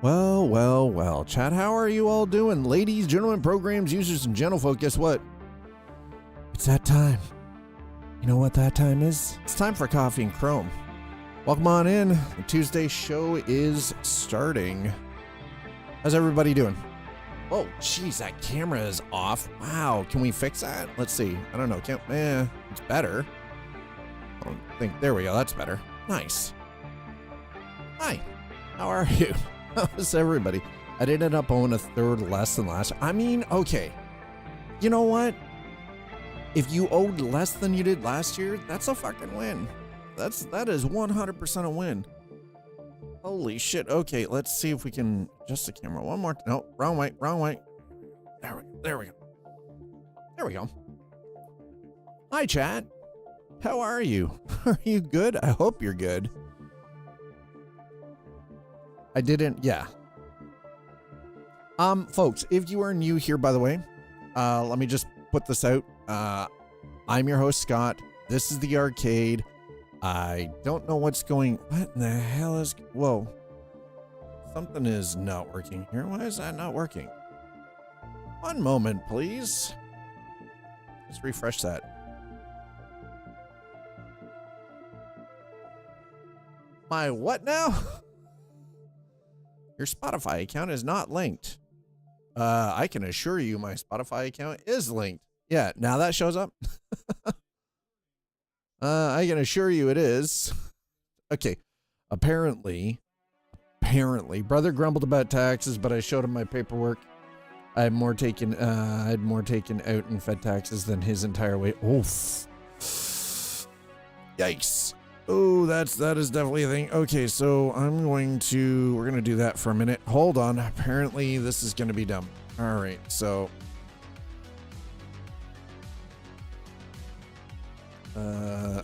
Well, well, well. Chat, how are you all doing? Ladies, gentlemen, programs, users, and gentlefolk, guess what? It's that time. You know what that time is? It's time for Coffee and Chrome. Welcome on in. The Tuesday show is starting. How's everybody doing? Oh, jeez, that camera is off. Wow, can we fix that? Let's see. I don't know. It's better. I don't think. There we go. That's better. Nice. Hi. How are you? How's everybody? I did end up owing a third less than last. I mean, okay. You know what? If you owed less than you did last year, that's a fucking win. That is 100% a win. Holy shit. Okay, let's see if we can adjust the camera one more. No, wrong way, wrong way. There we go. There we go. Hi, chat. How are you? Are you good? I hope you're good. I didn't, yeah. Folks, if you are new here, by the way, let me just put this out. I'm your host, Scott. This is the arcade. I don't know what's going, what in the hell is, whoa. Something is not working here. Why is that not working? One moment, please. Let's refresh that. My what now? Your Spotify account is not linked. I can assure you my Spotify account is linked. Yeah, now that shows up. I can assure you it is. Okay. Apparently, brother grumbled about taxes, but I showed him my paperwork. I had more taken out in Fed taxes than his entire weight. Oof. Yikes. Oh, that is definitely a thing. Okay, so we're gonna do that for a minute. Hold on. Apparently this is gonna be dumb. All right, so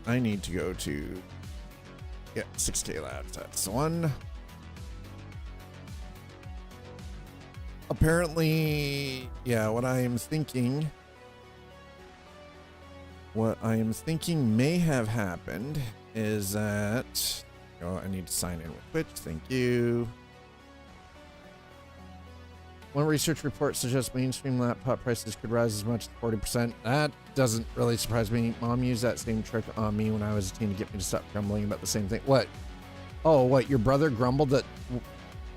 I need to go to 6K labs. That's the one. Apparently, yeah, what I am thinking may have happened is that, I need to sign in with Twitch. Thank you. One research report suggests mainstream laptop prices could rise as much as 40%. That doesn't really surprise me. Mom used that same trick on me when I was a teen to get me to stop grumbling about the same thing. What? Oh, what? Your brother grumbled that?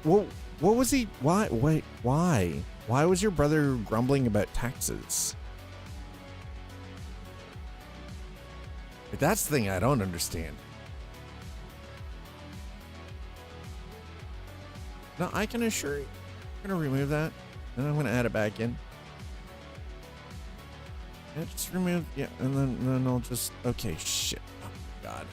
What was he? Why? Wait, why? Why was your brother grumbling about taxes? That's the thing I don't understand. No, I can assure you. I'm going to remove that, and I'm going to add it back in. Yeah, just remove, yeah, and then I'll just, okay, shit. Oh, my God.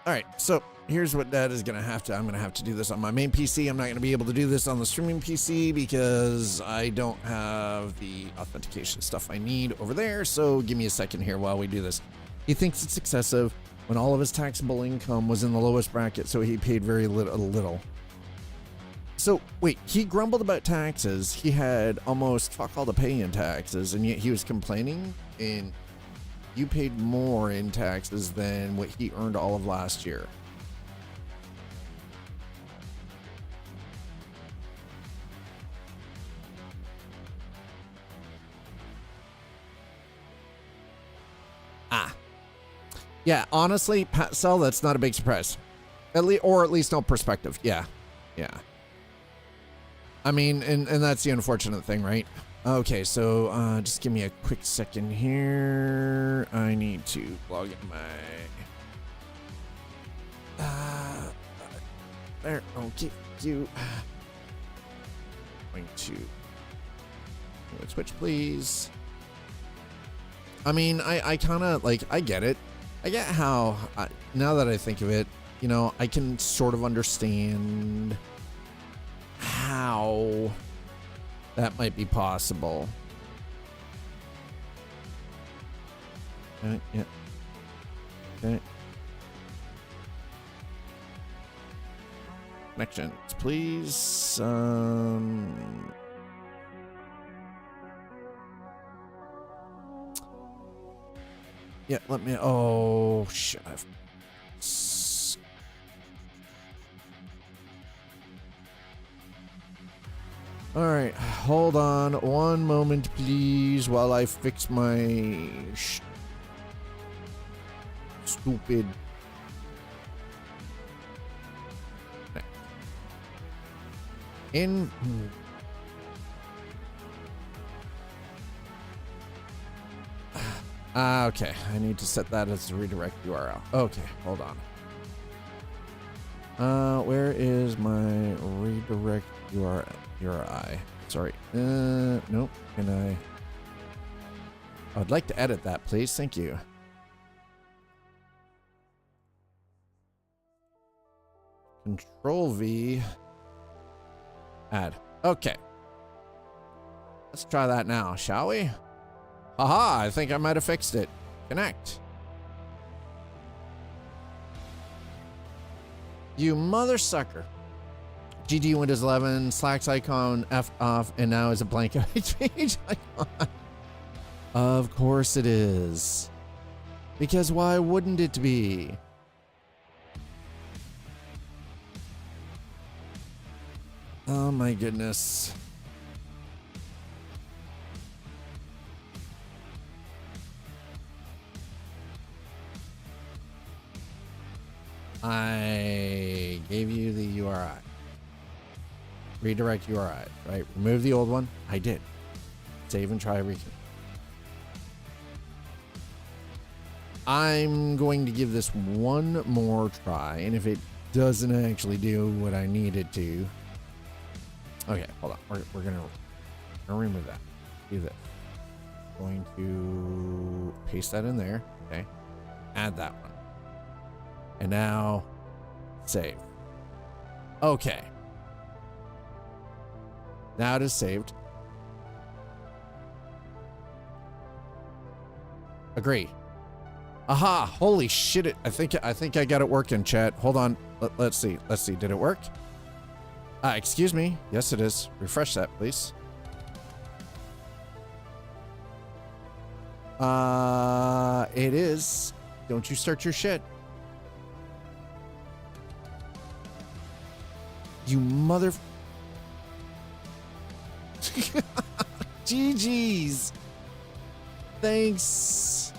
All right, so here's what that is going to have to, I'm going to have to do this on my main PC. I'm not going to be able to do this on the streaming PC because I don't have the authentication stuff I need over there. So give me a second here while we do this. He thinks it's excessive when all of his taxable income was in the lowest bracket, so he paid very little. So wait, he grumbled about taxes. He had almost fuck all to pay in taxes, and yet he was complaining, and you paid more in taxes than what he earned all of last year. Yeah, honestly, Pat Sell, that's not a big surprise. At least no perspective. Yeah. I mean, and that's the unfortunate thing, right? Okay, so just give me a quick second here. I need to log in my there. Okay, you going to switch, please. I mean, I kind of like, I get it. I get how, now that I think of it, you know, I can sort of understand how that might be possible. Yeah. Okay. Connections, please. Yeah, let me, oh, shit. All right, hold on one moment, please, while I fix my stupid. Okay, I need to set that as a redirect URL. Okay, hold on. Where is my redirect URI? Sorry. Nope. Can I'd like to edit that, please. Thank you. Control V. Add. Okay. Let's try that now, shall we? Haha, I think I might have fixed it. Connect. You mother sucker. GD Windows 11, Slacks icon, F off, and now is a blank page icon. Of course it is. Because why wouldn't it be? Oh my goodness. I gave you the URI. Redirect URI, right? Remove the old one. I did. Save and try everything. I'm going to give this one more try, and if it doesn't actually do what I need it to. Okay, hold on. We're gonna remove that. Do this. Going to paste that in there. Okay. Add that one. And now save. Okay. Now it is saved. Agree. Aha! Holy shit! I think I got it working, chat. Hold on. Let's see. Let's see. Did it work? Excuse me. Yes, it is. Refresh that, please. It is. Don't you start your shit. You mother... GG's. Thanks.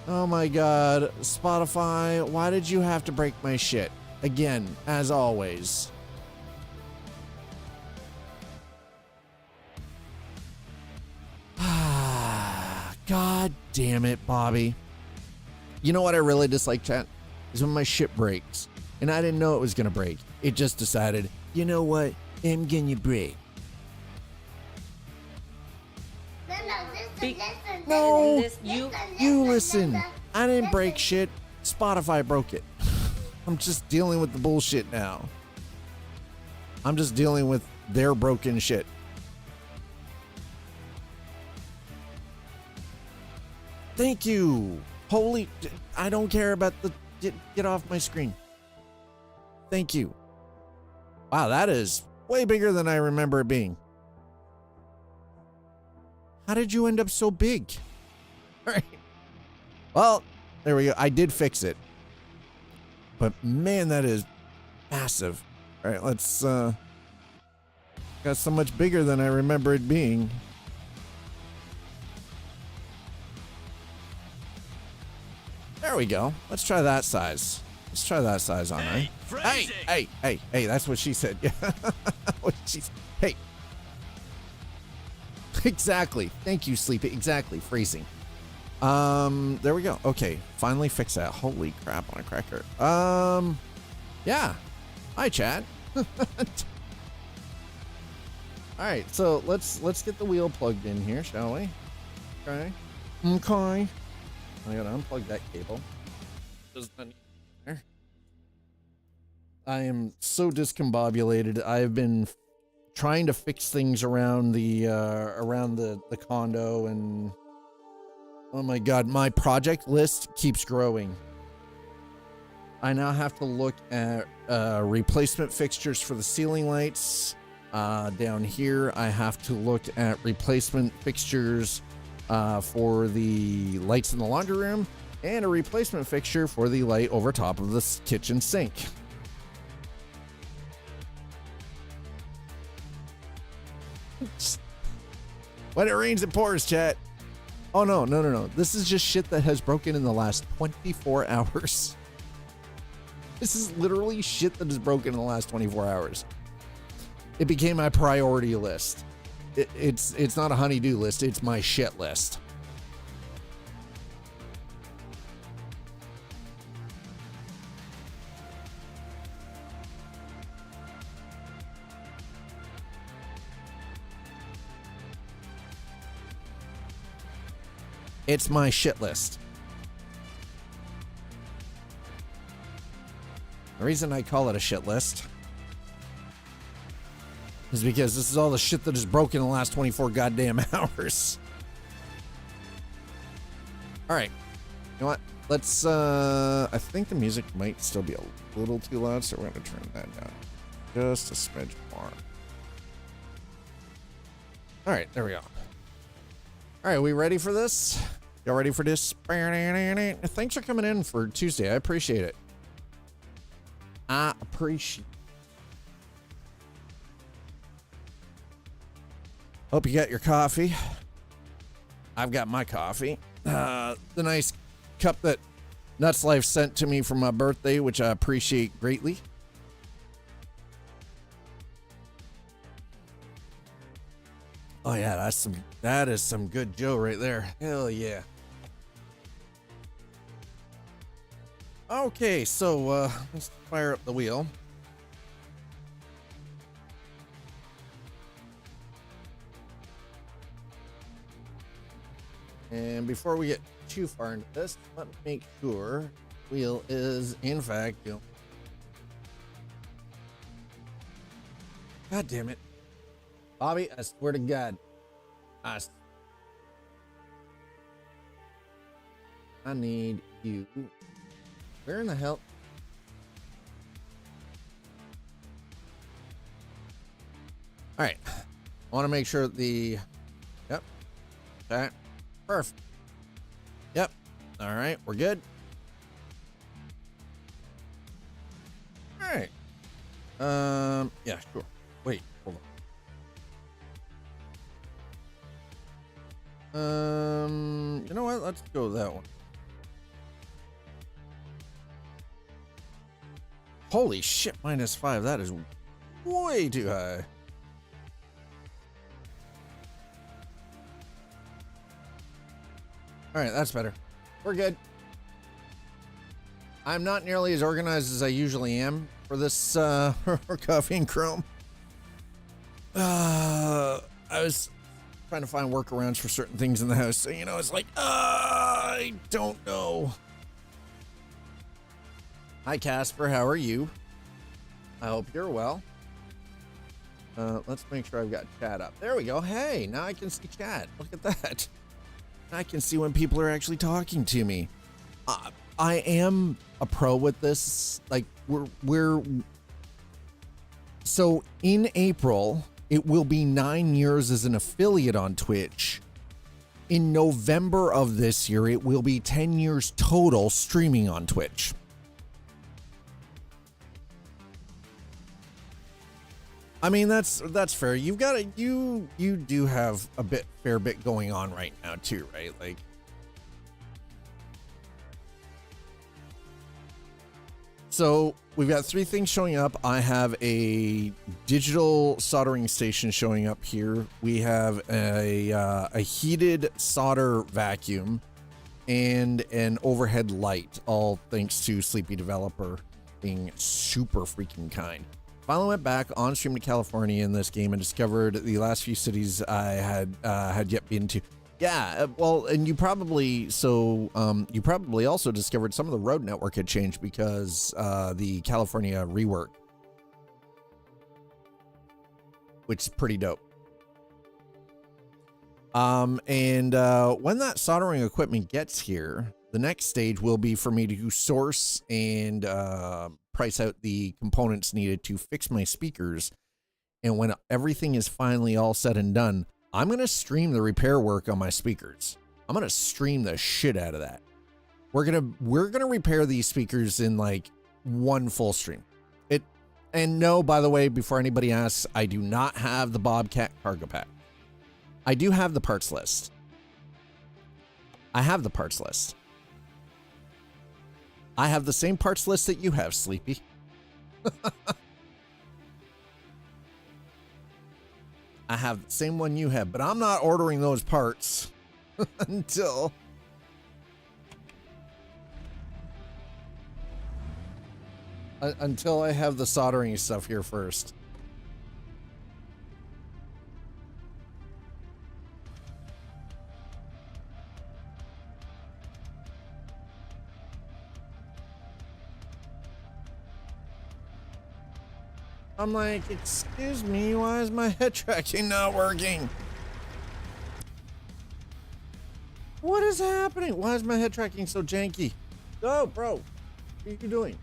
Oh my god. Spotify, why did you have to break my shit? Again, as always. God damn it, Bobby. You know what I really dislike, chat? Is when my shit breaks. And I didn't know it was gonna break. It just decided, you know what? I'm gonna break. No, you listen. I didn't break shit. Spotify broke it. I'm just dealing with the bullshit now. I'm just dealing with their broken shit. Thank you. Holy, I don't care about the, get off my screen. Thank you. Wow, that is way bigger than I remember it being. How did you end up so big? All right. Well, there we go. I did fix it. But man, that is massive. All right, let's, got so much bigger than I remember it being. There we go. Let's try that size. Let's try that size on there. Hey, that's what she said. Yeah. Hey. Exactly. Thank you, Sleepy. Exactly. Freezing. There we go. Okay. Finally fix that. Holy crap on a cracker. Yeah. Hi, chat. All right. So let's get the wheel plugged in here, shall we? Okay. Okay. I gotta unplug that cable. I am so discombobulated. I've been trying to fix things around the condo, and oh my god, my project list keeps growing. I now have to look at replacement fixtures for the ceiling lights. Down here, I have to look at replacement fixtures for the lights in the laundry room, and a replacement fixture for the light over top of the kitchen sink. When it rains, it pours, chat. Oh, no. This is just shit that has broken in the last 24 hours. This is literally shit that has broken in the last 24 hours. It became my priority list. It's not a honey-do list. It's my shit list. It's my shit list. The reason I call it a shit list is because this is all the shit that is broken in the last 24 goddamn hours. All right. You know what? Let's, I think the music might still be a little too loud, so we're going to turn that down just a smidge more. All right, there we go. All right, we ready for this? Y'all ready for this? Thanks for coming in for Tuesday. I appreciate it. I appreciate it. Hope you got your coffee. I've got my coffee. The nice cup that Nuts Life sent to me for my birthday, which I appreciate greatly. Oh yeah, that is some good Joe right there. Hell yeah. Okay, so let's fire up the wheel. And before we get too far into this, let me make sure wheel is in fact, God damn it. Bobby, I swear to God. I need you. Where in the hell? All right. I want to make sure the... Yep. Okay. Perfect. Yep. All right. We're good. All right. Yeah, sure. Wait, hold on. You know what? Let's go with that one. Holy shit, -5. That is way too high. All right, that's better. We're good. I'm not nearly as organized as I usually am for this for Coffee&Chrome. I was trying to find workarounds for certain things in the house. So, it's like, I don't know. Hi, Casper. How are you? I hope you're well. Let's make sure I've got chat up. There we go. Hey, now I can see chat. Look at that. I can see when people are actually talking to me. I am a pro with this. Like, so in April, it will be 9 years as an affiliate on Twitch. In November of this year, it will be 10 years total streaming on Twitch. I mean, that's fair. You've got you do have a fair bit going on right now too, right? Like, so we've got 3 things showing up. I have a digital soldering station showing up here. We have a heated solder vacuum and an overhead light, all thanks to Sleepy Developer being super freaking kind. Finally went back on stream to California in this game and discovered the last few cities I had yet been to. Yeah, well, and you probably also discovered some of the road network had changed because the California rework, which is pretty dope. And when that soldering equipment gets here, the next stage will be for me to source and price out the components needed to fix my speakers. And when everything is finally all said and done, I'm going to stream the repair work on my speakers. I'm going to stream the shit out of that. We're going to repair these speakers in like one full stream. And no, by the way, before anybody asks, I do not have the Bobcat cargo pack. I do have the parts list. I have the parts list. I have the same parts list that you have, Sleepy. I have the same one you have, but I'm not ordering those parts until I have the soldering stuff here first. I'm like, excuse me, why is my head tracking not working? What is happening? Why is my head tracking so janky? Oh, bro, what are you doing?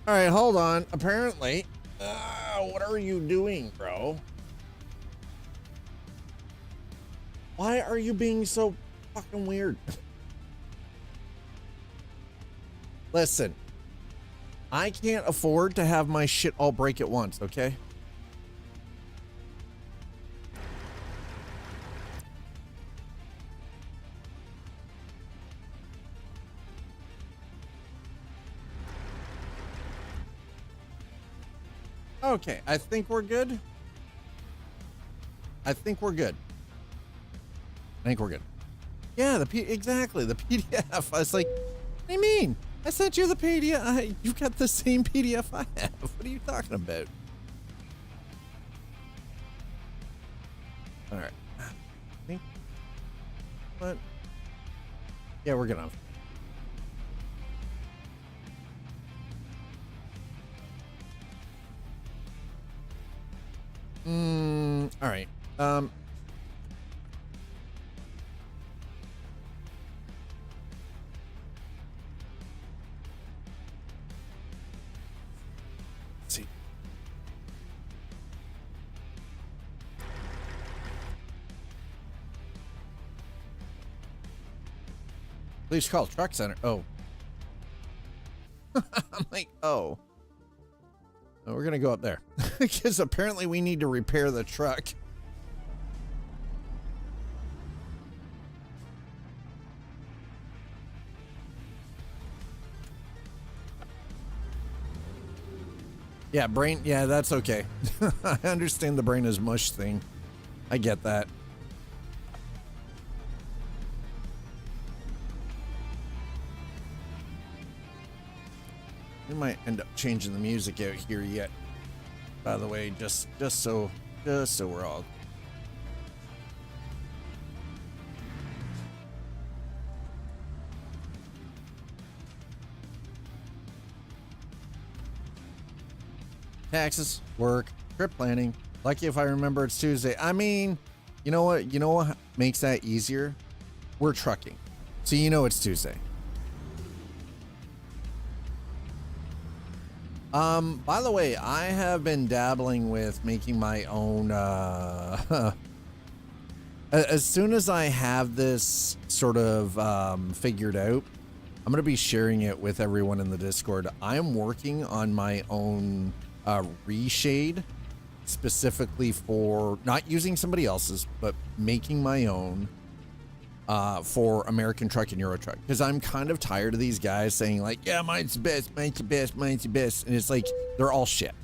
All right, hold on. Apparently, what are you doing, bro? Why are you being so fucking weird? Listen, I can't afford to have my shit all break at once, okay? Okay, I think we're good. I think we're good. Yeah, exactly, the PDF. I was like, what do you mean? I sent you the PDF. You've got the same PDF I have. What are you talking about? All right. I think, what? Yeah, we're good on. All right. Let's see. Please call truck center. Oh. I'm like, oh. We're gonna go up there because apparently we need to repair the truck. Yeah, brain. Yeah, that's okay. I understand the brain is mush thing. I get that. We might end up changing the music out here yet. By the way, just so we're all. Taxes, work, trip planning. Lucky if I remember it's Tuesday. I mean, you know what? You know what makes that easier? We're trucking. So you know it's Tuesday. By the way, I have been dabbling with making my own, as soon as I have this sort of, figured out, I'm going to be sharing it with everyone in the Discord. I'm working on my own, reshade specifically for not using somebody else's, but making my own, for American Truck and Euro Truck, because I'm kind of tired of these guys saying like, yeah, mine's the best, mine's the best, mine's the best, and it's like they're all shit.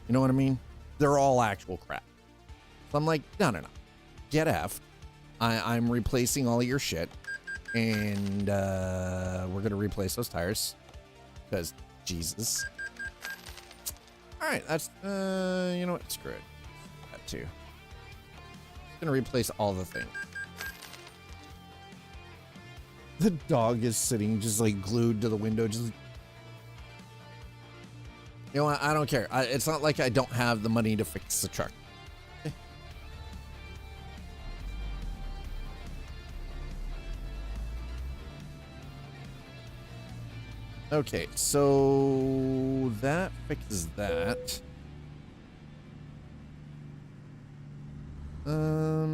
You know what I mean? They're all actual crap. So I'm like, no, get F. I'm replacing all of your shit, and we're gonna replace those tires because Jesus. All right, that's you know what? Screw it. That too. Just gonna replace all the things. The dog is sitting just like glued to the window. Just, you know what? I don't care. It's not like I don't have the money to fix the truck. Okay. Okay, so that fixes that. There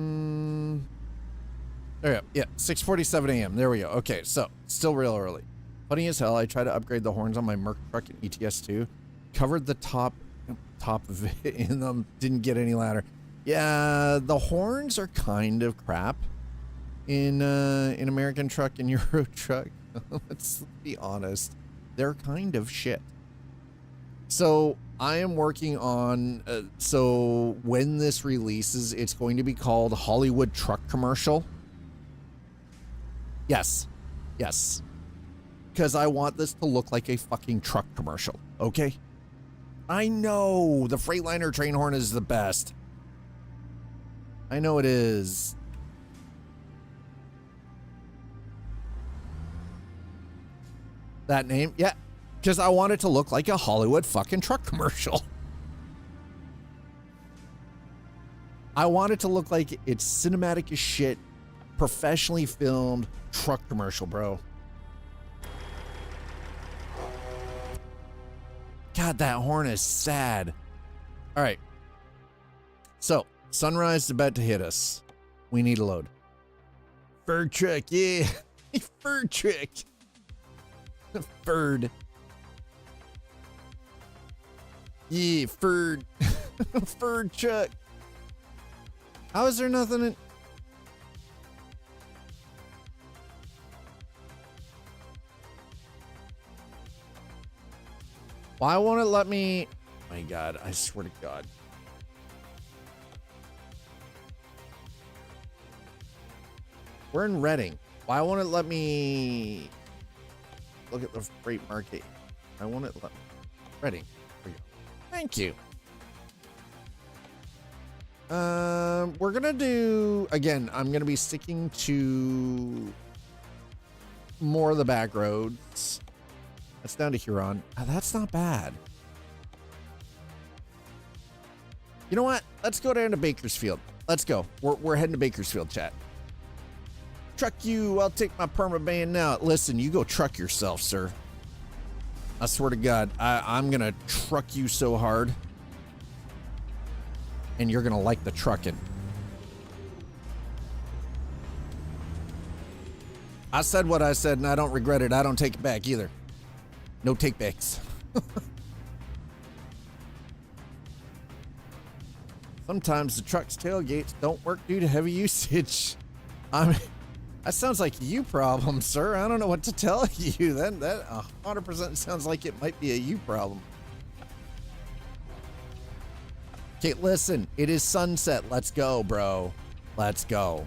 we go. Yeah, 6:47 a.m. There we go. Okay, so still real early. Funny as hell, I tried to upgrade the horns on my Merc truck in ETS2. Covered the top of it in them. Didn't get any louder. Yeah, the horns are kind of crap in American truck and Euro truck. Let's be honest. They're kind of shit. So I am working on, so when this releases, it's going to be called Hollywood Truck Commercial. Yes. Yes. Because I want this to look like a fucking truck commercial. Okay? I know the Freightliner train horn is the best. I know it is. That name? Yeah. Because I want it to look like a Hollywood fucking truck commercial. I want it to look like it's cinematic as shit, professionally filmed truck commercial, bro. God, that horn is sad. All right. So, sunrise is about to hit us. We need a load. Fur truck, yeah. Fur truck. Furred. Yeah, furred. Furred truck. How is there nothing in... Why won't it let me... Oh my God, I swear to God. We're in Reading. Why won't it let me... Look at the freight market. Why won't it let me... Reading. There we go. Thank you. We're gonna do... Again, I'm gonna be sticking to... more of the back roads. That's down to Huron. Oh, that's not bad. You know what? Let's go down to Bakersfield. Let's go. We're heading to Bakersfield, chat. Truck you. I'll take my permaband now. Listen, you go truck yourself, sir. I swear to God, I'm going to truck you so hard. And you're going to like the trucking. I said what I said, and I don't regret it. I don't take it back either. No take backs. Sometimes the truck's tailgates don't work due to heavy usage. I mean, that sounds like a you problem, sir. I don't know what to tell you. That 100% sounds like it might be a you problem. Okay, listen. It is sunset. Let's go, bro. Let's go.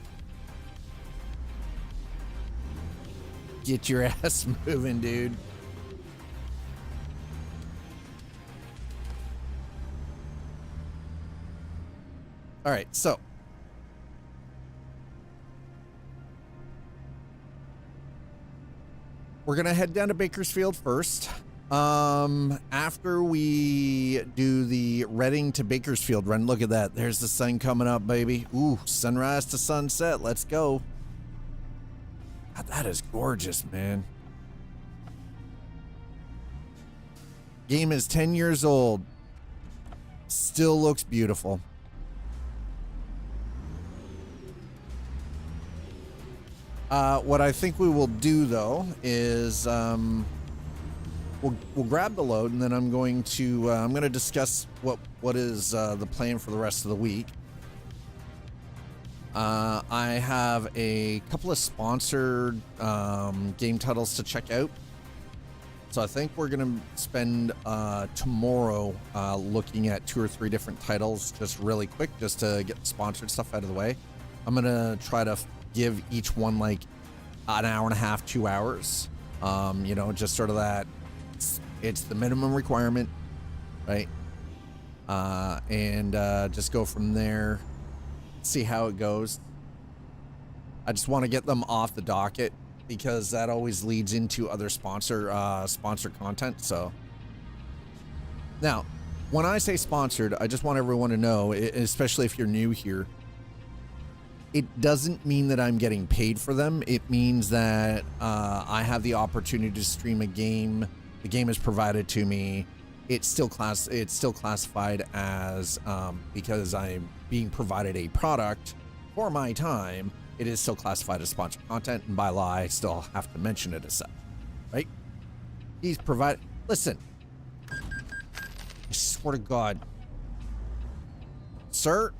Get your ass moving, dude. All right, so we're gonna head down to Bakersfield first. After we do the Reading to Bakersfield run, look at that. There's the sun coming up, baby. Ooh, sunrise to sunset. Let's go. God, that is gorgeous, man. Game is 10 years old. Still looks beautiful. What I think we will do though is we'll grab the load, and then I'm going to discuss what is the plan for the rest of the week. I have a couple of sponsored game titles to check out, so I think we're gonna spend tomorrow looking at 2 or 3 different titles just really quick, just to get the sponsored stuff out of the way. I'm gonna try to give each one like an hour and a half, 2 hours. You know, just sort of that. It's the minimum requirement, right? And just go from there. See how it goes. I just want to get them off the docket because that always leads into other sponsor content. So now, when I say sponsored, I just want everyone to know, especially if you're new here, it doesn't mean that I'm getting paid for them. It means that I have the opportunity to stream a game the game is provided to me, it's still classified as, because I'm being provided a product for my time, it is still classified as sponsored content, and by law, I still have to mention it as such, right? He's provided, listen, I swear to God, sir.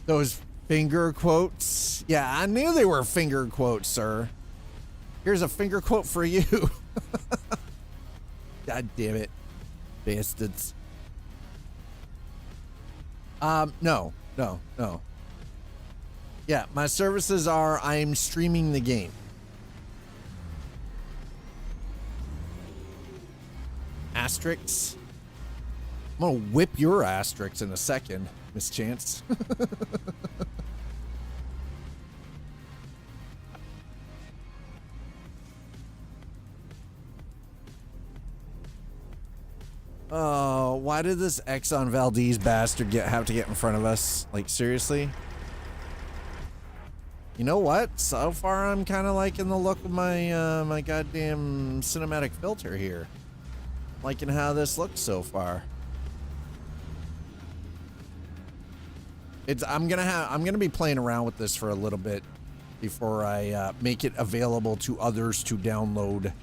Those finger quotes. Yeah, I knew they were finger quotes, sir. Here's a finger quote for you. God damn it. Bastards. No. Yeah, my services are I'm streaming the game. Asterisks. I'm gonna whip your asterisks in a second, Miss Chance. Oh, why did this Exxon Valdez bastard have to get in front of us? Like, seriously? You know what? So far, I'm kind of liking the look of my my goddamn cinematic filter here. Liking how this looks so far. I'm gonna be playing around with this for a little bit before I make it available to others to download.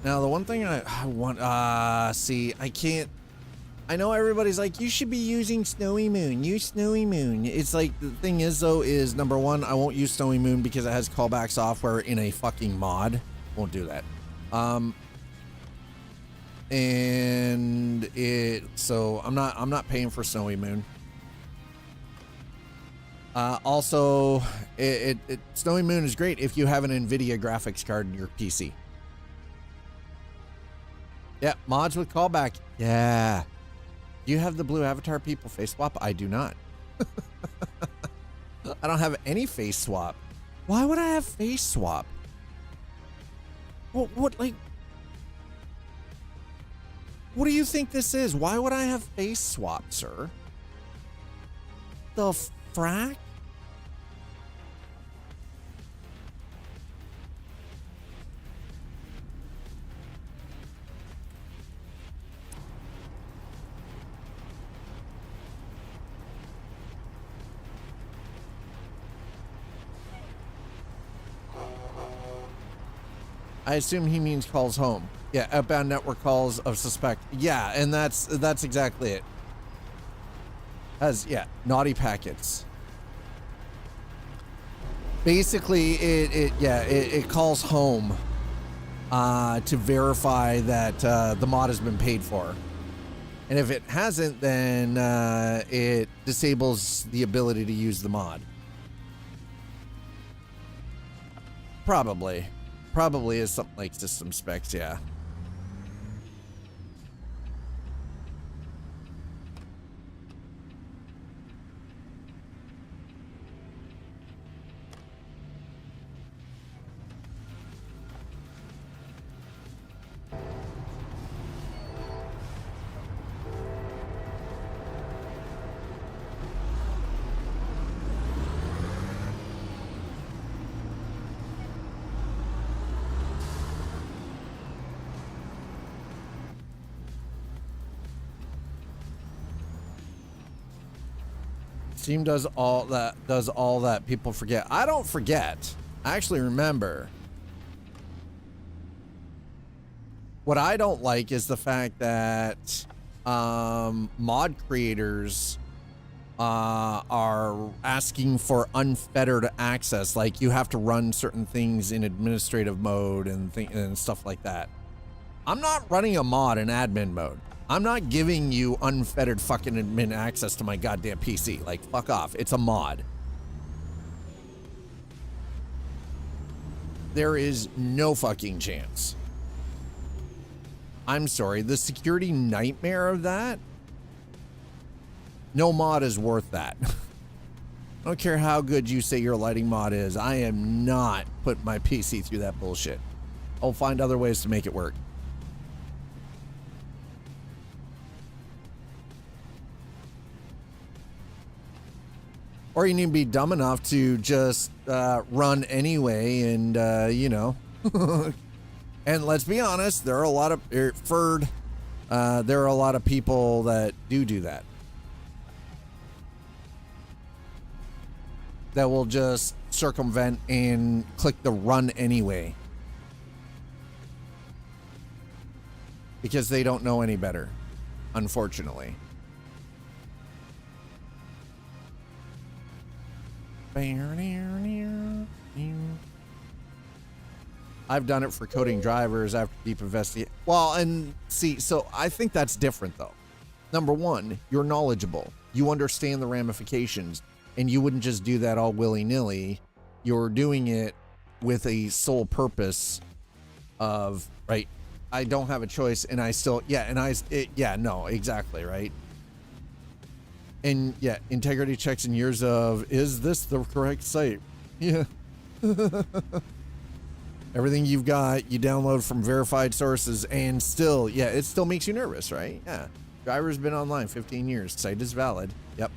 Now, the one thing I want, see, I can't, I know everybody's like, you should be using Snowy Moon, use Snowy Moon. It's like, the thing is, though, is number one, I won't use Snowy Moon because it has callback software in a fucking mod. Won't do that. And so I'm not paying for Snowy Moon. Also, Snowy Moon is great if you have an NVIDIA graphics card in your PC. Yeah, mods with callback. Yeah. Do you have the blue avatar people face swap? I do not. I don't have any face swap. Why would I have face swap? What like, what do you think this is? Why would I have face swap, sir? The frack? I assume he means calls home. Yeah, outbound network calls of suspect. Yeah, and that's exactly it. As yeah, naughty packets. Basically, it calls home to verify that the mod has been paid for, and if it hasn't, then it disables the ability to use the mod. Probably is something like system specs, yeah. Steam does all that people forget. I don't forget. I actually remember. What I don't like is the fact that mod creators are asking for unfettered access. Like, you have to run certain things in administrative mode and stuff like that. I'm not running a mod in admin mode. I'm not giving you unfettered fucking admin access to my goddamn PC. Like, fuck off. It's a mod. There is no fucking chance. I'm sorry. The security nightmare of that? No mod is worth that. I don't care how good you say your lighting mod is. I am not putting my PC through that bullshit. I'll find other ways to make it work. Or you need to be dumb enough to just run anyway, and you know. And let's be honest, there are a lot of there are a lot of people that do that. That will just circumvent and click the run anyway. Because they don't know any better, unfortunately. I've done it for coding drivers after deep investigation. Well, and see, so I think that's different though. Number one, you're knowledgeable. You understand the ramifications, and you wouldn't just do that all willy-nilly. You're doing it with a sole purpose of, right, I don't have a choice, and I still, no, exactly, right? And yeah, integrity checks and years of, is this the correct site? Yeah. Everything you've got, you download from verified sources, and still, yeah, it still makes you nervous, right? Yeah. Driver's been online 15 years. Site is valid. Yep.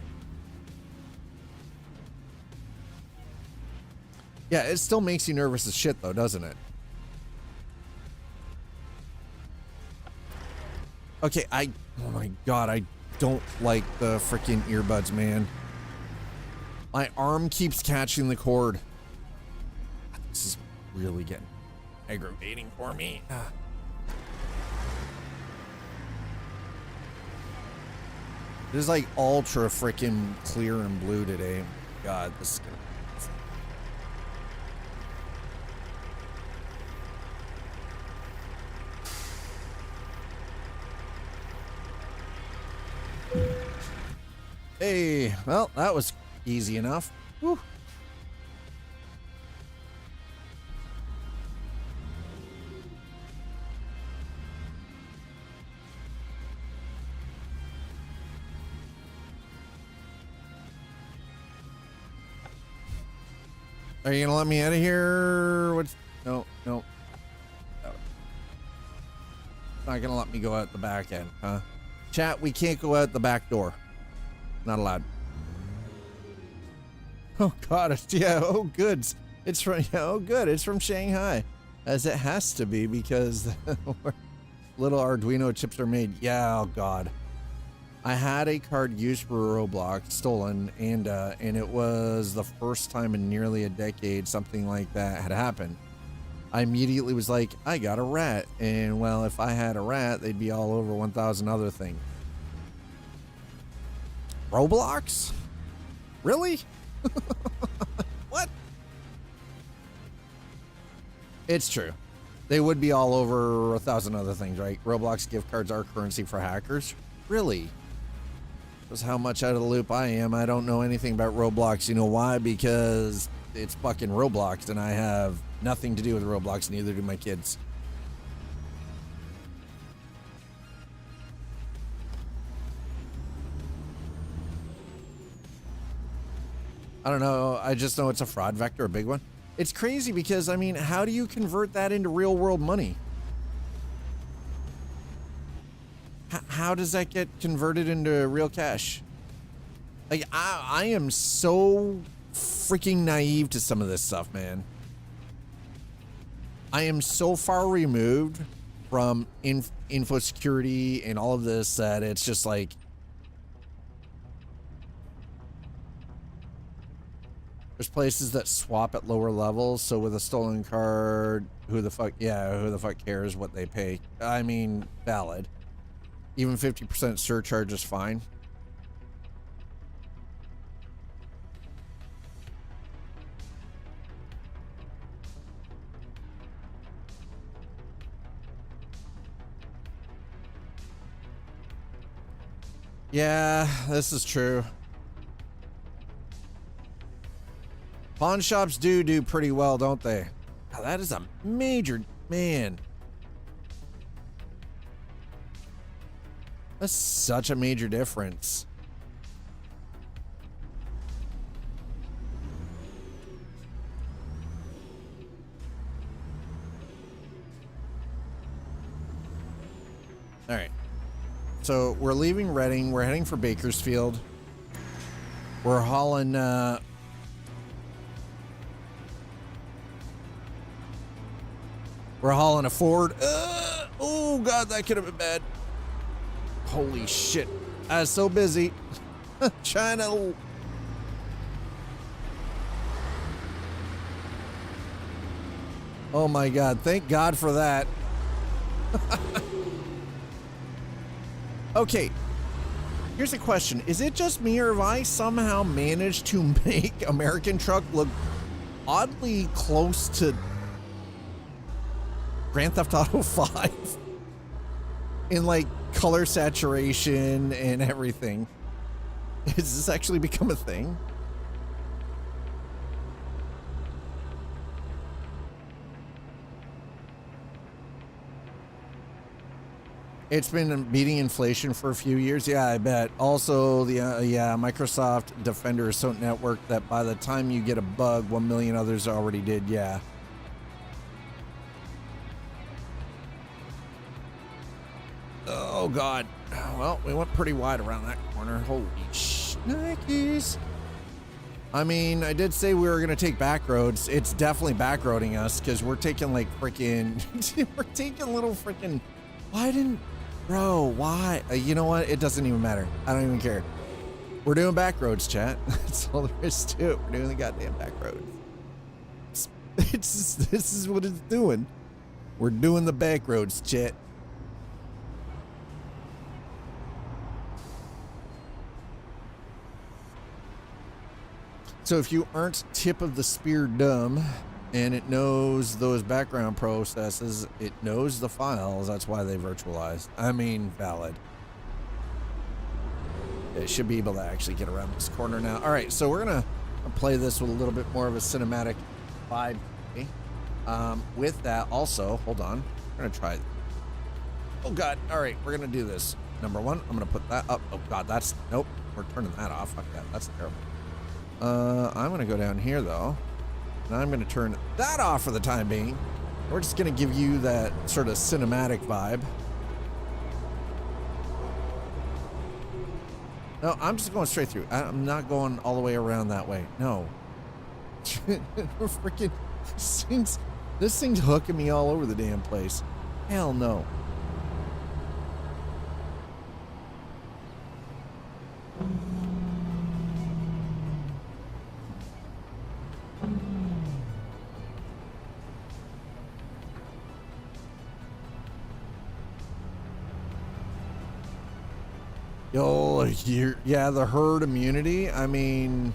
Yeah, it still makes you nervous as shit, though, doesn't it? Okay, oh my God, I don't like the freaking earbuds, man. My arm keeps catching the cord. This is really getting aggravating for me. It is like ultra freaking clear and blue today. God, this is gonna. Hey, well, that was easy enough. Whew. Are you gonna let me out of here? What's no. Not gonna let me go out the back end, huh? Chat, we can't go out the back door. Not allowed. Oh God, yeah, oh good. It's from, yeah, oh good, it's from Shanghai. As it has to be, because little Arduino chips are made. Yeah, oh God. I had a card used for Roblox, stolen, and it was the first time in nearly a decade something like that had happened. I immediately was like, I got a rat, and well, if I had a rat, they'd be all over 1,000 other things. Roblox? Really? What? It's true. They would be all over 1,000 other things, right? Roblox gift cards are currency for hackers? Really? That's how much out of the loop I am. I don't know anything about Roblox. You know why? Because it's fucking Roblox, and I have nothing to do with Roblox, neither do my kids. I don't know. I just know it's a fraud vector, a big one. It's crazy because, I mean, how do you convert that into real world money? How does that get converted into real cash? Like, I am so freaking naive to some of this stuff, man. I am so far removed from info security and all of this that it's just like, there's places that swap at lower levels, so with a stolen card, who the fuck cares what they pay? I mean, valid. Even 50% surcharge is fine. Yeah, this is true. Pawn shops do pretty well, don't they? Now, that is a major, man. That's such a major difference. All right. So we're leaving Reading. We're heading for Bakersfield. We're hauling. We're hauling a Ford. Oh God, that could have been bad. Holy shit! I was so busy trying to. Oh my God! Thank God for that. Okay, here's a question. Is it just me, or have I somehow managed to make American Truck look oddly close to Grand Theft Auto 5 in like color saturation and everything? Has this actually become a thing? It's been beating inflation for a few years. Yeah, I bet. Also, the Microsoft Defender is so networked that by the time you get a bug, 1 million others already did. Yeah. Oh God. Well, we went pretty wide around that corner. Holy shnikes. I mean, I did say we were gonna take back roads. It's definitely back roading us because we're taking like freaking. We're taking little freaking. Why didn't? Bro, why? You know what? It doesn't even matter. I don't even care. We're doing back roads, chat. That's all there is to it. We're doing the goddamn back roads. This is what it's doing. We're doing the back roads, chat. So if you aren't tip of the spear dumb, and it knows those background processes, it knows the files, that's why they virtualized. I mean, valid. It should be able to actually get around this corner now. All right, so we're gonna play this with a little bit more of a cinematic vibe. Okay? With that, also, hold on, we're gonna try. Oh God, all right, we're gonna do this. Number one, I'm gonna put that up. Oh God, that's, nope, we're turning that off. Fuck that, that's terrible. I'm gonna go down here though. And I'm going to turn that off for the time being. We're just going to give you that sort of cinematic vibe. No, I'm just going straight through. I'm not going all the way around that way. No. We're freaking... This thing's hooking me all over the damn place. Hell no. Yo, yeah, the herd immunity. I mean,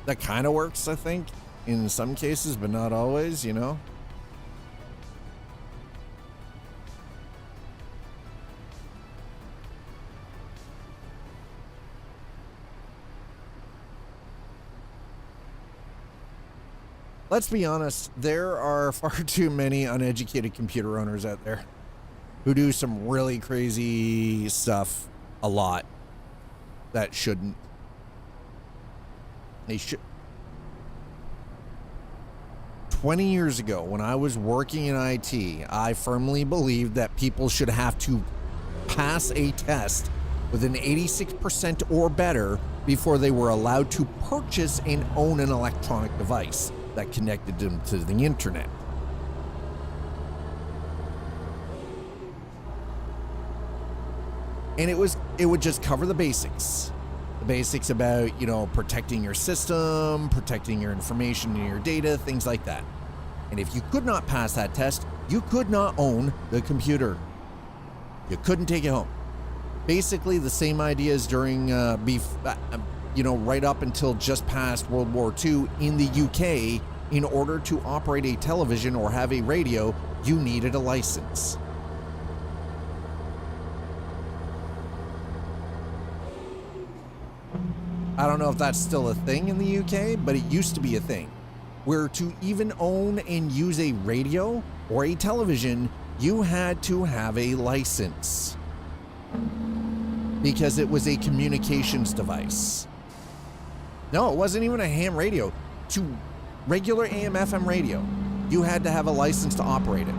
that kind of works, I think, in some cases, but not always, you know? Let's be honest, there are far too many uneducated computer owners out there who do some really crazy stuff a lot that shouldn't. They should. 20 years ago, when I was working in IT, I firmly believed that people should have to pass a test with an 86% or better before they were allowed to purchase and own an electronic device that connected them to the internet. And it would just cover the basics. The basics about, you know, protecting your system, protecting your information and your data, things like that. And if you could not pass that test, you could not own the computer. You couldn't take it home. Basically the same ideas during, you know, right up until just past World War II in the UK. In order to operate a television or have a radio, you needed a license. I don't know if that's still a thing in the UK, but it used to be a thing. Where to even own and use a radio or a television, you had to have a license. Because it was a communications device. No, it wasn't even a ham radio. To regular AM FM radio, you had to have a license to operate it.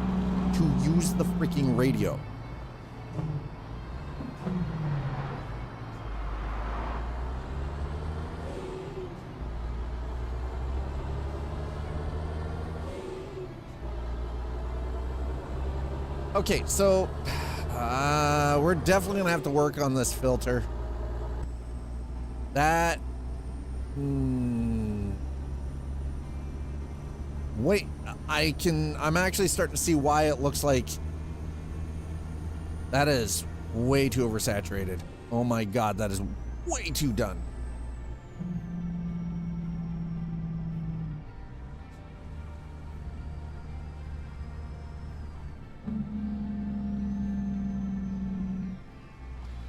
To use the freaking radio. Okay, so we're definitely gonna have to work on this filter. That wait, I'm actually starting to see why it looks like that is way too oversaturated. Oh my god, that is way too done.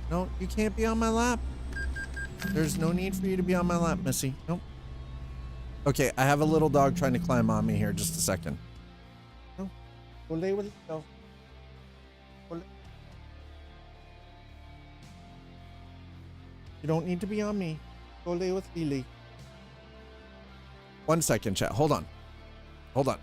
No, you can't be on my lap. There's no need for you to be on my lap, Missy. Nope. Okay, I have a little dog trying to climb on me here. Just a second. No. Go lay with yourself. You don't need to be on me. Go lay with Lily. 1 second, chat. Hold on. Hold on.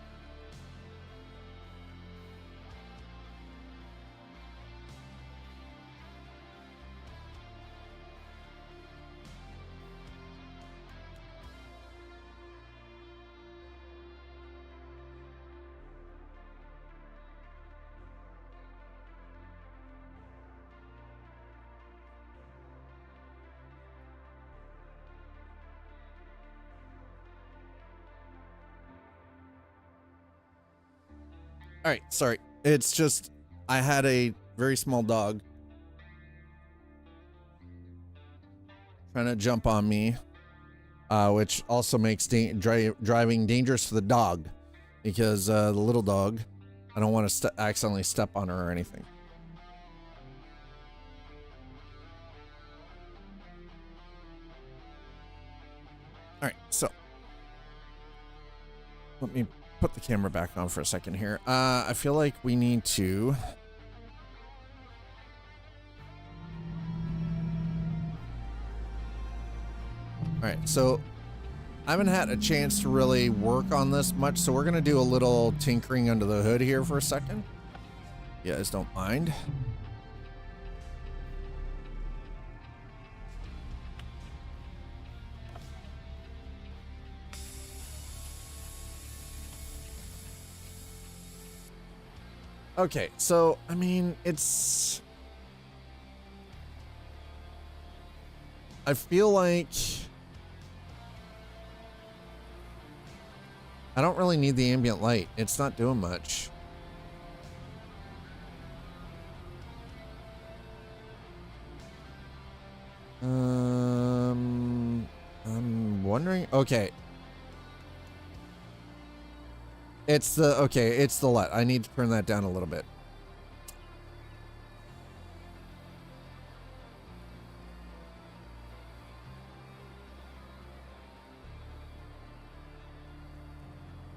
All right, sorry. It's just I had a very small dog trying to jump on me, which also makes driving dangerous for the dog because the little dog, I don't want to accidentally step on her or anything. All right, so let me put the camera back on for a second here. I feel like we need to all right, so I haven't had a chance to really work on this much, so we're gonna do a little tinkering under the hood here for a second. You guys don't mind. Okay, so I mean, I feel like I don't really need the ambient light. It's not doing much. I'm wondering. Okay. It's the LUT. I need to turn that down a little bit.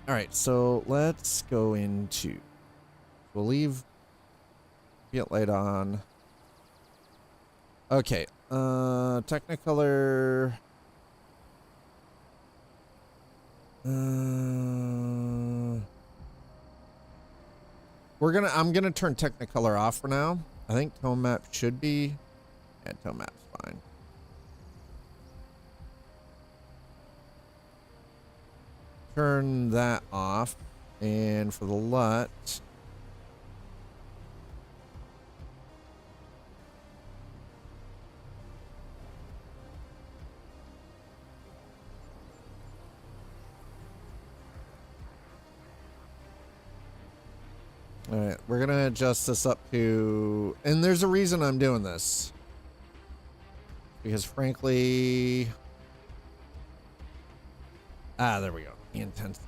All right, so let's go into, we'll leave ambient light on. Okay, Technicolor. I'm gonna turn Technicolor off for now. I think tone map should be, yeah, tone map's fine. Turn that off, and for the LUT, all right, we're gonna adjust this up to, and there's a reason I'm doing this, because frankly, there we go. Intense.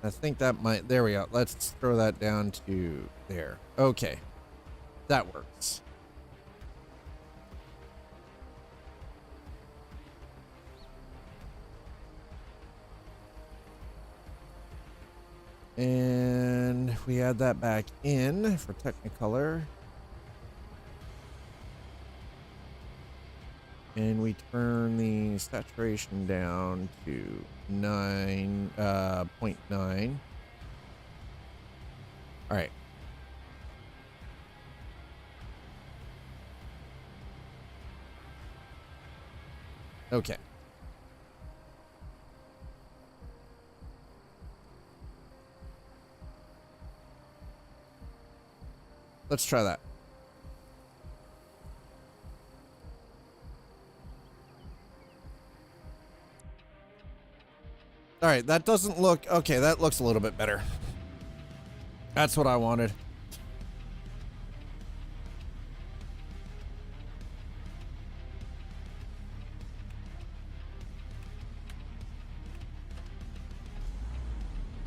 I think that might, there we go. Let's throw that down to there. Okay. That works. And we add that back in for Technicolor. And we turn the saturation down to 9.9. All right. Okay. let's try that. All right, that doesn't look... Okay, that looks a little bit better. That's what I wanted.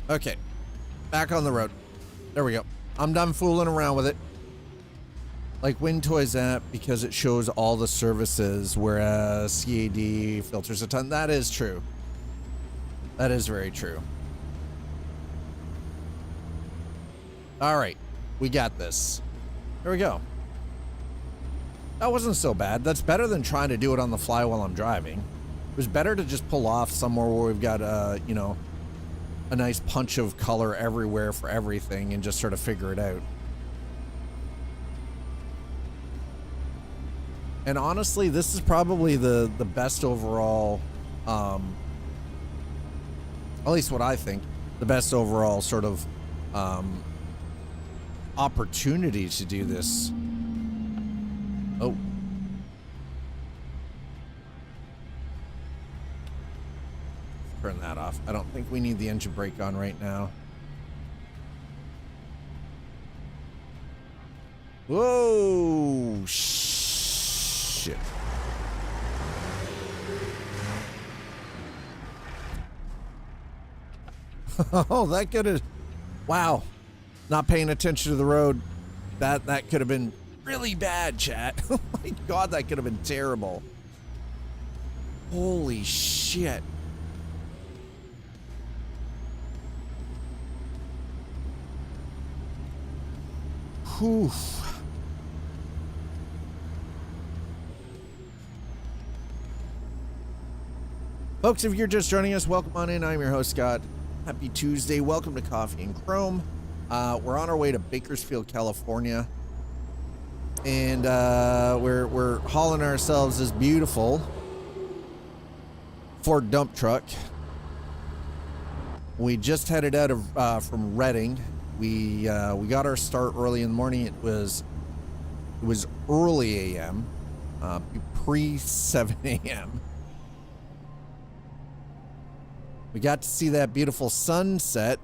Okay, back on the road. There we go. I'm done fooling around with it. Like WinToys app, because it shows all the services, whereas CAD filters a ton. That is true. That is very true. All right, we got this. There we go. That wasn't so bad. That's better than trying to do it on the fly while I'm driving. It was better to just pull off somewhere where we've got, you know, a nice punch of color everywhere for everything and just sort of figure it out. And honestly, this is probably the best overall, at least what I think, the best overall sort of opportunity to do this. Oh. Turn that off. I don't think we need the engine brake on right now. Whoa! Shit. Oh, that could have... Wow. Not paying attention to the road. That could have been really bad, chat. Oh my god, that could have been terrible. Holy shit. Whew. Folks, if you're just joining us, welcome on in. I'm your host, Scott. Happy Tuesday. Welcome to Coffee and Chrome. We're on our way to Bakersfield, California. And we're hauling ourselves this beautiful Ford dump truck. We just headed out of from Reading. We got our start early in the morning. It was early a.m. Pre 7 a.m. We got to see that beautiful sunset,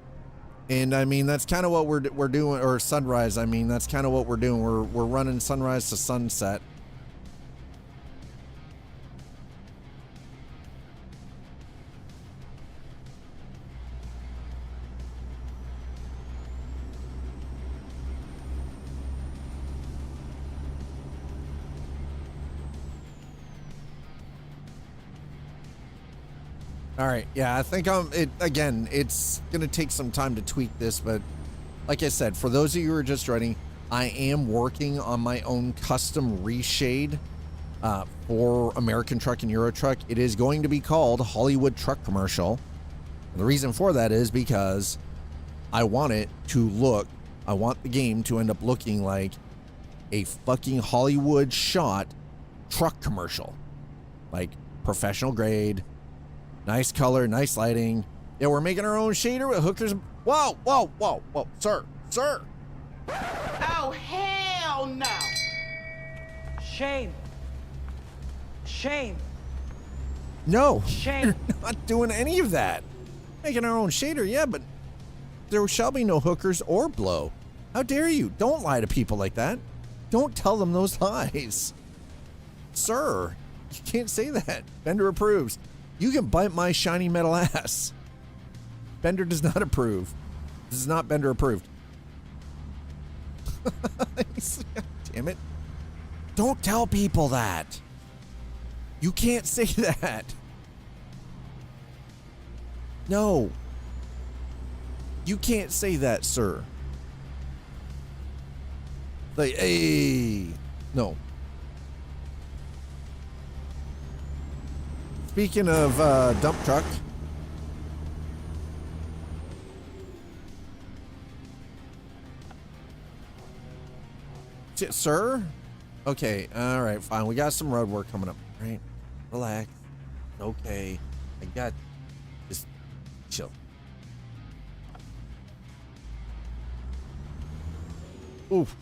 and I mean that's kind of what we're doing, or sunrise. I mean that's kind of what we're doing. We're running sunrise to sunset. All right, yeah, I think again, it's gonna take some time to tweak this, but like I said, for those of you who are just joining, I am working on my own custom reshade for American Truck and Euro Truck. It is going to be called Hollywood Truck Commercial. And the reason for that is because I want it to look, I want the game to end up looking like a fucking Hollywood shot truck commercial, like professional grade. Nice color, nice lighting. Yeah, we're making our own shader with hookers. Whoa, whoa, whoa, whoa, sir. Oh, hell no. Shame. No, Shame. we're not doing any of that. Making our own shader, yeah, but there shall be no hookers or blow. How dare you? Don't lie to people like that. Don't tell them those lies. Sir, you can't say that. Bender approves. You can bite my shiny metal ass. Bender does not approve. This is not Bender approved. Damn it. Don't tell people that. You can't say that. No. You can't say that, sir. Like, hey. No. Speaking of dump truck, sir? Okay, all right, fine. We got some road work coming up. All right, relax. Okay, I got. Just chill. Oof.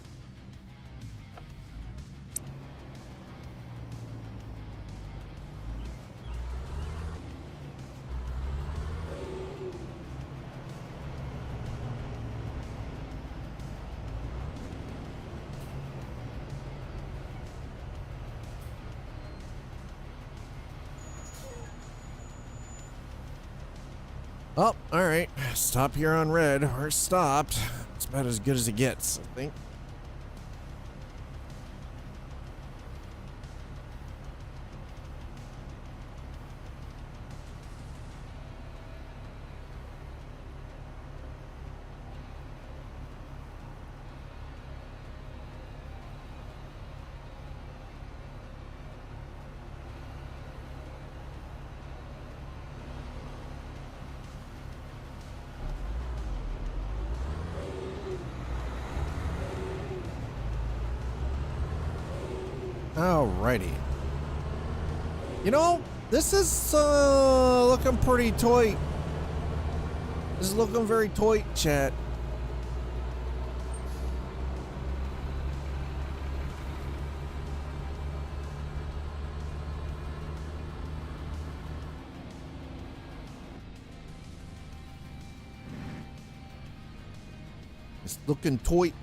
Oh, all right. Stop here on red. We're stopped. It's about as good as it gets, I think. Alrighty. You know, this is looking pretty tight. This is looking very tight, chat. It's looking tight.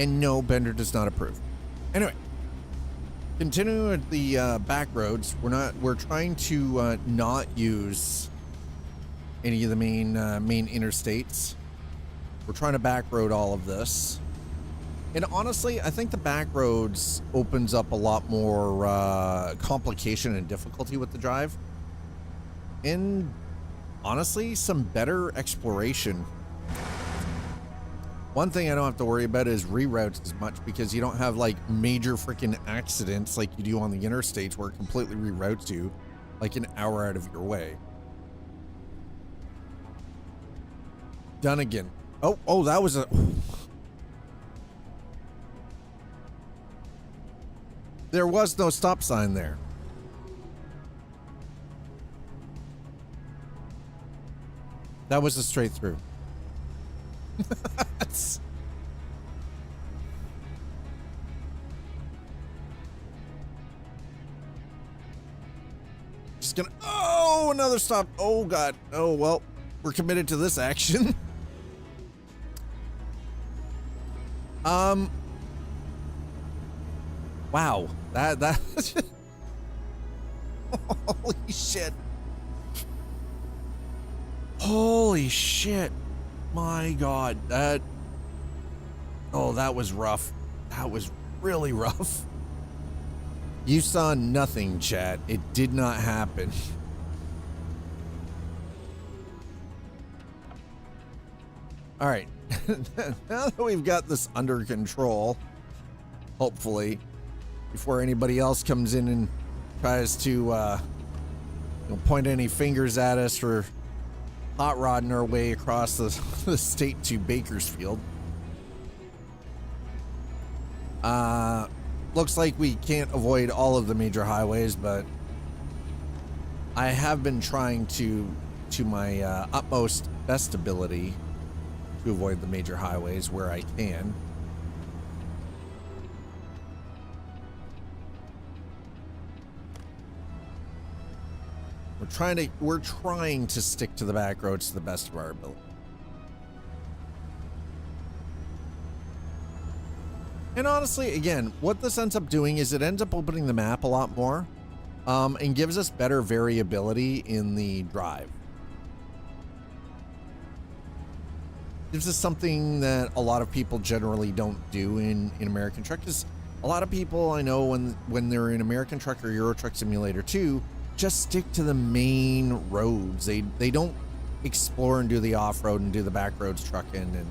And no, Bender does not approve. Anyway, continuing with the back roads, we're trying to not use any of the main interstates. We're trying to back road all of this. And honestly, I think the back roads opens up a lot more complication and difficulty with the drive. And honestly, some better exploration. One thing I don't have to worry about is reroutes as much because you don't have like major freaking accidents like you do on the interstates where it completely reroutes you like an hour out of your way. Done again. Oh, that was a... There was no stop sign there. That was a straight through. Just gonna... Oh, another stop. Oh, God. Oh, well, we're committed to this action. Wow. That... Holy shit. Holy shit. My God, that... Oh, that was rough. That was really rough. You saw nothing, chat. It did not happen. All right. Now that we've got this under control, hopefully, before anybody else comes in and tries to point any fingers at us for hot rodding our way across the state to Bakersfield. Looks like we can't avoid all of the major highways, but I have been trying to my utmost best ability to avoid the major highways where I can. We're trying to stick to the back roads to the best of our ability. And honestly, again, what this ends up doing is it ends up opening the map a lot more, and gives us better variability in the drive. Gives us something that a lot of people generally don't do in American Truck, because a lot of people I know when they're in American Truck or Euro Truck Simulator 2, just stick to the main roads. They don't explore and do the off-road and do the back roads trucking, and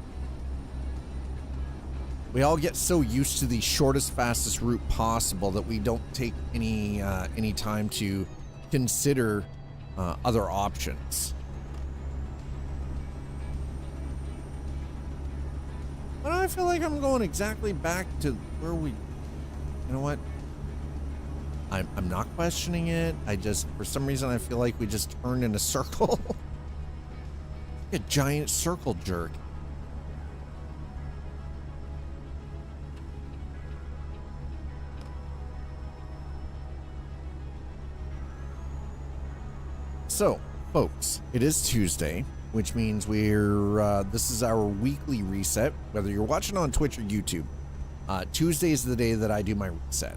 we all get so used to the shortest, fastest route possible that we don't take any time to consider other options. But I feel like I'm going exactly back to where we... You know what? I'm not questioning it. I just, for some reason, I feel like we just turned in a circle. A giant circle jerk. So, folks, it is Tuesday. which means we're this is our weekly reset, whether you're watching on Twitch or YouTube. Tuesday is the day that I do my reset.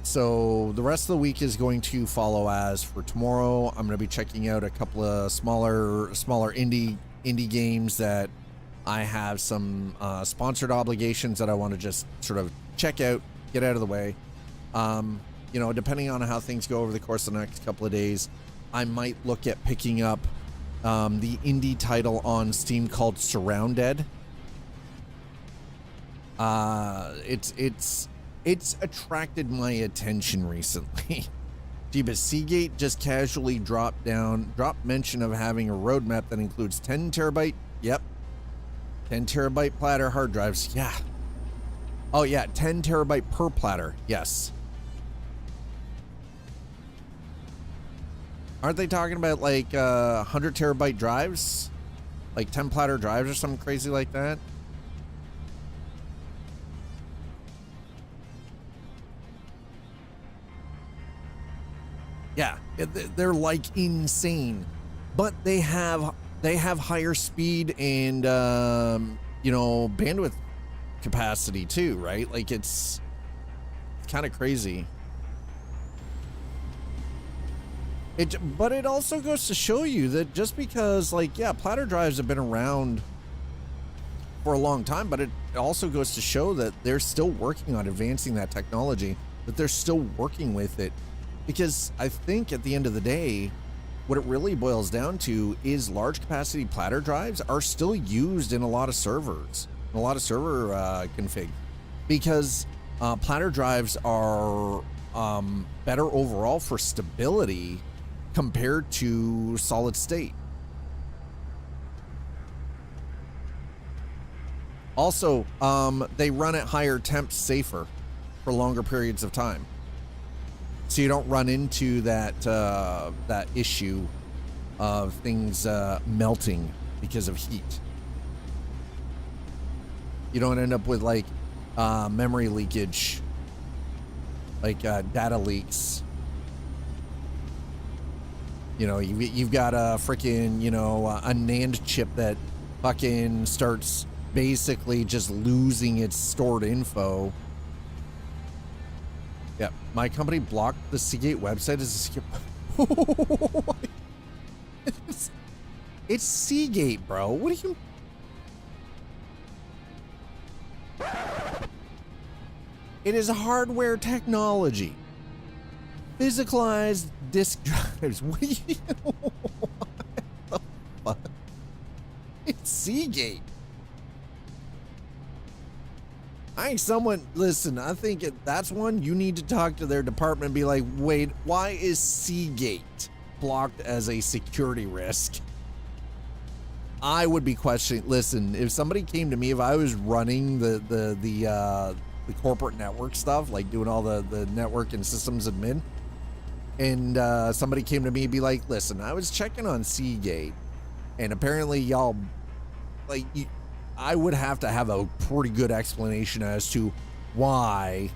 So the rest of the week is going to follow as for tomorrow. I'm going to be checking out a couple of smaller indie games that I have some sponsored obligations that I want to just sort of check out, get out of the way. You know, depending on how things go over the course of the next couple of days, I might look at picking up the indie title on Steam called Surrounded. It's attracted my attention recently. Gee, but Seagate just casually dropped mention of having a roadmap that includes 10 terabyte, yep, 10 terabyte platter hard drives, yeah. Oh yeah, 10 terabyte per platter, yes. Aren't they talking about like 100 terabyte drives? Like 10 platter drives or something crazy like that? Yeah, they're like insane, but they have higher speed and you know, bandwidth capacity too, right? Like it's kind of crazy. But it also goes to show you that just because, like, yeah, platter drives have been around for a long time, but it also goes to show that they're still working on advancing that technology, that they're still working with it. Because I think at the end of the day, what it really boils down to is large capacity platter drives are still used in a lot of servers, a lot of server config, because platter drives are better overall for stability compared to solid state. Also, they run at higher temps safer for longer periods of time. So you don't run into that that issue of things melting because of heat. You don't end up with like memory leakage, like data leaks. You know, you've got a freaking, you know, a NAND chip that fucking starts basically just losing its stored info. Yeah, my company blocked the Seagate website as a it's Seagate, bro. What do you... It is hardware technology. Physicalized disk drives. What do you... What the fuck? It's Seagate. Listen, I think that's one you need to talk to their department and be like, wait, why is Seagate blocked as a security risk? I would be questioning. Listen, if somebody came to me, if I was running the corporate network stuff, like doing all the network and systems admin, and somebody came to me and be like, listen, I was checking on Seagate, and apparently y'all, like, I would have to have a pretty good explanation as to why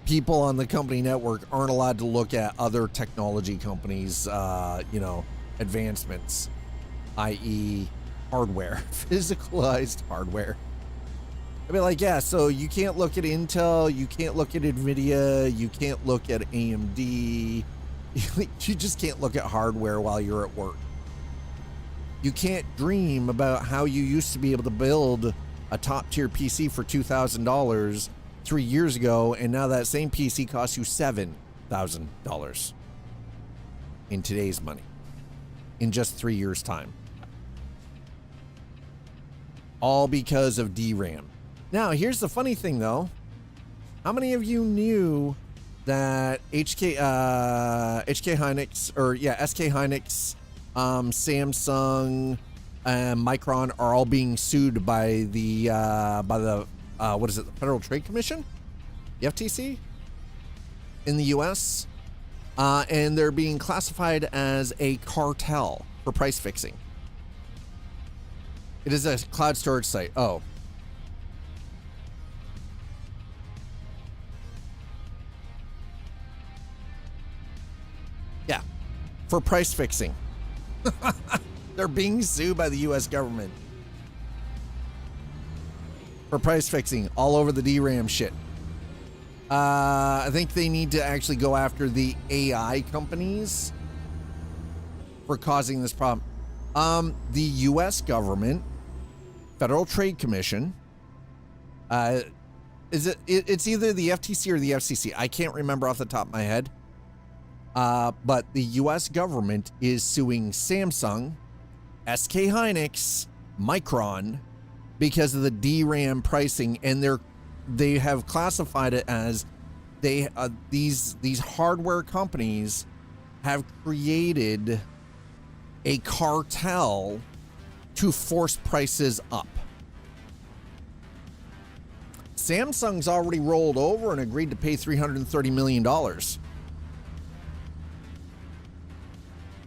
people on the company network aren't allowed to look at other technology companies, you know, advancements, i.e. hardware, physicalized hardware. I mean, like, yeah, so you can't look at Intel, you can't look at NVIDIA, you can't look at AMD, you just can't look at hardware while you're at work. You can't dream about how you used to be able to build a top tier PC for $2,000 3 years ago, and now that same PC costs you $7,000 in today's money in just 3 years' time. All because of DRAM. Now, here's the funny thing, though. How many of you knew that SK Hynix, Samsung, and Micron are all being sued by the what is it, the Federal Trade Commission, the FTC, in the U.S., and they're being classified as a cartel for price fixing. It is a cloud storage site. Oh. Yeah, for price fixing. They're being sued by the US government for price fixing all over the DRAM shit. I think they need to actually go after the AI companies for causing this problem. The US government, Federal Trade Commission, it's either the FTC or the FCC. I can't remember off the top of my head. But the US government is suing Samsung, SK Hynix, Micron because of the DRAM pricing, and they have classified it as these hardware companies have created a cartel to force prices up. Samsung's already rolled over and agreed to pay $330 million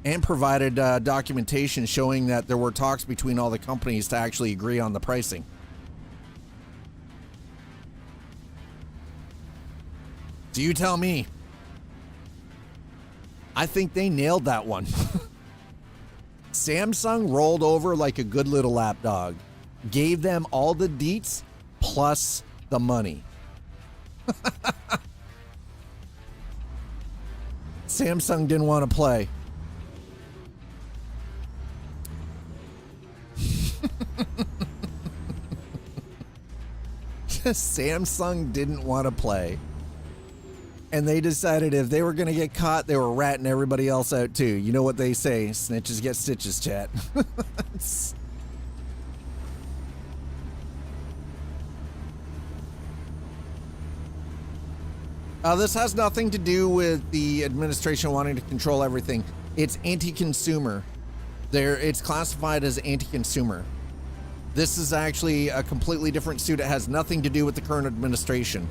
and provided documentation showing that there were talks between all the companies to actually agree on the pricing. So you tell me. I think they nailed that one. Samsung rolled over like a good little lapdog, gave them all the deets plus the money. Samsung didn't want to play. Samsung didn't want to play. And they decided if they were going to get caught, they were ratting everybody else out too. You know what they say, snitches get stitches, chat. This has nothing to do with the administration wanting to control everything. It's anti-consumer. It's classified as anti-consumer. This is actually a completely different suit. It has nothing to do with the current administration.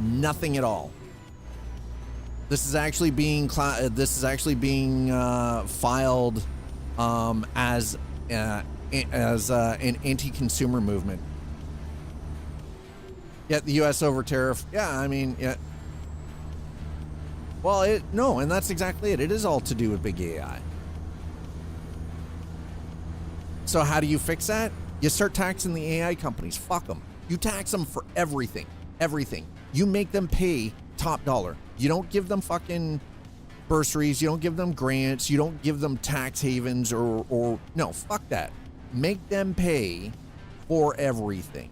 Nothing at all. This is actually being filed as an anti-consumer movement. Yet the U.S. over tariff. Yeah, I mean, yeah. Well, no, and that's exactly it. It is all to do with big AI. So how do you fix that? You start taxing the AI companies. Fuck them. You tax them for everything. Everything. You make them pay top dollar. You don't give them fucking bursaries. You don't give them grants. You don't give them tax havens or no, fuck that. Make them pay for everything.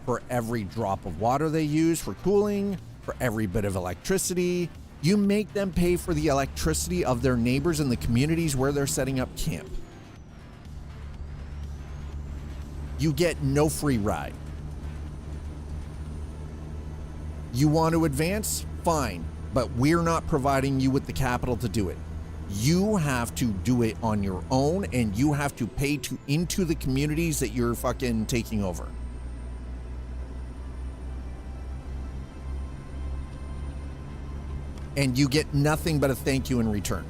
For every drop of water they use for cooling, for every bit of electricity. You make them pay for the electricity of their neighbors in the communities where they're setting up camp. You get no free ride. You want to advance? Fine. But we're not providing you with the capital to do it. You have to do it on your own, and you have to pay into the communities that you're fucking taking over. And you get nothing but a thank you in return.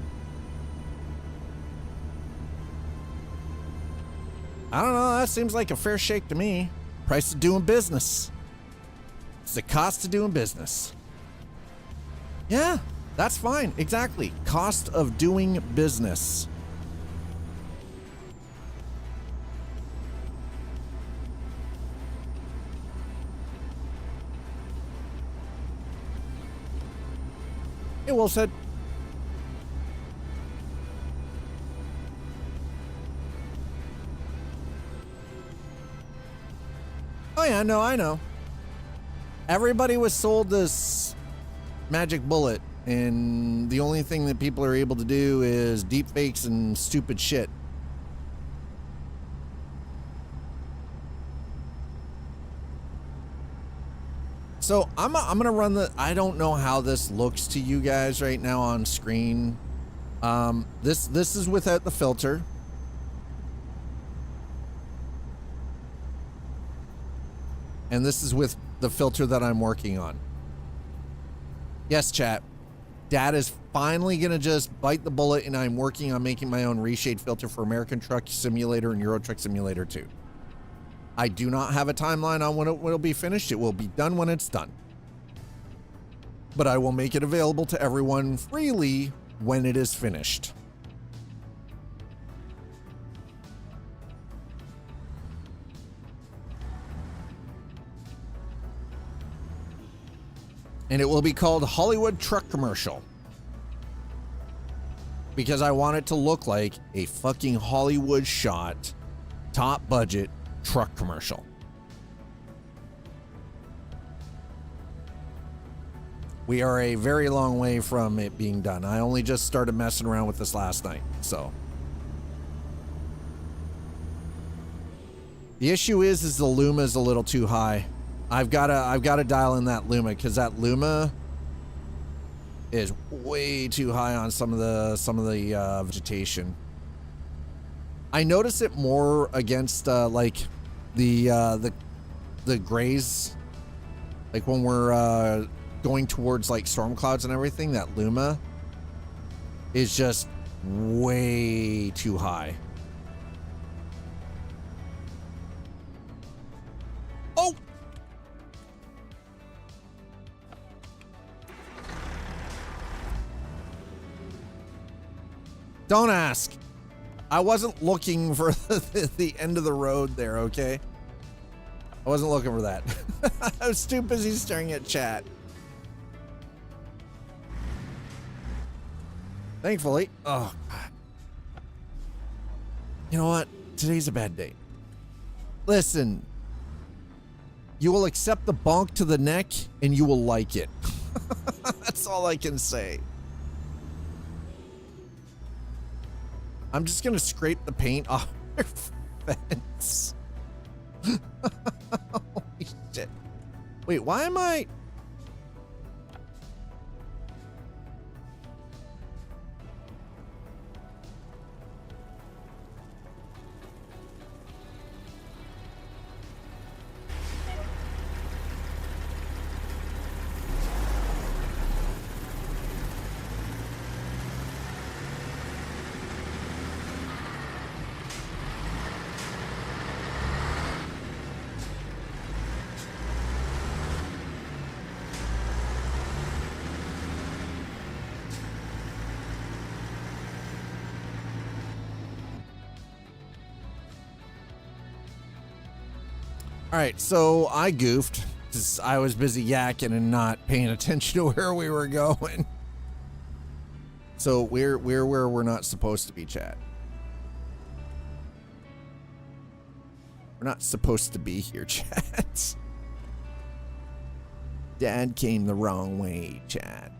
I don't know, that seems like a fair shake to me. Price of doing business. It's the cost of doing business. Yeah, that's fine. Exactly. Cost of doing business. Hey, well said. Oh yeah, no, I know. Everybody was sold this magic bullet, and the only thing that people are able to do is deep fakes and stupid shit. So I'm gonna run I don't know how this looks to you guys right now on screen. This is without the filter. And this is with the filter that I'm working on. Yes, chat. Dad is finally gonna just bite the bullet, and I'm working on making my own reshade filter for American Truck Simulator and Euro Truck Simulator 2. I do not have a timeline on when it will be finished. It will be done when it's done. But I will make it available to everyone freely when it is finished. And it will be called Hollywood Truck Commercial. Because I want it to look like a fucking Hollywood shot, top budget truck commercial. We are a very long way from it being done. I only just started messing around with this last night, so. The issue is the Luma is a little too high. I've got to dial in that Luma because that Luma is way too high on some of the vegetation. I notice it more against like the grays, like when we're going towards like storm clouds and everything. That Luma is just way too high. Oh. Don't ask. I wasn't looking for the end of the road there, okay? I wasn't looking for that. I was too busy staring at chat. Thankfully. Oh, God. You know what? Today's a bad day. Listen. You will accept the bonk to the neck and you will like it. That's all I can say. I'm just gonna scrape the paint off your fence. Holy shit. Wait, why am I... All right, so I goofed because I was busy yakking and not paying attention to where we were going. So we're where we're not supposed to be, chat. We're not supposed to be here, chat. Dad came the wrong way, chat.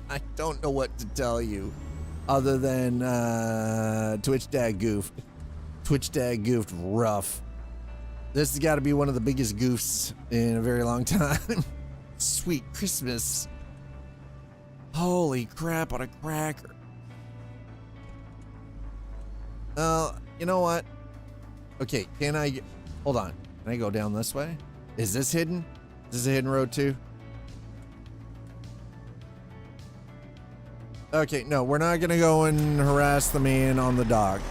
I don't know what to tell you other than Twitch Dad goofed. Twitch Dad goofed rough. This has got to be one of the biggest goofs in a very long time. Sweet Christmas. Holy crap on a cracker. You know what? Okay, can I... Hold on. Can I go down this way? Is this hidden? Is this a hidden road too? Okay, no, we're not going to go and harass the man on the dock.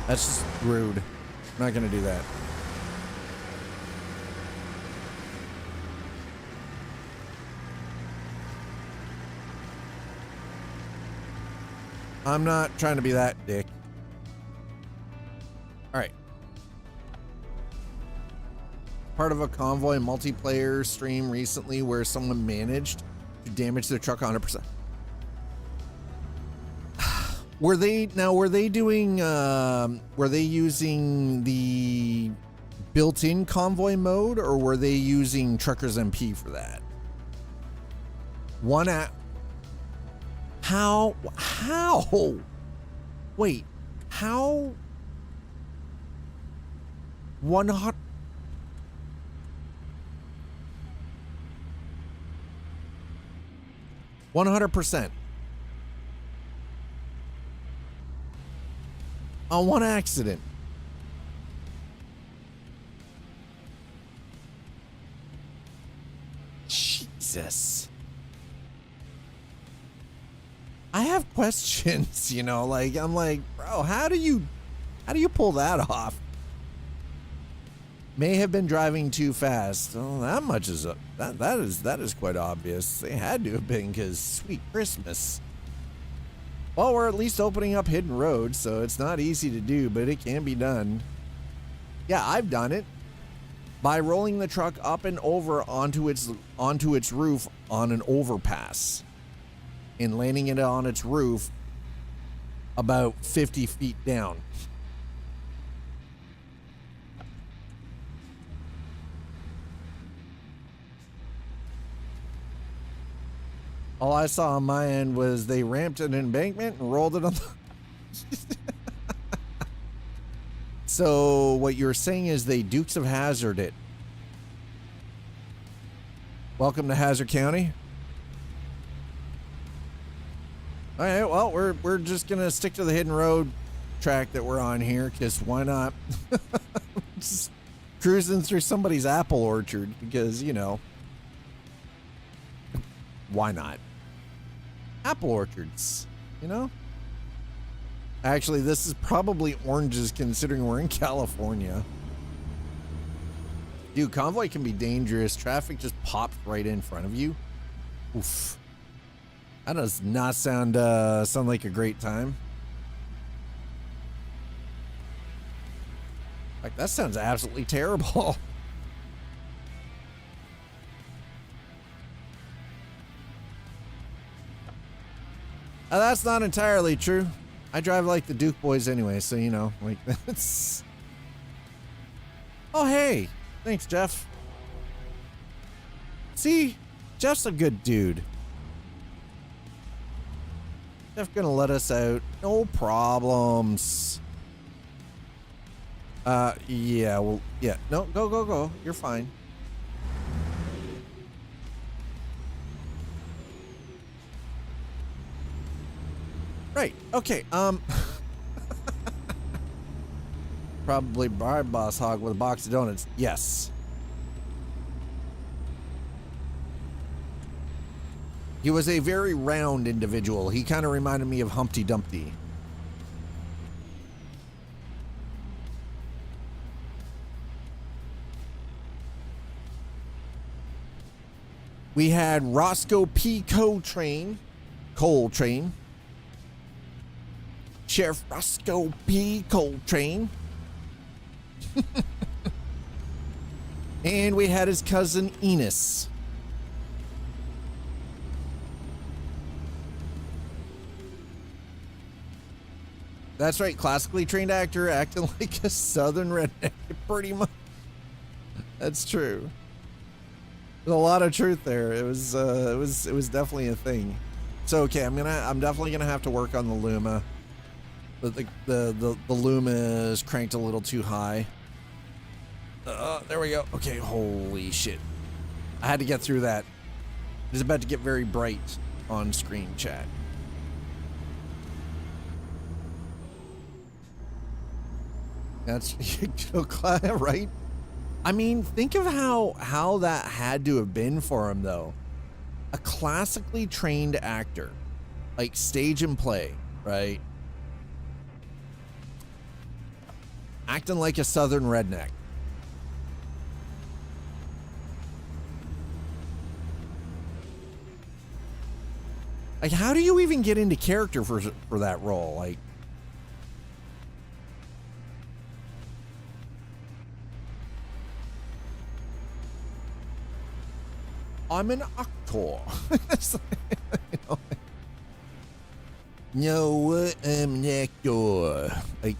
That's just rude. I'm not going to do that. I'm not trying to be that dick. All right. Part of a convoy multiplayer stream recently where someone managed to damage their truck 100%. Were they doing, were they using the built-in convoy mode or were they using Truckers MP for that? How? Wait, how? 100%. On one accident. Jesus. I have questions, you know, like, I'm like, bro, how do you pull that off? May have been driving too fast. Oh, that much is that is quite obvious. They had to have been because sweet Christmas. Well, we're at least opening up hidden roads, so it's not easy to do, but it can be done. Yeah, I've done it. by rolling the truck up and over onto its roof on an overpass and landing it on its roof about 50 feet down. All I saw on my end was they ramped an embankment and rolled it on the... So what you're saying is they Dukes of Hazzard it. Welcome to Hazard County. All right, well, we're just gonna stick to the hidden road track that we're on here, because why not? Just cruising through somebody's apple orchard, because, you know, why not? Apple orchards, you know? Actually, this is probably oranges, considering we're in California. Dude, convoy can be dangerous. Traffic just pops right in front of you. Oof. That does not sound like a great time. Like, that sounds absolutely terrible. That's not entirely true. I drive like the Duke boys anyway, so, you know, like, that's... Oh, hey. Thanks, Jeff. See? Jeff's a good dude. Jeff gonna let us out. No problems. Yeah, well, yeah. No, go. You're fine. Right. Okay. Probably bribe Boss Hog with a box of donuts. Yes. He was a very round individual. He kind of reminded me of Humpty Dumpty. We had Roscoe P. Coltrane. Sheriff Roscoe P. Coltrane. And we had his cousin Enos. That's right, classically trained actor acting like a southern redneck, pretty much. That's true. There's a lot of truth there. It was definitely a thing. So okay, I'm definitely gonna have to work on the Luma. The Luma is cranked a little too high. There we go. Okay, holy shit. I had to get through that. It's about to get very bright on screen, chat. That's right. I mean, think of how that had to have been for him, though. A classically trained actor, like stage and play, right? Acting like a southern redneck. Like, how do you even get into character for that role? Like, I'm an actor. No, I'm an actor. Like,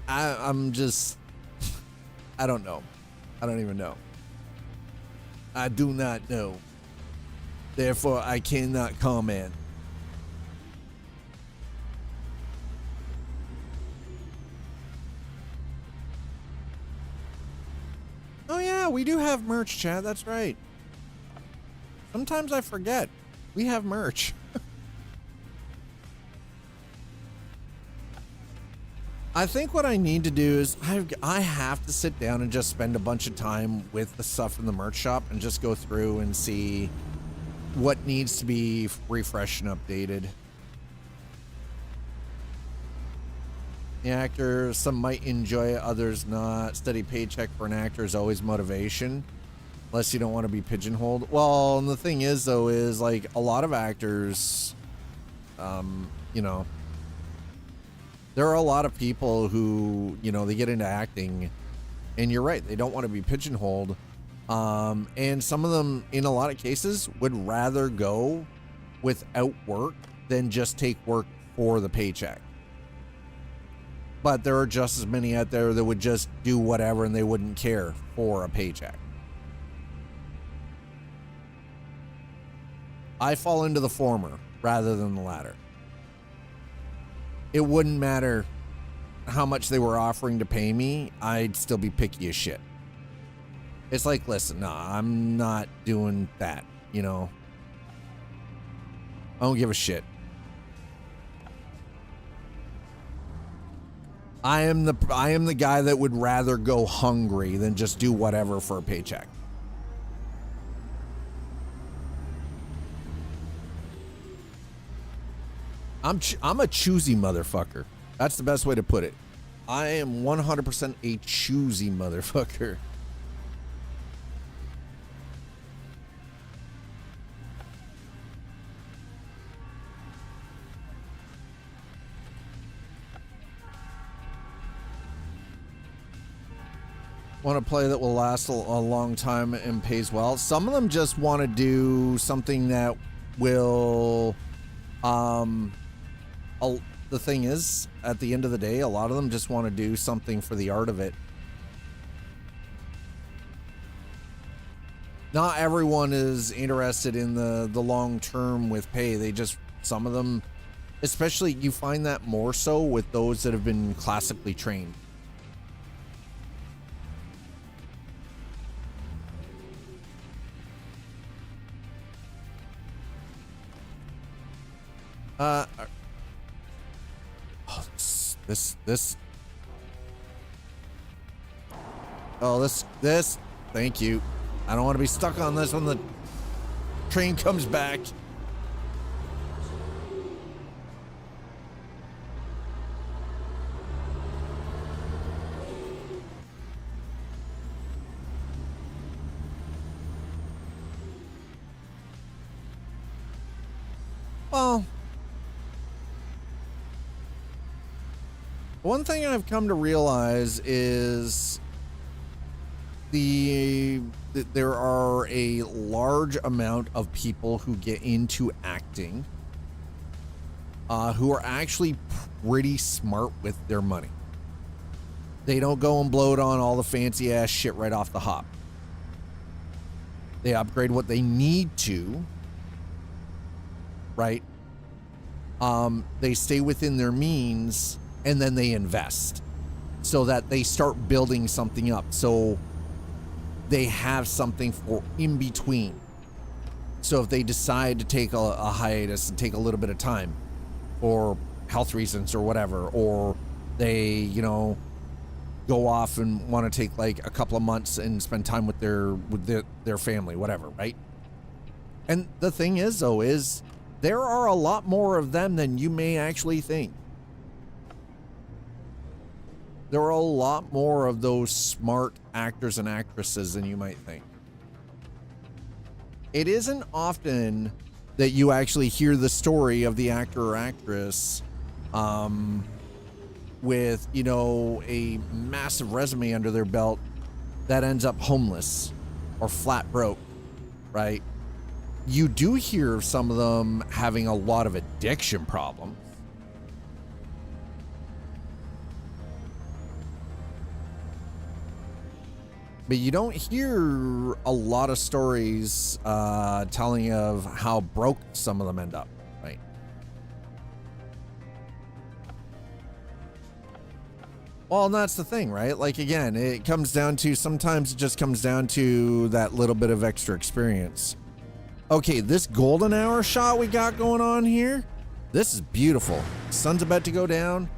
I'm just, I don't know. I don't even know. I do not know. Therefore, I cannot comment. Oh yeah, we do have merch, chat. That's right. Sometimes I forget. We have merch. I think what I need to do is I have to sit down and just spend a bunch of time with the stuff in the merch shop and just go through and see what needs to be refreshed and updated. The actor, some might enjoy it, others not. Steady paycheck for an actor is always motivation. Unless you don't want to be pigeonholed. Well, and the thing is, though, is like a lot of actors, you know, there are a lot of people who, you know, they get into acting And you're right, they don't want to be pigeonholed. And some of them, in a lot of cases, would rather go without work than just take work for the paycheck. But there are just as many out there that would just do whatever and they wouldn't care for a paycheck. I fall into the former rather than the latter. It wouldn't matter how much they were offering to pay me, I'd still be picky as shit. It's like, listen, nah, I'm not doing that, you know? I don't give a shit. I am the guy that would rather go hungry than just do whatever for a paycheck. I'm a choosy motherfucker. That's the best way to put it. I am 100% a choosy motherfucker. Want a play that will last a long time and pays well. Some of them just want to do something that will the thing is, at the end of the day, a lot of them just want to do something for the art of it. Not everyone is interested in the long term with pay. They just, some of them, especially you find that more so with those that have been classically trained. This, thank you. I don't want to be stuck on this when the train comes back. Well, one thing I've come to realize is there are a large amount of people who get into acting who are actually pretty smart with their money. They don't go and blow it on all the fancy ass shit right off the hop. They upgrade what they need to, right? They stay within their means, and then they invest so that they start building something up. So they have something for in between. So if they decide to take a hiatus and take a little bit of time for health reasons or whatever, or they, you know, go off and want to take like a couple of months and spend time with their family, whatever, right? And the thing is, though, is there are a lot more of them than you may actually think. There are a lot more of those smart actors and actresses than you might think. It isn't often that you actually hear the story of the actor or actress with, you know, a massive resume under their belt that ends up homeless or flat broke, right? You do hear of some of them having a lot of addiction problems. But you don't hear a lot of stories telling of how broke some of them end up, right? Well, and that's the thing, right? Like, again, it comes down to, sometimes it just comes down to that little bit of extra experience. Okay, this golden hour shot we got going on here, this is beautiful. Sun's about to go down.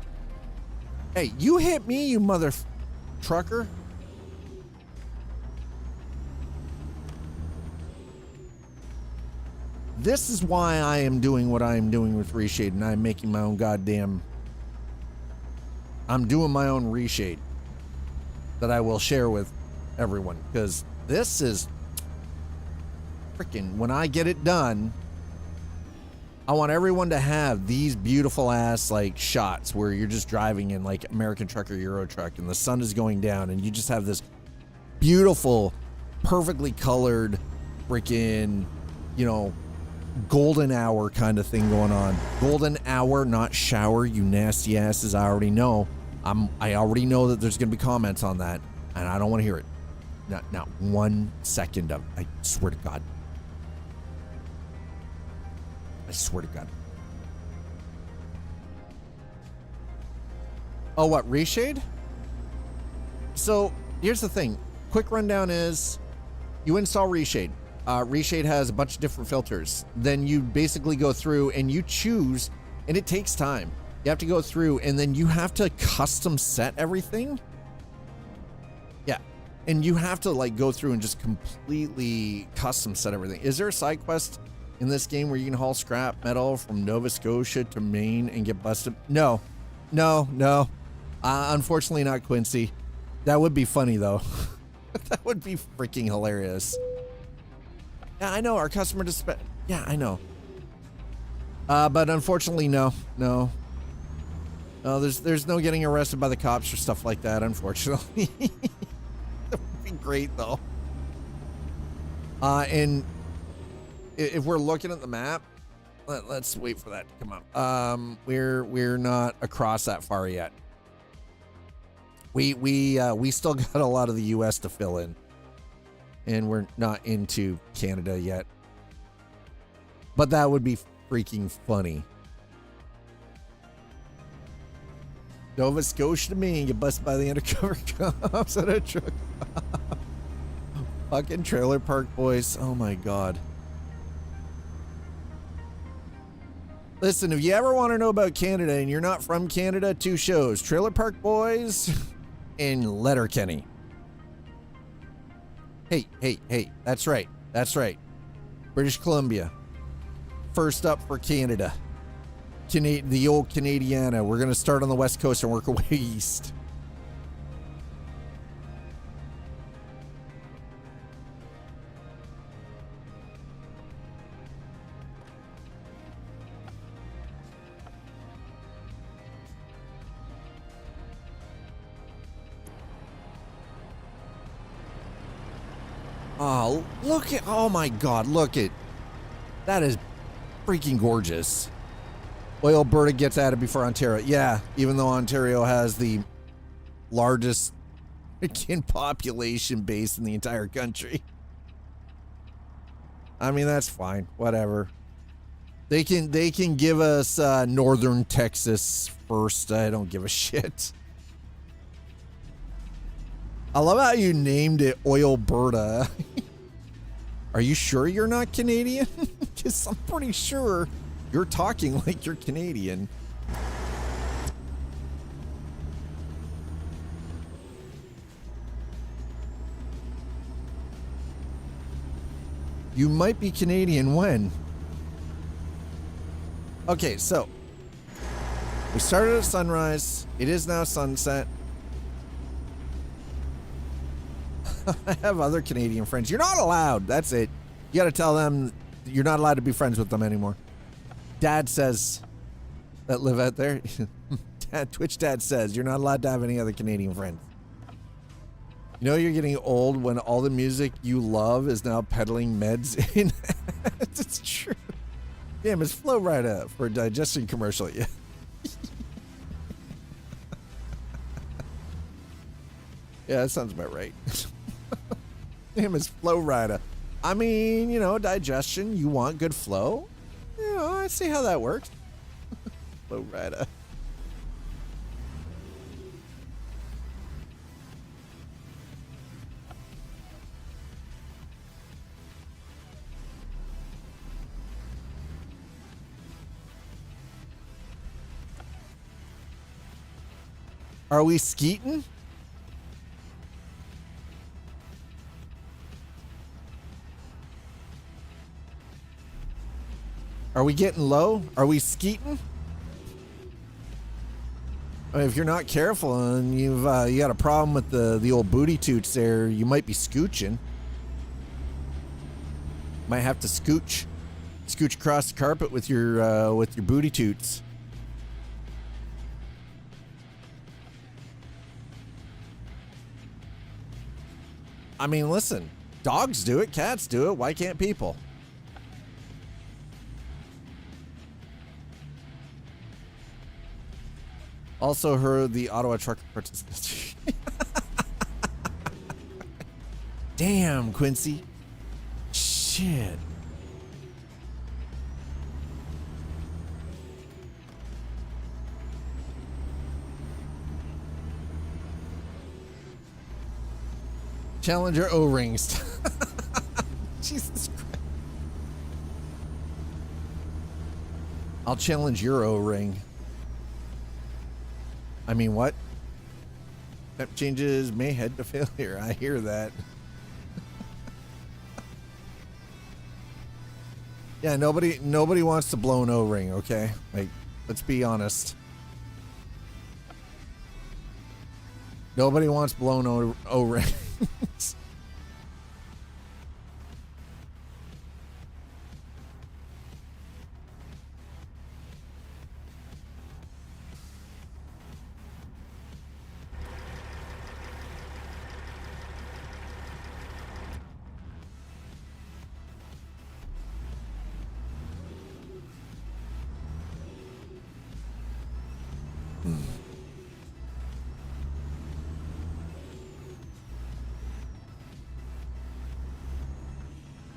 Hey, you hit me, you mother trucker. This is why I am doing what I am doing with Reshade, and I'm making my own I'm doing my own reshade that I will share with everyone, because this is freaking, when I get it done, I want everyone to have these beautiful ass like shots where you're just driving in like American Truck or Euro Truck and the sun is going down and you just have this beautiful, perfectly colored freaking, you know, golden hour kind of thing going on. Golden hour, not shower, you nasty asses. I already know. I already know that there's gonna be comments on that, and I don't want to hear it. Not 1 second of it. I swear to God. I swear to God. Oh, what, reshade? So here's the thing. Quick rundown is you install Reshade. Reshade has a bunch of different filters. Then you basically go through and you choose, and it takes time. You have to go through and then you have to custom set everything. Yeah. And you have to like go through and just completely custom set everything. Is there a side quest in this game where you can haul scrap metal from Nova Scotia to Maine and get busted? No. Unfortunately not, Quincy. That would be funny though. That would be freaking hilarious. Yeah, I know our customer yeah, I know. But unfortunately, no. There's no getting arrested by the cops or stuff like that, unfortunately. That would be great though. And if we're looking at the map, let's wait for that to come up. We're not across that far yet. We still got a lot of the US to fill in. And we're not into Canada yet. But that would be freaking funny. Nova Scotia to me and get busted by the undercover cops at a truck. Fucking trailer park boys. Oh my God. Listen, if you ever want to know about Canada and you're not from Canada, 2 shows. Trailer Park Boys and Letterkenny. Hey, that's right. British Columbia. First up for Canada. The old Canadiana. We're going to start on the West Coast and work our way east. Oh, oh my God, look at, that is freaking gorgeous. Boy, Alberta gets at it before Ontario. Yeah, even though Ontario has the largest freaking population base in the entire country. I mean, that's fine, whatever. They can give us northern Texas first. I don't give a shit. I love how you named it Oilberta. Are you sure you're not Canadian? Because I'm pretty sure you're talking like you're Canadian. You might be Canadian when? Okay, so we started at sunrise. It is now sunset. I have other Canadian friends. You're not allowed. That's it. You got to tell them you're not allowed to be friends with them anymore. Dad says that live out there. Twitch Dad says you're not allowed to have any other Canadian friends. You know you're getting old when all the music you love is now peddling meds in. It's true. Damn, it's Flow Rida for a digestion commercial. Yeah. Yeah, that sounds about right. Damn, it's Flow Rida. I mean, you know, digestion, you want good flow? You know, I see how that works. Flow Rida. Are we skeeting? Are we getting low? Are we skeeting? I mean, if you're not careful and you got a problem with the old booty toots there, you might be scooching. Might have to scooch. Scooch across the carpet with your booty toots. I mean, listen, dogs do it, cats do it. Why can't people? Also heard the Ottawa truck participants. Damn, Quincy. Shit. Challenger O-rings. Jesus Christ. I'll challenge your O-ring. I mean, what? Step changes may head to failure. I hear that. Yeah, nobody wants to blow an O-ring, okay? Like, let's be honest. Nobody wants blown O-rings.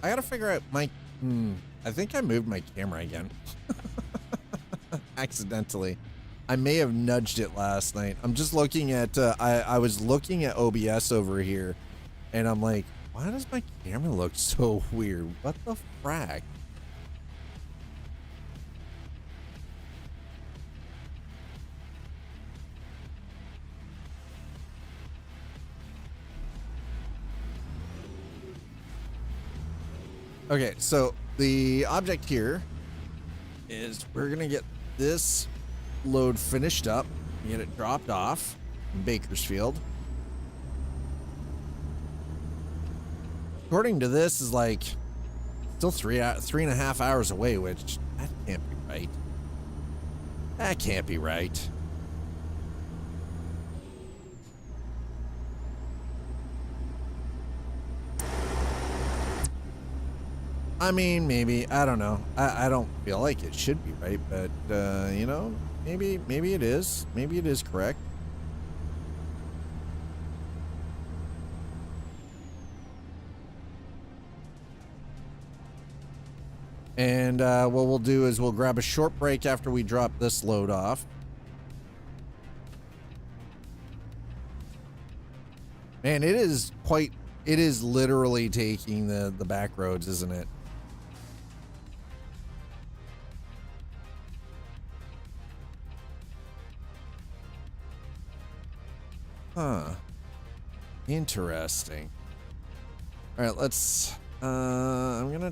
I gotta figure out my... I think I moved my camera again. Accidentally. I may have nudged it last night. I'm just looking at... I was looking at OBS over here, and I'm like, why does my camera look so weird? What the frack? Okay, so the object here is we're gonna get this load finished up, get it dropped off in Bakersfield. According to this, is like still 3.5 hours away, which that can't be right. That can't be right. I mean, maybe. I don't know. I don't feel like it should be right, but, you know, maybe it is. Maybe it is correct. And what we'll do is we'll grab a short break after we drop this load off. Man, it is literally taking the back roads, isn't it? Huh. Interesting. All right, let's, I'm gonna,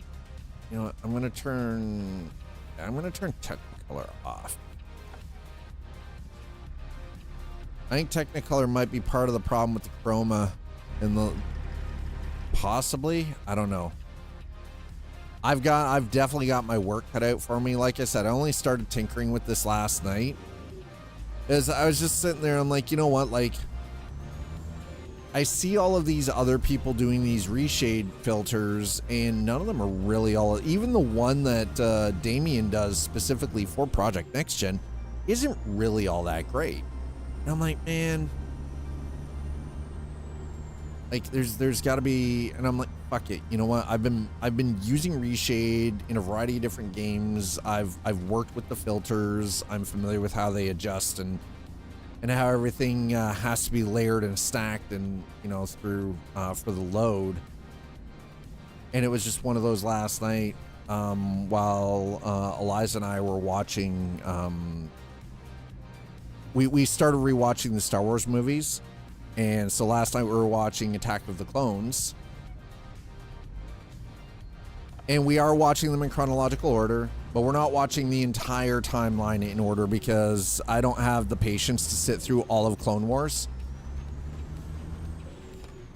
you know what, I'm gonna turn Technicolor off. I think Technicolor might be part of the problem with the chroma and the, possibly, I don't know. I've definitely got my work cut out for me. Like I said, I only started tinkering with this last night. As I was just sitting there, I'm like, you know what, like, I see all of these other people doing these reshade filters, and none of them are really all... Even the one that Damien does specifically for Project Next Gen isn't really all that great. And I'm like, man... Like, there's got to be... And I'm like, fuck it. You know what? I've been using reshade in a variety of different games. I've worked with the filters. I'm familiar with how they adjust and how everything has to be layered and stacked and, you know, through for the load. And it was just one of those last night while Eliza and I were watching. We started rewatching the Star Wars movies, and so last night we were watching Attack of the Clones, and we are watching them in chronological order. But we're not watching the entire timeline in order because I don't have the patience to sit through all of Clone Wars.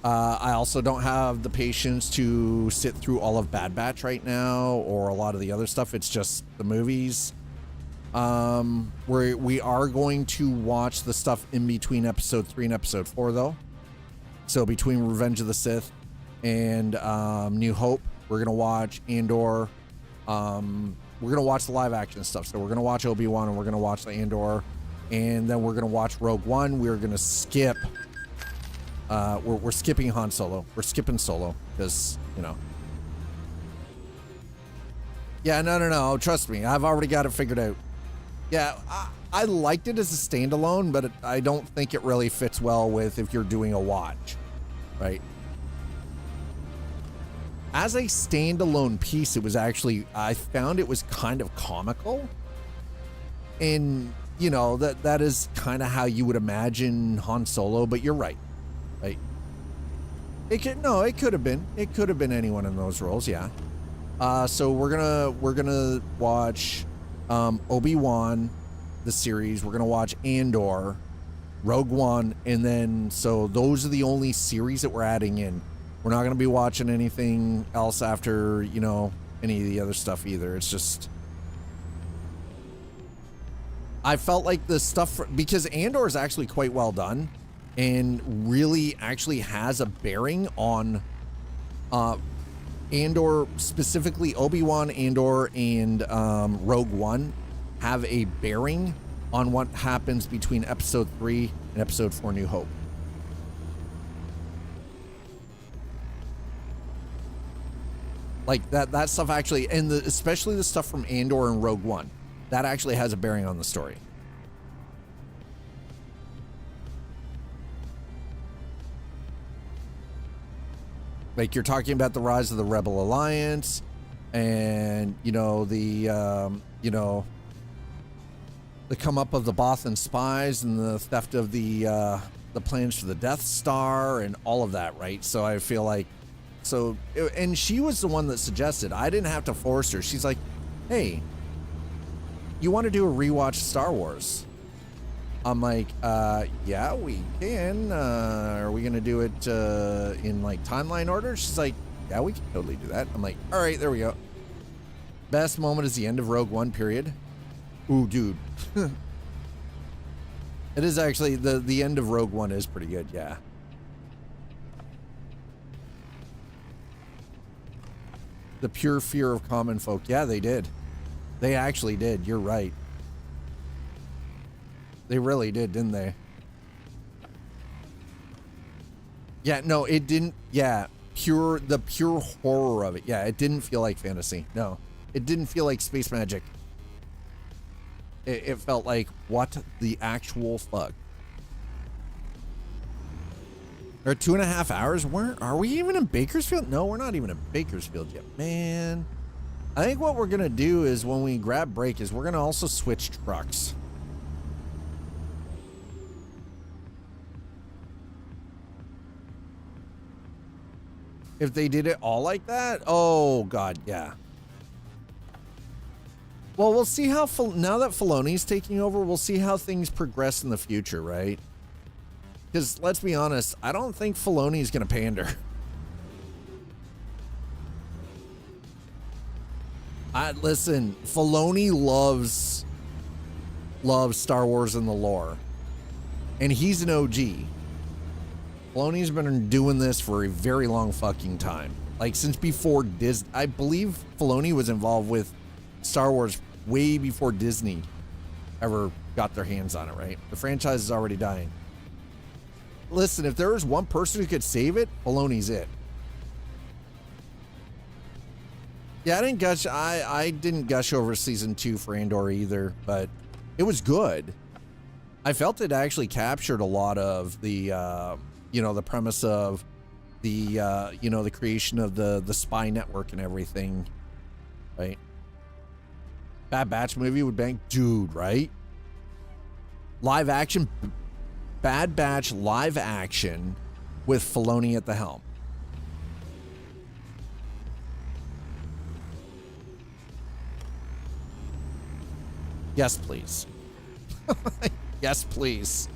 I also don't have the patience to sit through all of Bad Batch right now or a lot of the other stuff. It's just the movies. We are going to watch the stuff in between episode 3 and episode 4 though. So between Revenge of the Sith and New Hope, we're gonna watch Andor. We're gonna watch the live action stuff. So we're gonna watch Obi-Wan and we're gonna watch the Andor, and then we're gonna watch Rogue One. We're gonna skip. We're skipping Han Solo. We're skipping Solo because, you know. Yeah, no. Trust me, I've already got it figured out. Yeah, I liked it as a standalone, but I don't think it really fits well with if you're doing a watch, right? As a standalone piece, it was actually, I found it was kind of comical. And, you know, that is kind of how you would imagine Han Solo, but you're right. Right? It could have been anyone in those roles, yeah. So we're gonna watch Obi-Wan, the series. We're gonna watch Andor, Rogue One, and then so those are the only series that we're adding in. We're not gonna be watching anything else after, you know, any of the other stuff either. It's just, I felt like the stuff, because Andor is actually quite well done and really actually has a bearing on Andor, specifically Obi-Wan, Andor, and Rogue One have a bearing on what happens between episode 3 and episode 4 New Hope. Like that stuff actually, and especially the stuff from Andor and Rogue One, that actually has a bearing on the story. Like, you're talking about the rise of the Rebel Alliance, and you know the come up of the Bothan spies and the theft of the plans for the Death Star and all of that, right? So I feel like, and she was the one that suggested. I didn't have to force her. She's like, "Hey, you want to do a rewatch Star Wars?" I'm like, yeah, we can. Are we gonna do it in like timeline order? She's like, yeah, we can totally do that. I'm like, all right, there we go. Best moment is the end of Rogue One, period. Ooh, dude. It is actually, the end of Rogue One is pretty good, yeah. The pure fear of common folk. Yeah, they did. They actually did. You're right. They really did, didn't they? Yeah, no, it didn't. Yeah, the pure horror of it. Yeah, it didn't feel like fantasy. No, it didn't feel like space magic. It felt like, what the actual fuck? Or 2.5 hours? Where are we even in Bakersfield? No, we're not even in Bakersfield yet, man. I think what we're gonna do is when we grab break is we're gonna also switch trucks. If they did it all like that, oh god, yeah. Well, we'll see how, now that Filoni's taking over, we'll see how things progress in the future, right? Because let's be honest, I don't think Filoni's gonna pander. Listen, Filoni loves Star Wars and the lore, and he's an OG. Filoni's been doing this for a very long fucking time. Like, since before Disney. I believe Filoni was involved with Star Wars way before Disney ever got their hands on it, right? The franchise is already dying. Listen, if there was one person who could save it, Filoni's it. Yeah, I didn't gush over season 2 for Andor either, but it was good. I felt it actually captured a lot of the the premise of the the creation of the spy network and everything, right? Bad Batch movie would bang, dude, right? Live action, Bad Batch live action with Filoni at the helm. Yes, please. Yes, please.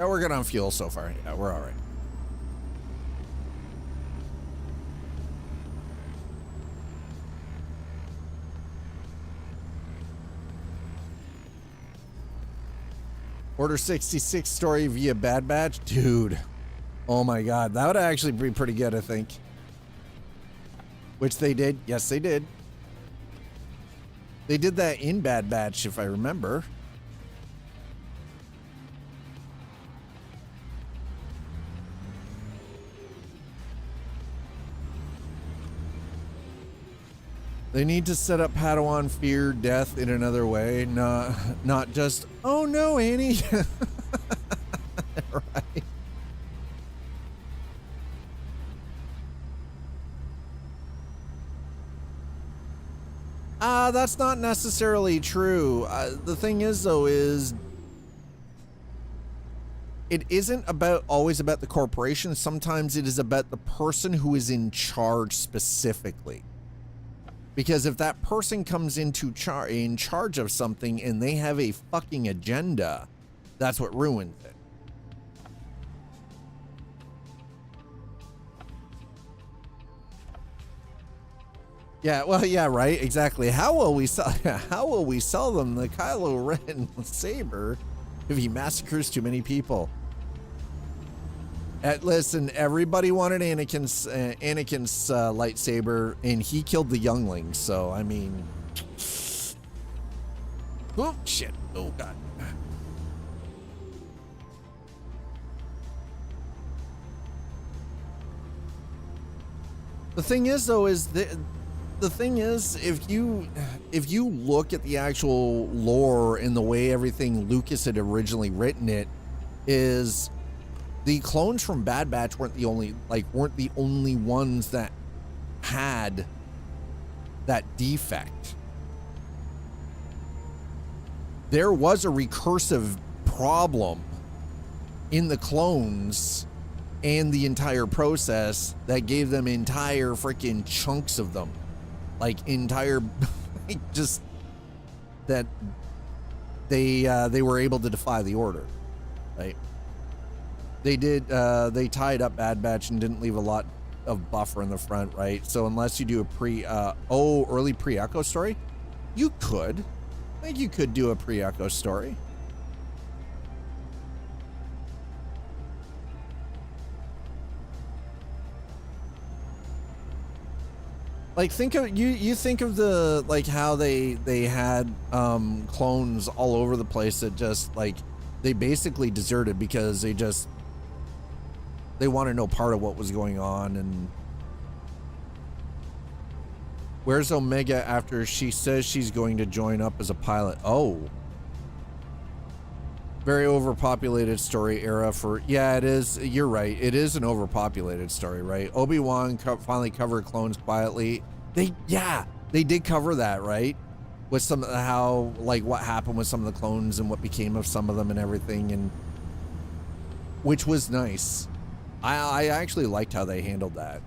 Oh, we're good on fuel so far. Yeah, we're all right. Order 66 story via Bad Batch? Dude. Oh my god. That would actually be pretty good, I think. Which they did. Yes, they did. They did that in Bad Batch, if I remember. They need to set up Padawan fear death in another way, not just, oh no, Annie. Right. That's not necessarily true. The thing is, though, is it isn't always about the corporation. Sometimes it is about the person who is in charge specifically. Because if that person comes in charge of something and they have a fucking agenda, that's what ruins it. Yeah, well, yeah, right, exactly. How will we sell them the Kylo Ren saber if he massacres too many people? Listen, everybody wanted Anakin's lightsaber, and he killed the younglings. So I mean, oh shit! Oh god! The thing is, though, is the thing is, if you look at the actual lore and the way everything Lucas had originally written it, is the clones from Bad Batch weren't the only ones that had that defect. There was a recursive problem in the clones and the entire process that gave them entire freaking chunks of them, like entire, just that they were able to defy the order, right? They did, they tied up Bad Batch and didn't leave a lot of buffer in the front, right? So unless you do a early pre-Echo story, you could. I think you could do a pre-Echo story. Like, think of, you think of the, like, how they had clones all over the place that just, like, they basically deserted because they wanted no part of what was going on. And where's Omega after she says she's going to join up as a pilot? Oh, very overpopulated story era for, yeah, it is. You're right. It is an overpopulated story, right? Obi-Wan finally covered clones quietly. They did cover that, right? With some, how, like, what happened with some of the clones and what became of some of them and everything, and which was nice. I actually liked how they handled that.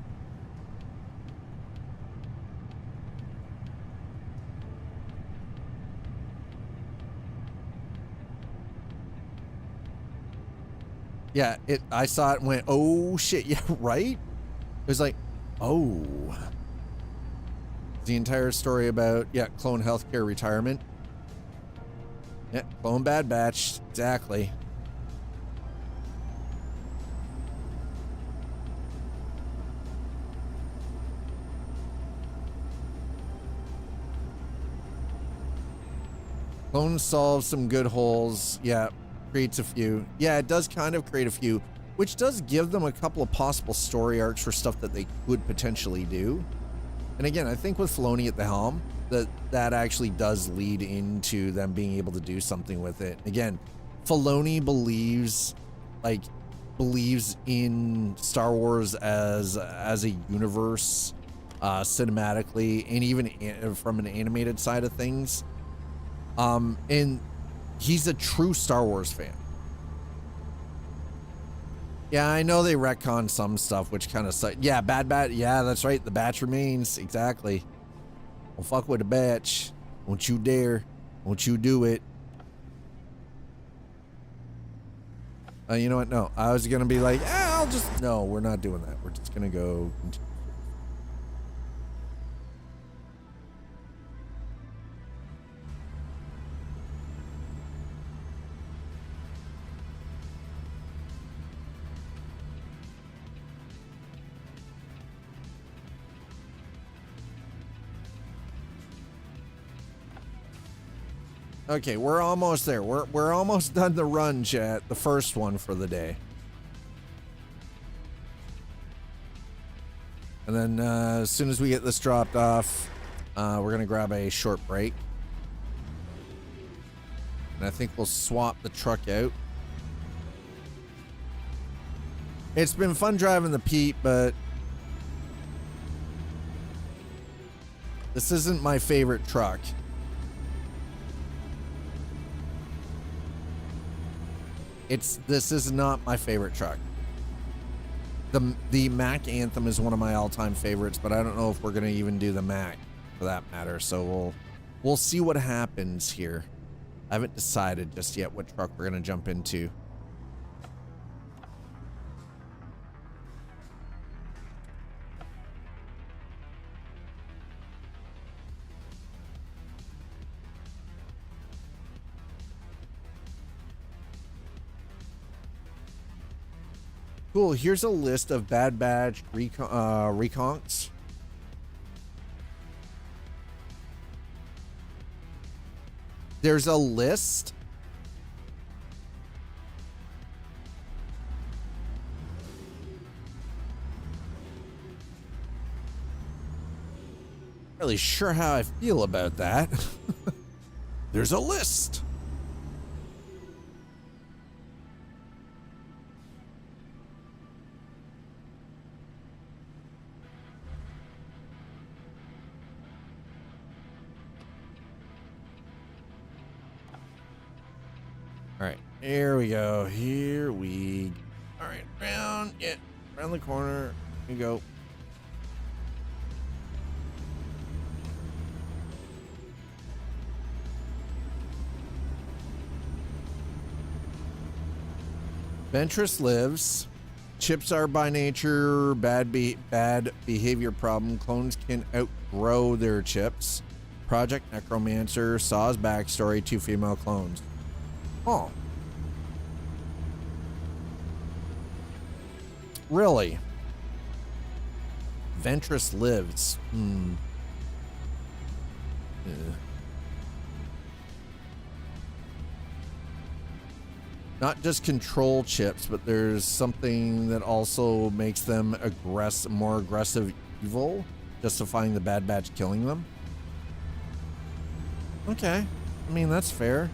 Yeah, I saw it and went, oh shit, yeah, right? It was like, oh. The entire story about, yeah, clone healthcare retirement. Yeah, clone Bad Batch, exactly. Clone solves some good holes. Yeah, creates a few. Yeah, it does kind of create a few, which does give them a couple of possible story arcs for stuff that they could potentially do. And again, I think with Filoni at the helm, that actually does lead into them being able to do something with it. Again, Filoni believes in Star Wars as a universe, cinematically, and even from an animated side of things. And he's a true Star Wars fan. Yeah, I know they retcon some stuff, which kind of sucks. Yeah, Bad Batch. Yeah, that's right. The batch remains. Exactly. Don't fuck with the batch. Don't you dare. Don't you do it. You know what? No, I was gonna be like, I'll just, no, we're not doing that. We're just gonna go. Okay, we're almost there. We're almost done the run, chat. The first one for the day. And then as soon as we get this dropped off, we're gonna grab a short break. And I think we'll swap the truck out. It's been fun driving the Pete, but this isn't my favorite truck. This is not my favorite truck. The Mac Anthem is one of my all-time favorites, but I don't know if we're gonna even do the Mac for that matter. So we'll see what happens here. I haven't decided just yet what truck we're gonna jump into. Cool, here's a list of Bad Batch reconks. There's a list. Not really sure how I feel about that. There's a list. All right, here we go. Here we. All right, round, yeah, around the corner. Here we go. Ventress lives. Chips are by nature bad behavior problem. Clones can outgrow their chips. Project Necromancer. Saw's backstory. 2 female clones. Oh. Really? Ventress lives. Not just control chips, but there's something that also makes them more aggressive evil, justifying the Bad Batch killing them. Okay. I mean, that's fair.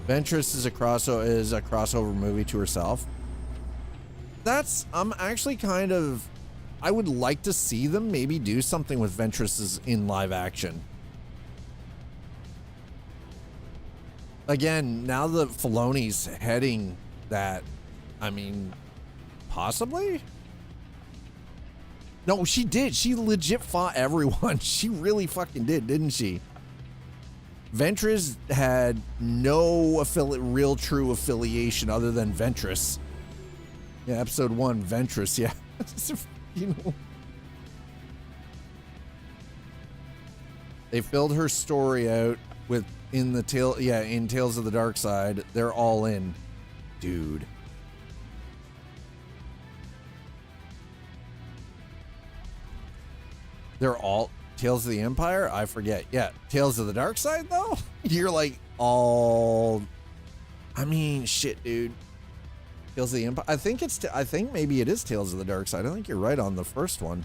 Ventress is a crossover movie to herself. I'm actually kind of, I would like to see them maybe do something with Ventress in live action. Again, now that Filoni's heading that, I mean, possibly? No, she did. She legit fought everyone. She really fucking did, didn't she? Ventress had no real true affiliation other than Ventress. Yeah, episode 1, Ventress, yeah. You know. They filled her story out with in Tales of the Dark Side. They're all in. Dude. They're all Tales of the Empire? I forget. Yeah, Tales of the Dark Side though? You're like all, I mean, shit, dude. Tales of the Empire. I think maybe it is Tales of the Dark Side. I think you're right on the first one.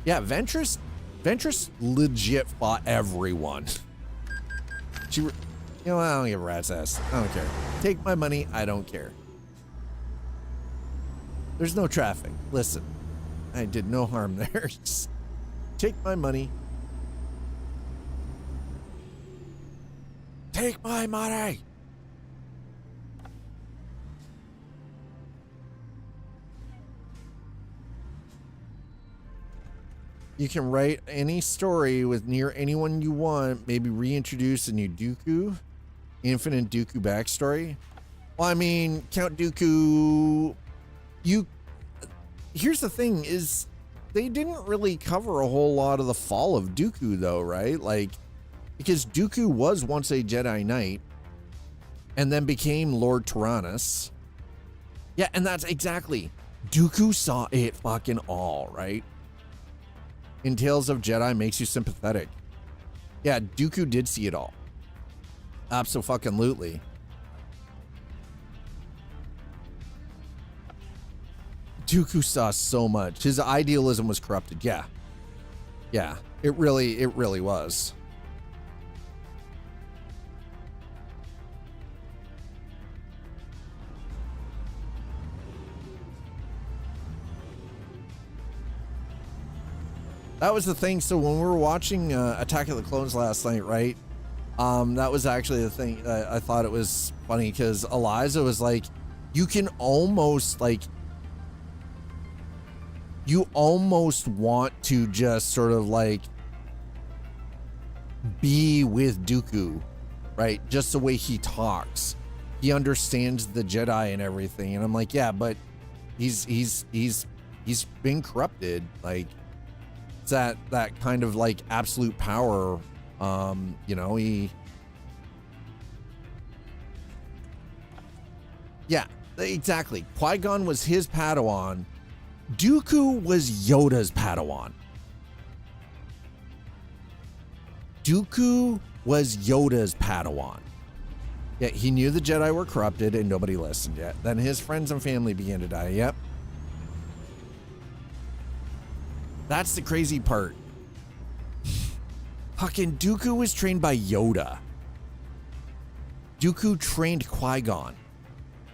Yeah, Ventress legit fought everyone. You know, I don't give a rat's ass. I don't care. Take my money. I don't care. There's no traffic. Listen, I did no harm there. Just take my money. Take my money. You can write any story with near anyone you want, maybe reintroduce a new Dooku, infinite Dooku backstory. Well, I mean, Count Dooku, here's the thing is they didn't really cover a whole lot of the fall of Dooku though, right? Like, because Dooku was once a Jedi Knight and then became Lord Tyrannus. Yeah, and that's exactly, Dooku saw it fucking all, right? In Tales of Jedi makes you sympathetic. Yeah, Dooku did see it all. Abso-fucking-lutely. Dooku saw so much. His idealism was corrupted. Yeah. Yeah, it really was. That was the thing. So when we were watching Attack of the Clones last night, right? That was actually the thing. I thought it was funny because Eliza was like, you can almost like, you almost want to just sort of like be with Dooku, right? Just the way he talks. He understands the Jedi and everything. And I'm like, yeah, but he's been corrupted. Like, it's that kind of like absolute power. You know, yeah, exactly. Qui-Gon was his Padawan. Dooku was Yoda's Padawan. Dooku was Yoda's Padawan. Yeah, he knew the Jedi were corrupted and nobody listened yet. Then his friends and family began to die. Yep. That's the crazy part. Fucking Dooku was trained by Yoda. Dooku trained Qui-Gon.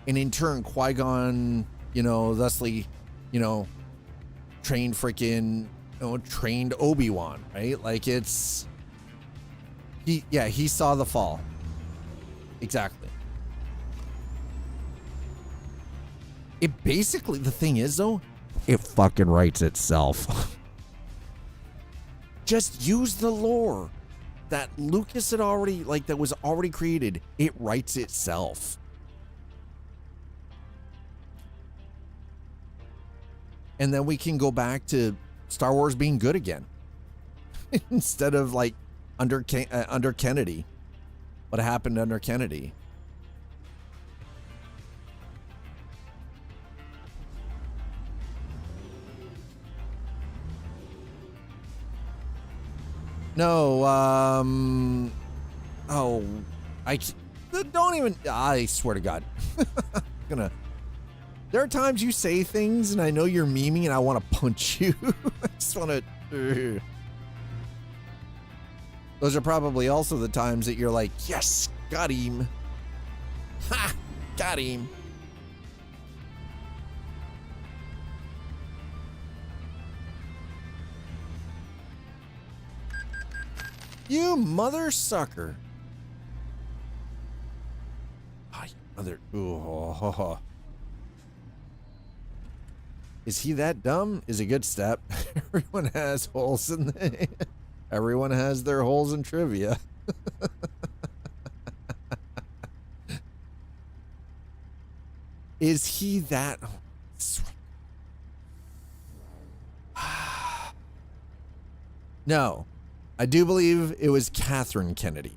And in turn, Qui-Gon, you know, thusly, you know, trained freaking, you know, trained Obi-Wan, right? Like it's, he saw the fall. Exactly. It basically, the thing is though, it fucking writes itself. Just use the lore that Lucas had already, like, that was already created. It writes itself. And then we can go back to Star Wars being good again. Instead of like under Kennedy. What happened under Kennedy? No, oh, I don't even, I swear to God. There are times you say things and I know you're memeing and I want to punch you. I just want to. Those are probably also the times that you're like, yes, got him. Ha, got him. You mother sucker. Oh, you mother. Ooh. Is he that dumb? Is a good step. Everyone has holes in the, everyone has their holes in trivia. Is he that? No, I do believe it was Catherine Kennedy,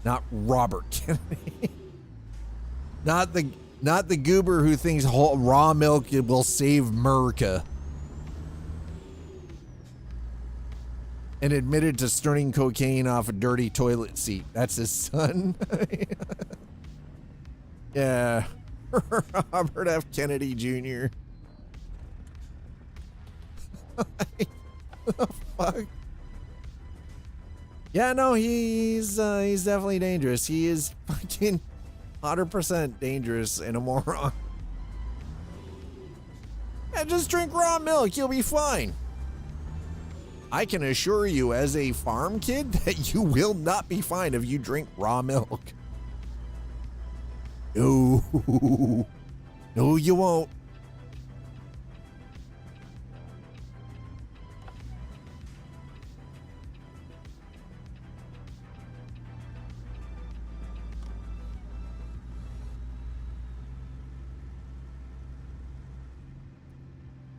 not Robert Kennedy. Not the goober who thinks raw milk will save America. And admitted to snorting cocaine off a dirty toilet seat. That's his son. Yeah. Robert F. Kennedy Jr. What the fuck? Yeah, no, he's definitely dangerous. He is fucking 100% dangerous and a moron. Yeah, just drink raw milk. You'll be fine. I can assure you as a farm kid that you will not be fine if you drink raw milk. No. No, you won't.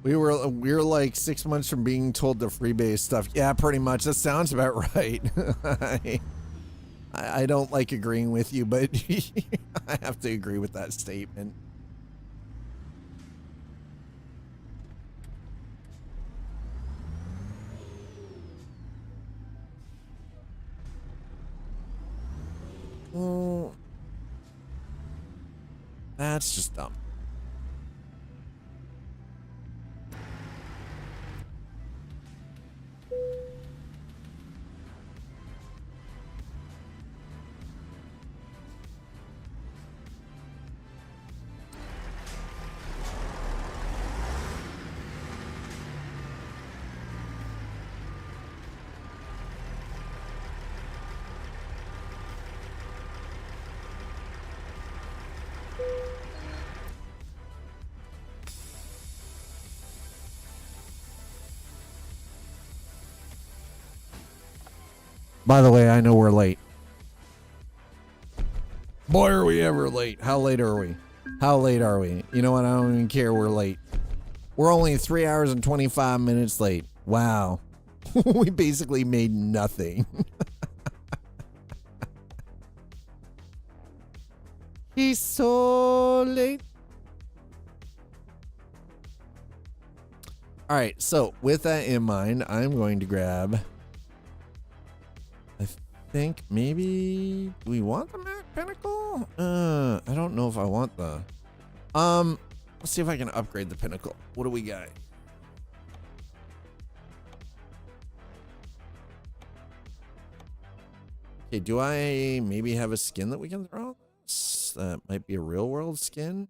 We were like 6 months from being told to freebase stuff. Yeah, pretty much. That sounds about right. I don't like agreeing with you, but I have to agree with that statement. Well, that's just dumb. By the way, I know we're late. Boy, are we ever late. How late are we? How late are we? You know what? I don't even care. We're late. We're only 3 hours and 25 minutes late. Wow. We basically made nothing. He's so late. All right. So with that in mind, I'm going to grab... I think maybe do we want the Mac Pinnacle? I don't know if I want the let's see if I can upgrade the Pinnacle. What do we got? Okay, do I maybe have a skin that we can throw? That might be a real world skin.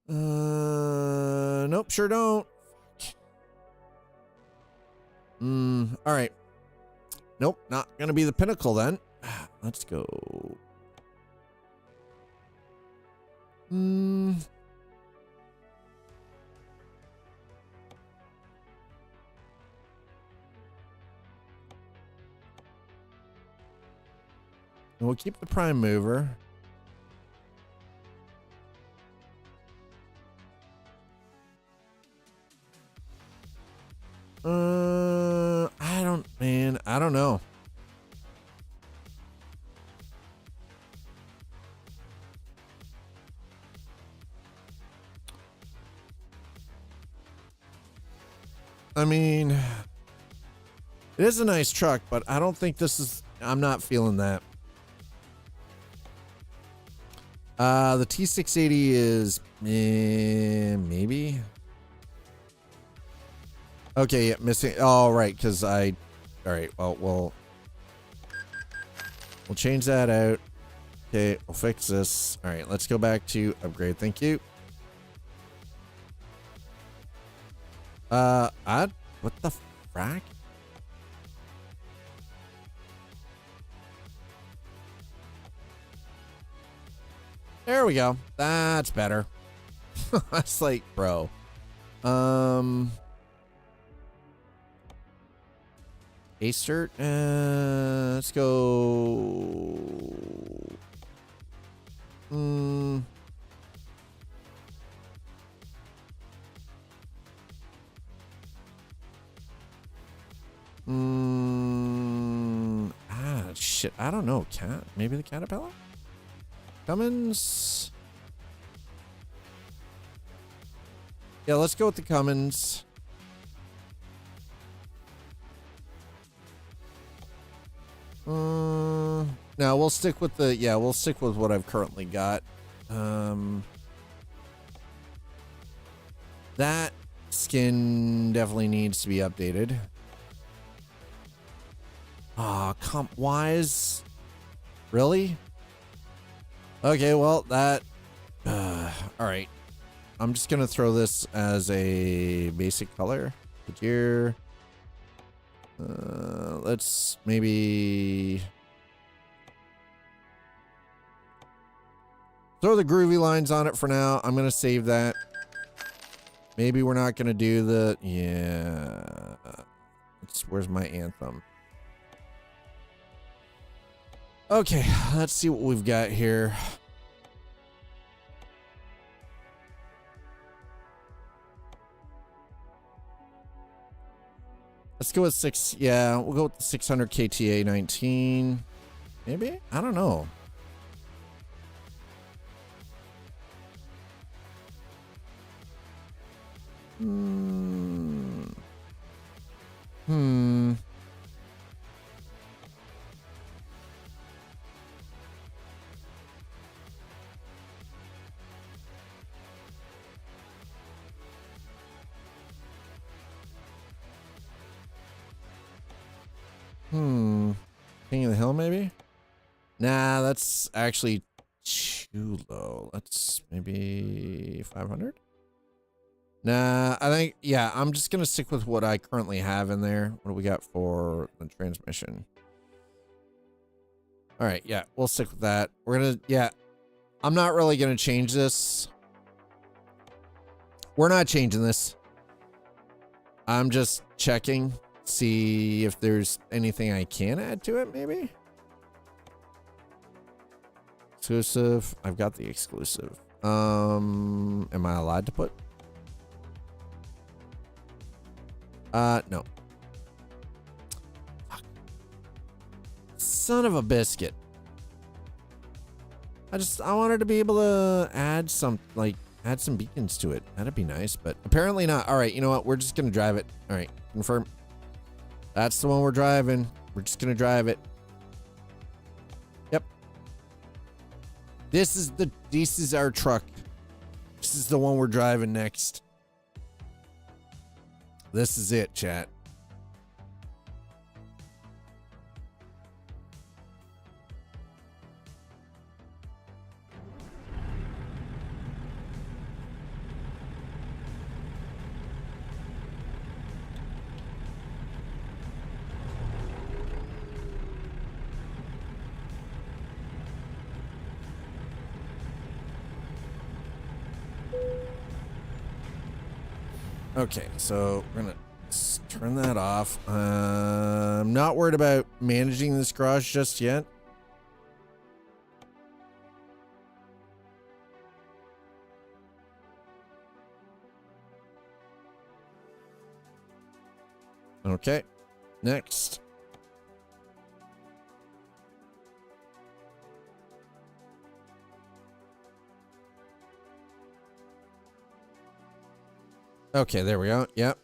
Nope, sure don't. All right. Nope, not gonna be the Pinnacle then. Let's go. We'll keep the prime mover. I don't know. I mean, it is a nice truck, but I don't think this is, I'm not feeling that. The T680 is maybe. Okay, yeah, missing. All right, because all right, well, we'll change that out. Okay, we'll fix this. All right, let's go back to upgrade. Thank you. What the frack? There we go. That's better. That's like, bro. A-cert. Let's go. Shit. I don't know. Maybe the Caterpillar? Cummins. Yeah, let's go with the Cummins. No, we'll stick with we'll stick with what I've currently got. That skin definitely needs to be updated. Comp-wise? Really? Okay, well, that... alright. I'm just gonna throw this as a basic color. Goodyear. Let's maybe... throw the groovy lines on it for now. I'm gonna save that. Maybe we're not gonna do the... yeah... where's my anthem? Okay, let's see what we've got here. Let's go with 6. Yeah, we'll go with the 600 KTA 19. Maybe? I don't know. King of the Hill, maybe? Nah, that's actually too low. Let's maybe 500? Nah, I think, yeah, I'm just going to stick with what I currently have in there. What do we got for the transmission? All right, yeah, we'll stick with that. We're going to, yeah, I'm not really going to change this. We're not changing this. I'm just checking, see if there's anything I can add to it, maybe? Exclusive. I've got the exclusive. Am I allowed to put? No. Fuck. Son of a biscuit. I wanted to be able to add some beacons to it. That'd be nice, but apparently not. All right, you know what? We're just gonna drive it. All right, confirm. That's the one we're driving. We're just gonna drive it. Yep. This is our truck. This is the one we're driving next. This is it, chat. Okay, so we're gonna turn that off. I'm not worried about managing this garage just yet. Okay, next. Okay, there we go. Yep.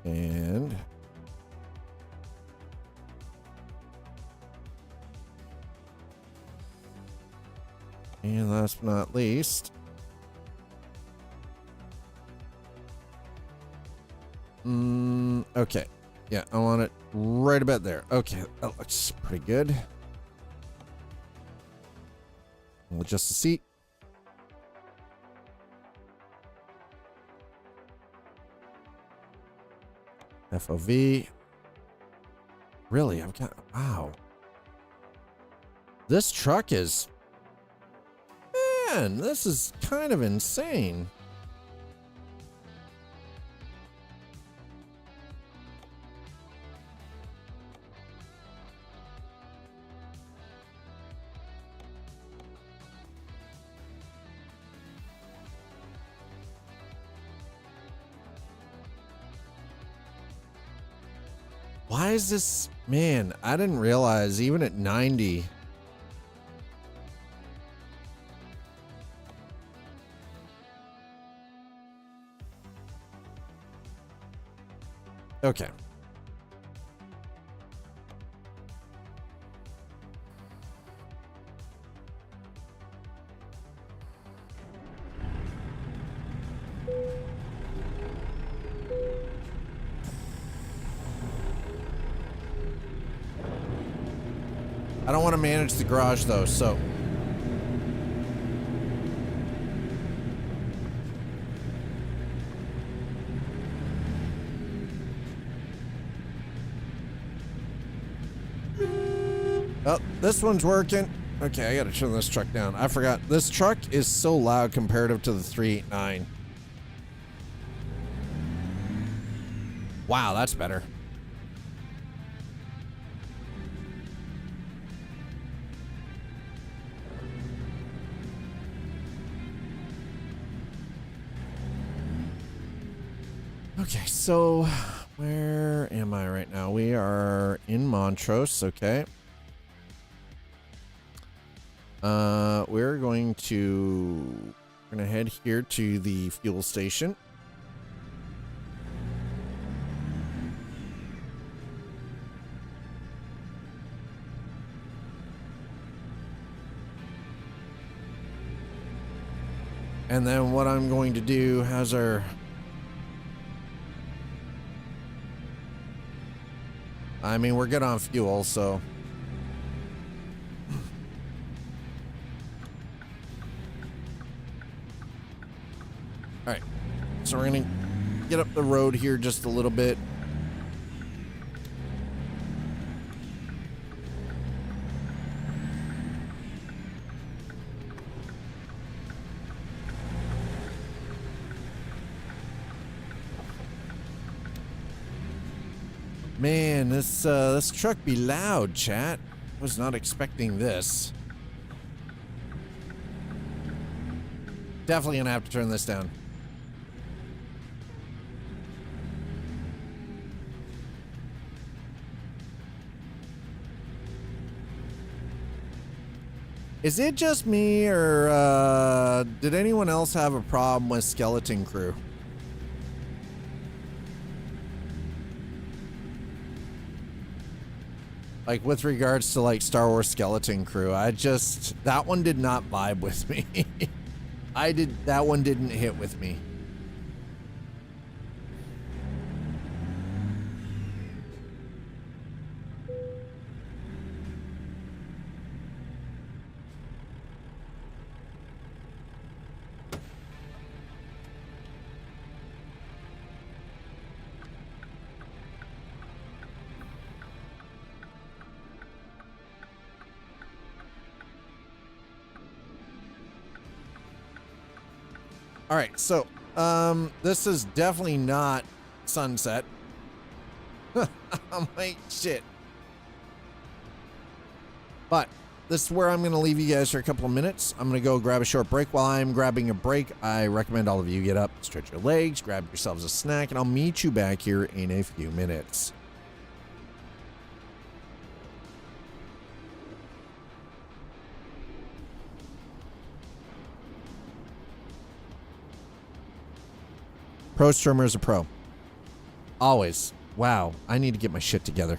And last but not least, okay. Yeah, I want it right about there. Okay, that looks pretty good. We'll adjust the seat. FOV. Really, I've got, wow. This truck is, man, this is kind of insane. Why is this, man, I didn't realize even at 90. Okay. I don't want to manage the garage though, so. Oh, this one's working. Okay, I gotta turn this truck down. I forgot. This truck is so loud comparative to the 389. Wow, that's better. Okay, so where am I right now? We are in Montrose, okay. We're gonna head here to the fuel station. And then what I'm going to do, how's our... I mean, we're good on fuel, so... Alright, so we're gonna get up the road here just a little bit. Man, this truck be loud, chat. Was not expecting this. Definitely gonna have to turn this down. Is it just me, or did anyone else have a problem with Skeleton Crew? Like, with regards to, like, Star Wars Skeleton Crew, that one did not vibe with me. That one didn't hit with me. All right, so this is definitely not sunset. I'm like, shit. But this is where I'm going to leave you guys for a couple of minutes. I'm going to go grab a short break. While I'm grabbing a break, I recommend all of you get up, stretch your legs, grab yourselves a snack, and I'll meet you back here in a few minutes. Pro streamer is a pro. Always. Wow, I need to get my shit together.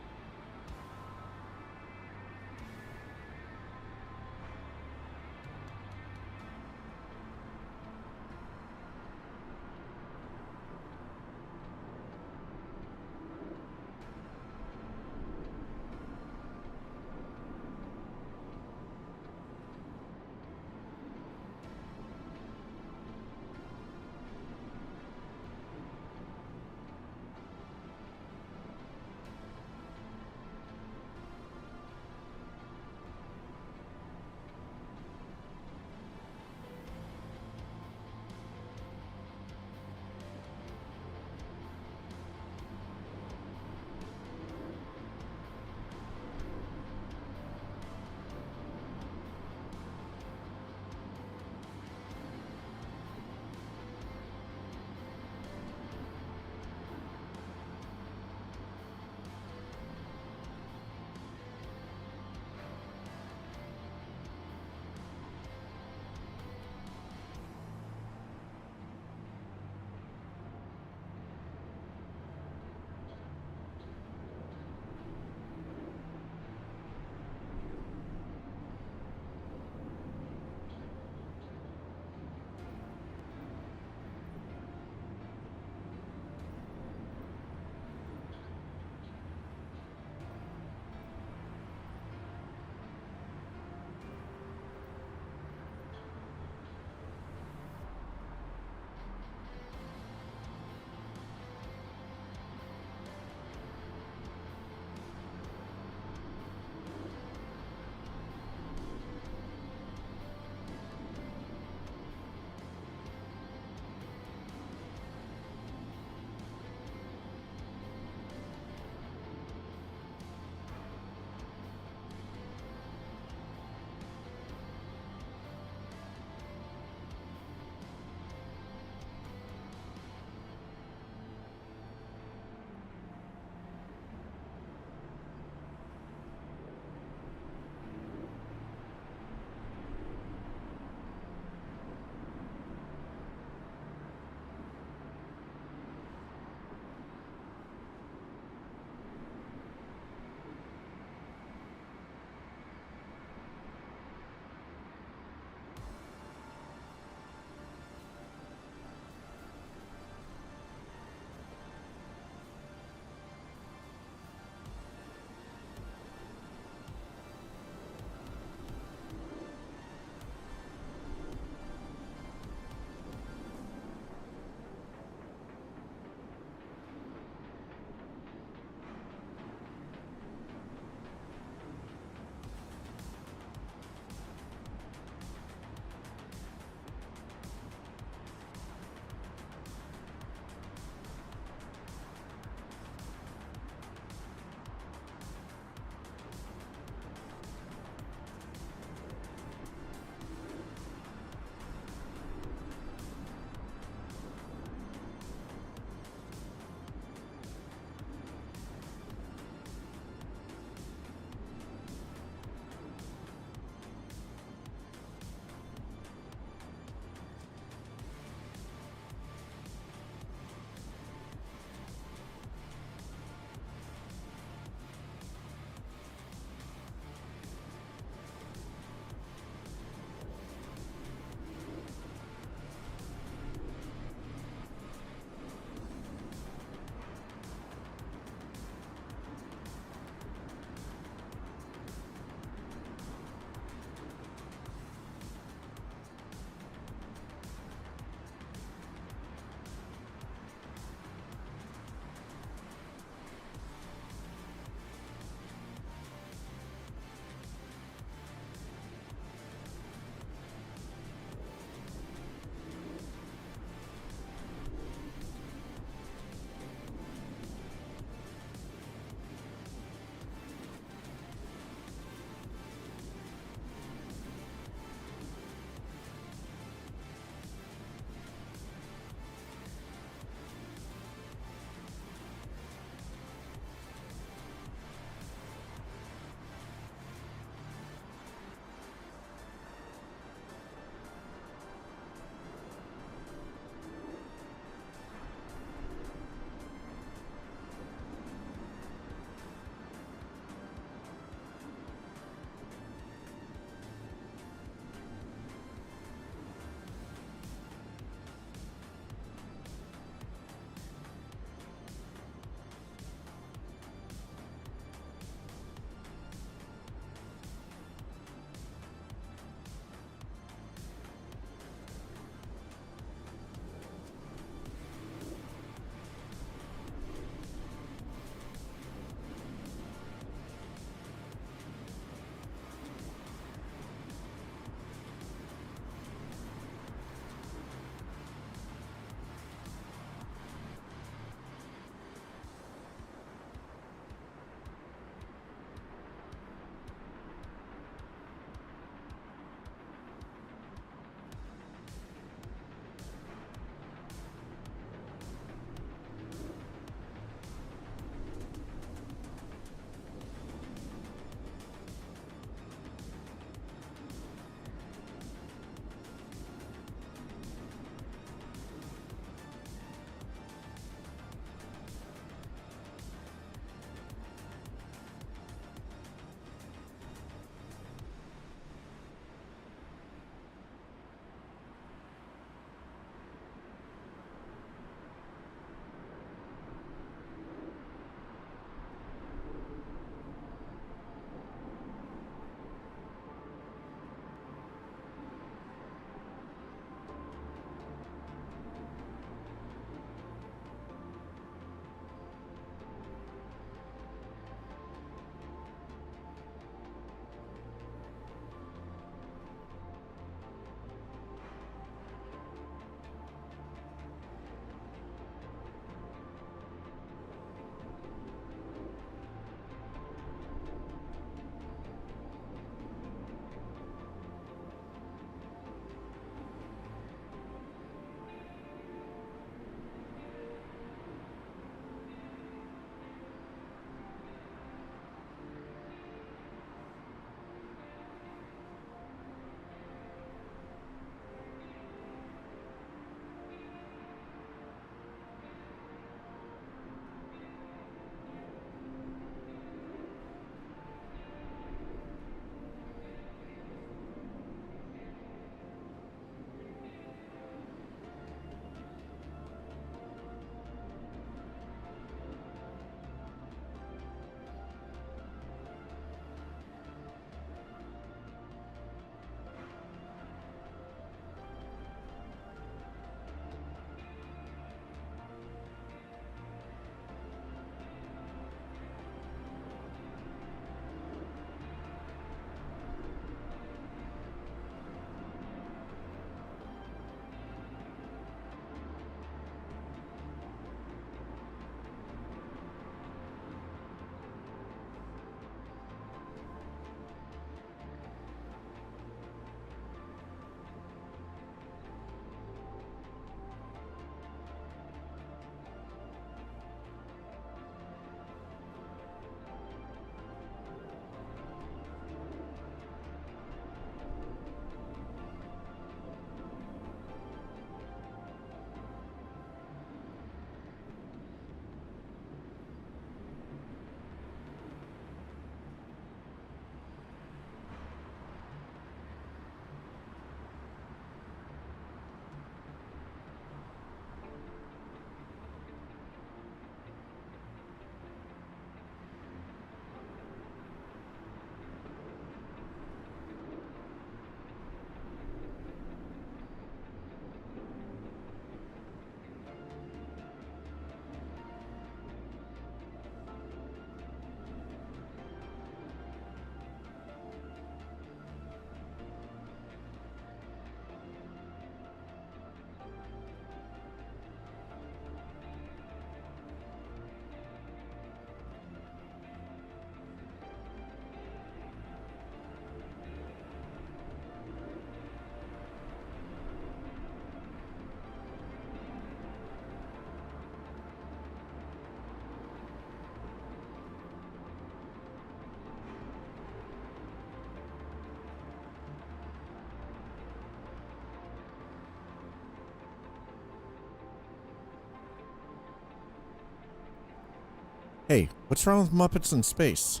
Hey, what's wrong with Muppets in space?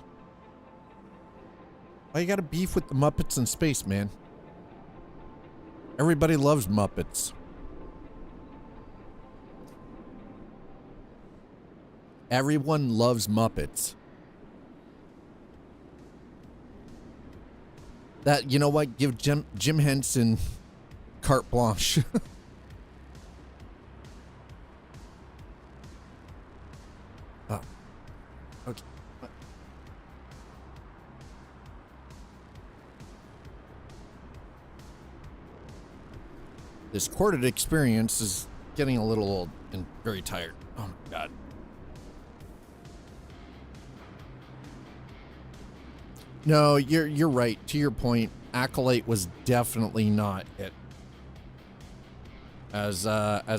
Why you gotta beef with the Muppets in space, man? Everybody loves Muppets. Everyone loves Muppets. That, you know what? Give Jim Henson carte blanche. Oh, okay. This corded experience is getting a little old and very tired. Oh my god. No, you're right. To your point, Acolyte was definitely not it. As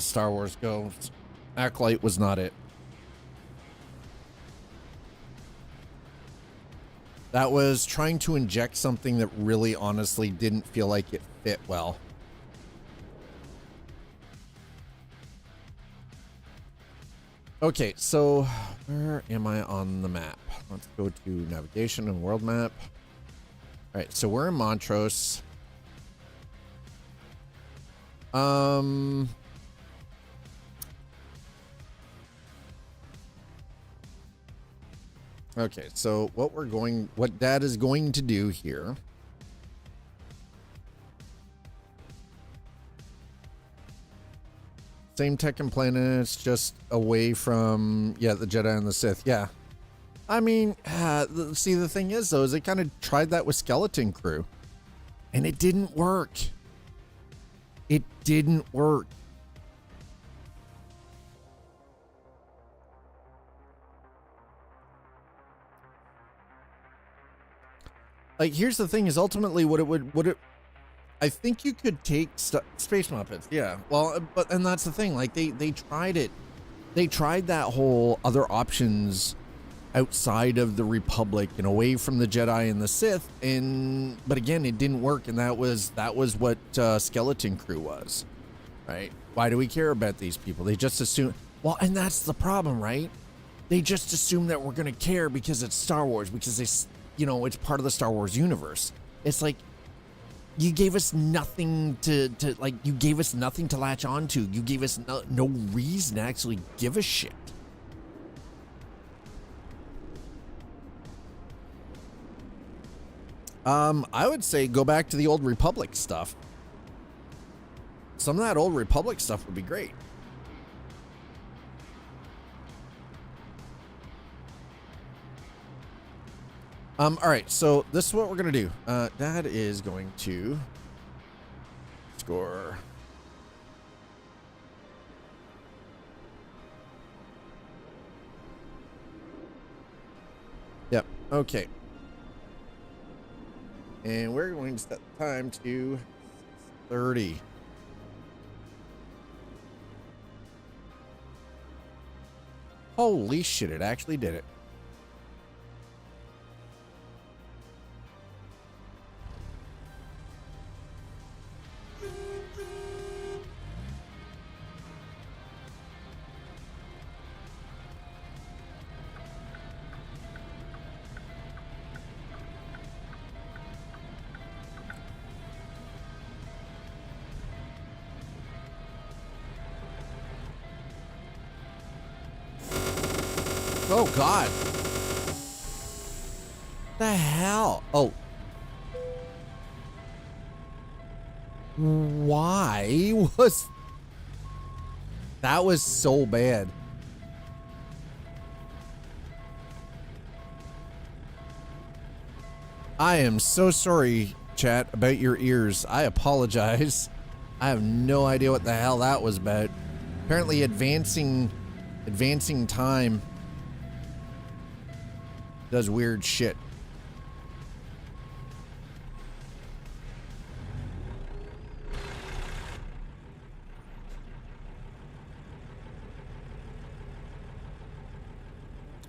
Star Wars goes, Acolyte was not it. That was trying to inject something that really honestly didn't feel like it fit well. Okay, so where am I on the map? Let's go to navigation and world map. All right, so we're in Montrose. Okay, so what Dad is going to do here. Same tech and planets, just away from, yeah, the Jedi and the Sith. Yeah. I mean, see, the thing is, though, is they kind of tried that with Skeleton Crew. And it didn't work. It didn't work. Like, here's the thing, is ultimately I think you could take Space Muppets, yeah. Well, and that's the thing, like, they tried it. They tried that whole other options outside of the Republic and away from the Jedi and the Sith, but again, it didn't work, and that was what Skeleton Crew was, right? Why do we care about these people? They just assume, well, and that's the problem, right? They just assume that we're gonna care because it's Star Wars, because it's part of the Star Wars universe. It's like, you gave us nothing to you gave us nothing to latch onto. You gave us no reason to actually give a shit. I would say go back to the old Republic stuff. Some of that old Republic stuff would be great. All right, so this is what we're gonna do. Dad is going to score. Yep. Okay. And we're going to set the time to 30. Holy shit! It actually did it. Oh God. The hell? Oh. Why was that was so bad? I am so sorry, chat, about your ears. I apologize. I have no idea what the hell that was about. Apparently advancing time does weird shit.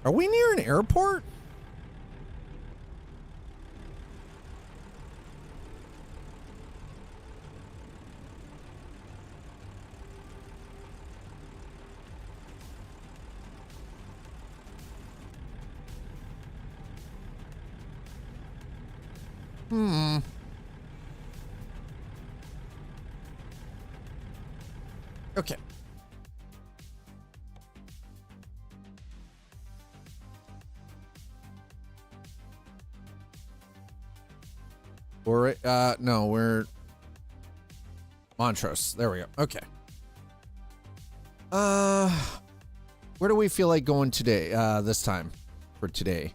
Are we near an airport? Okay. No, we're Montrose. There we go. Okay. Where do we feel like going today? This time for today.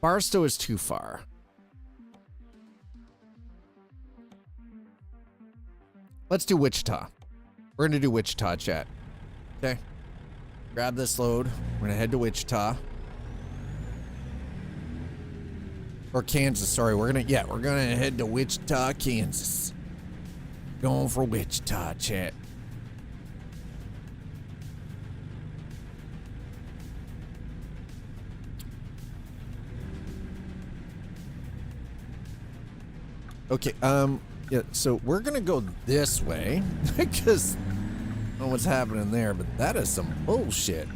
Barstow is too far. Let's do Wichita. We're gonna do Wichita, chat. Okay. Grab this load. We're gonna head to Wichita. Or Kansas, sorry. We're gonna head to Wichita, Kansas. Going for Wichita, chat. Okay, yeah, so we're gonna go this way because I don't know what's happening there, but that is some bullshit.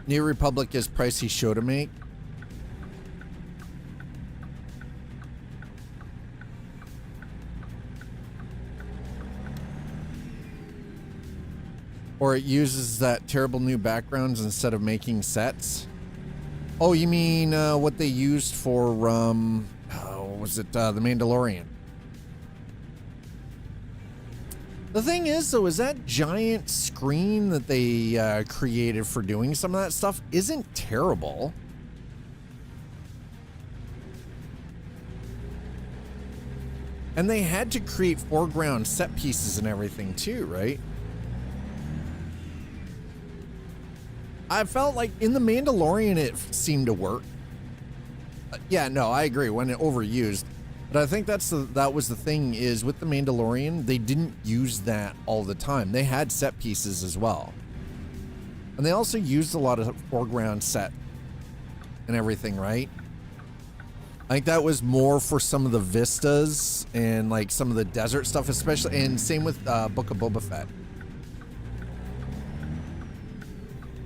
New Republic is pricey show to make. Or it uses that terrible new backgrounds instead of making sets. Oh, you mean what they used for, was it The Mandalorian? The thing is, though, is that giant screen that they created for doing some of that stuff isn't terrible. And they had to create foreground set pieces and everything too, right? I felt like in The Mandalorian it seemed to work. Yeah, no, I agree when it overused. But I think that was the thing is with The Mandalorian, they didn't use that all the time. They had set pieces as well. And they also used a lot of foreground set and everything, right? I think that was more for some of the vistas and like some of the desert stuff, especially, and same with Book of Boba Fett.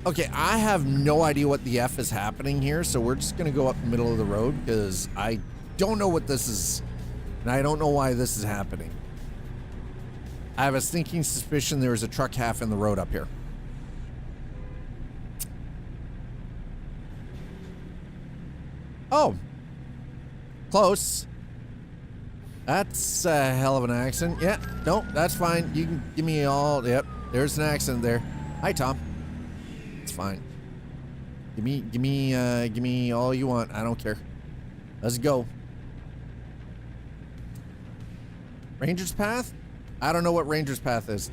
Okay, I have no idea what the F is happening here, so we're just gonna go up the middle of the road because I don't know what this is, and I don't know why this is happening. I have a sneaking suspicion there is a truck half in the road up here. Oh, close. That's a hell of an accent. Yeah, no, that's fine. You can give me all. Yep, there's an accent there. Hi, Tom. It's fine. Give me all you want. I don't care. Let's go. Ranger's Path? I don't know what Ranger's Path is.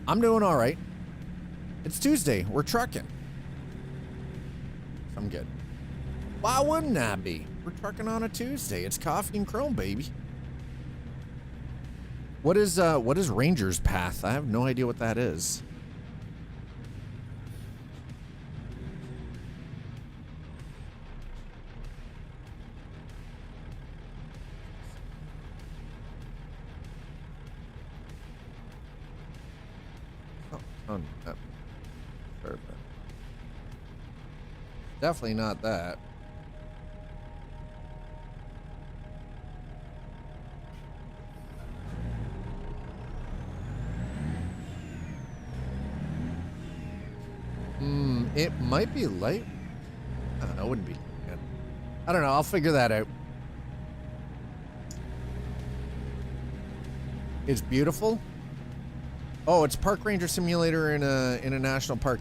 I'm doing all right. It's Tuesday. We're trucking. I'm good. Why wouldn't I be? We're trucking on a Tuesday. It's Coffee and Chrome, baby. What is Ranger's Path? I have no idea what that is. Oh, no. Perfect. Definitely not that. It might be light. I don't know. It wouldn't be. I don't know. I'll figure that out. It's beautiful. Oh, it's Park Ranger Simulator in a national park.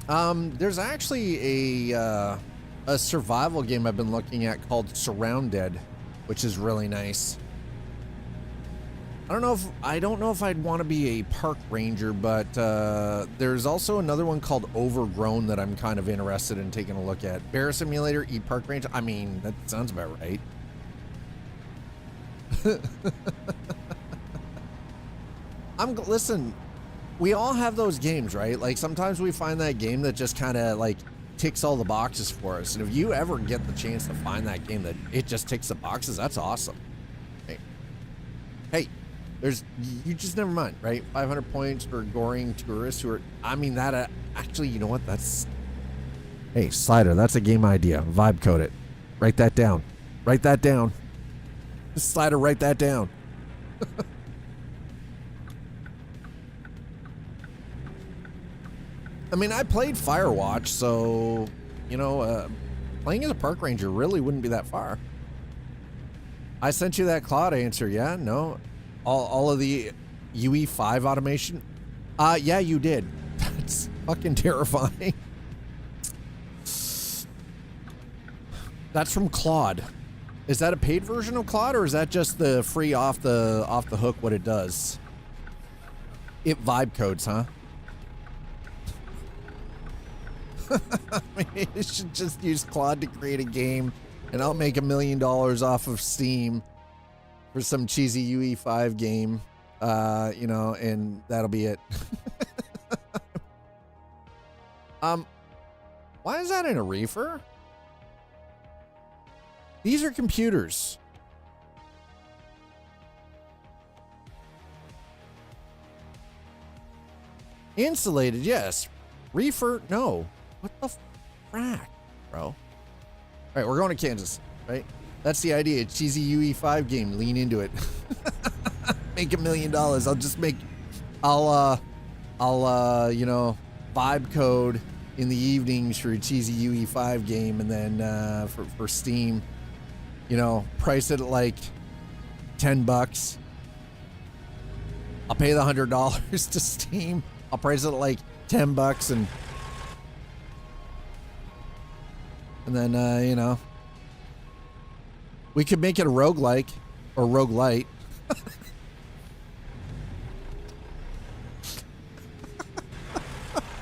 There's actually a survival game I've been looking at called Surrounded, which is really nice. I don't know if I'd want to be a park ranger, but there's also another one called Overgrown that I'm kind of interested in taking a look at. Bear Simulator, Park Ranger. I mean, that sounds about right. Listen, we all have those games, right? Like sometimes we find that game that just kind of like ticks all the boxes for us. And if you ever get the chance to find that game that it just ticks the boxes, that's awesome. Hey, you just never mind, right? 500 points for goring tourists who are, I mean, that actually, you know what? Hey, Slider, that's a game idea. Vibe code it. Write that down. Write that down. Slider, write that down. I mean, I played Firewatch, so, you know, playing as a park ranger really wouldn't be that far. I sent you that Claude answer, yeah? No? All of the UE5 automation? Yeah, you did. That's fucking terrifying. That's from Claude. Is that a paid version of Claude, or is that just the free off the hook what it does? It vibe codes, huh? I mean, you should just use Claude to create a game, and I'll make $1 million off of Steam for some cheesy UE5 game, you know, and that'll be it. Why is that in a reefer? These are computers. Insulated, yes. Reefer, no. What the frack, bro? All right, we're going to Kansas, right? That's the idea. Cheesy UE5 game. Lean into it. Make $1 million. I'll you know, vibe code in the evenings for a cheesy UE5 game, and then for Steam, you know, price it at like $10. I'll pay the $100 to Steam. I'll price it at like $10 and then, you know, we could make it a roguelike or roguelite.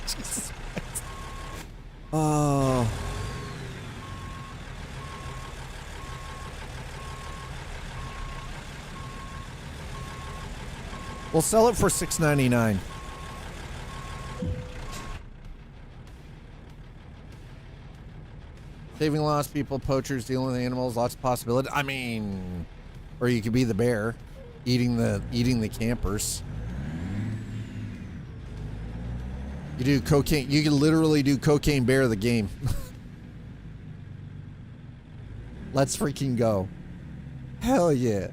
Jesus Christ. Oh. We'll sell it for $6.99. Saving lost people, poachers, dealing with animals, lots of possibilities. I mean, or you could be the bear, eating the campers. You do cocaine. You can literally do Cocaine Bear the game. Let's freaking go! Hell yeah!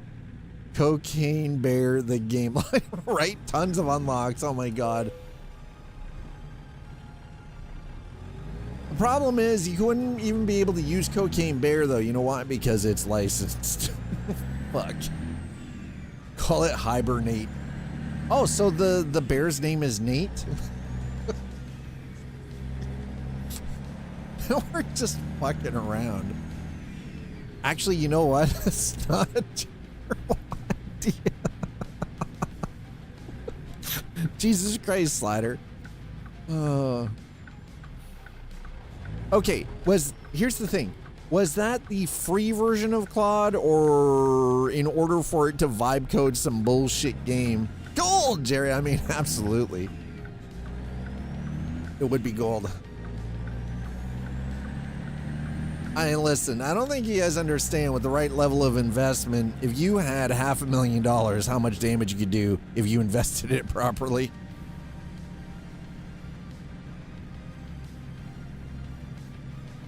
Cocaine Bear the game. Right? Tons of unlocks. Oh my god. The problem is you wouldn't even be able to use Cocaine Bear though. You know why? Because it's licensed. Fuck. Call it Hibernate. Oh, so the bear's name is Nate? We're just fucking around. Actually, you know what? It's not a terrible idea. Jesus Christ, Slider. Okay, here's the thing. Was that the free version of Claude, or in order for it to vibe code some bullshit game? Gold, Jerry. I mean, absolutely. It would be gold. Listen, I don't think you guys understand with the right level of investment, if you had $500,000, how much damage you could do if you invested it properly.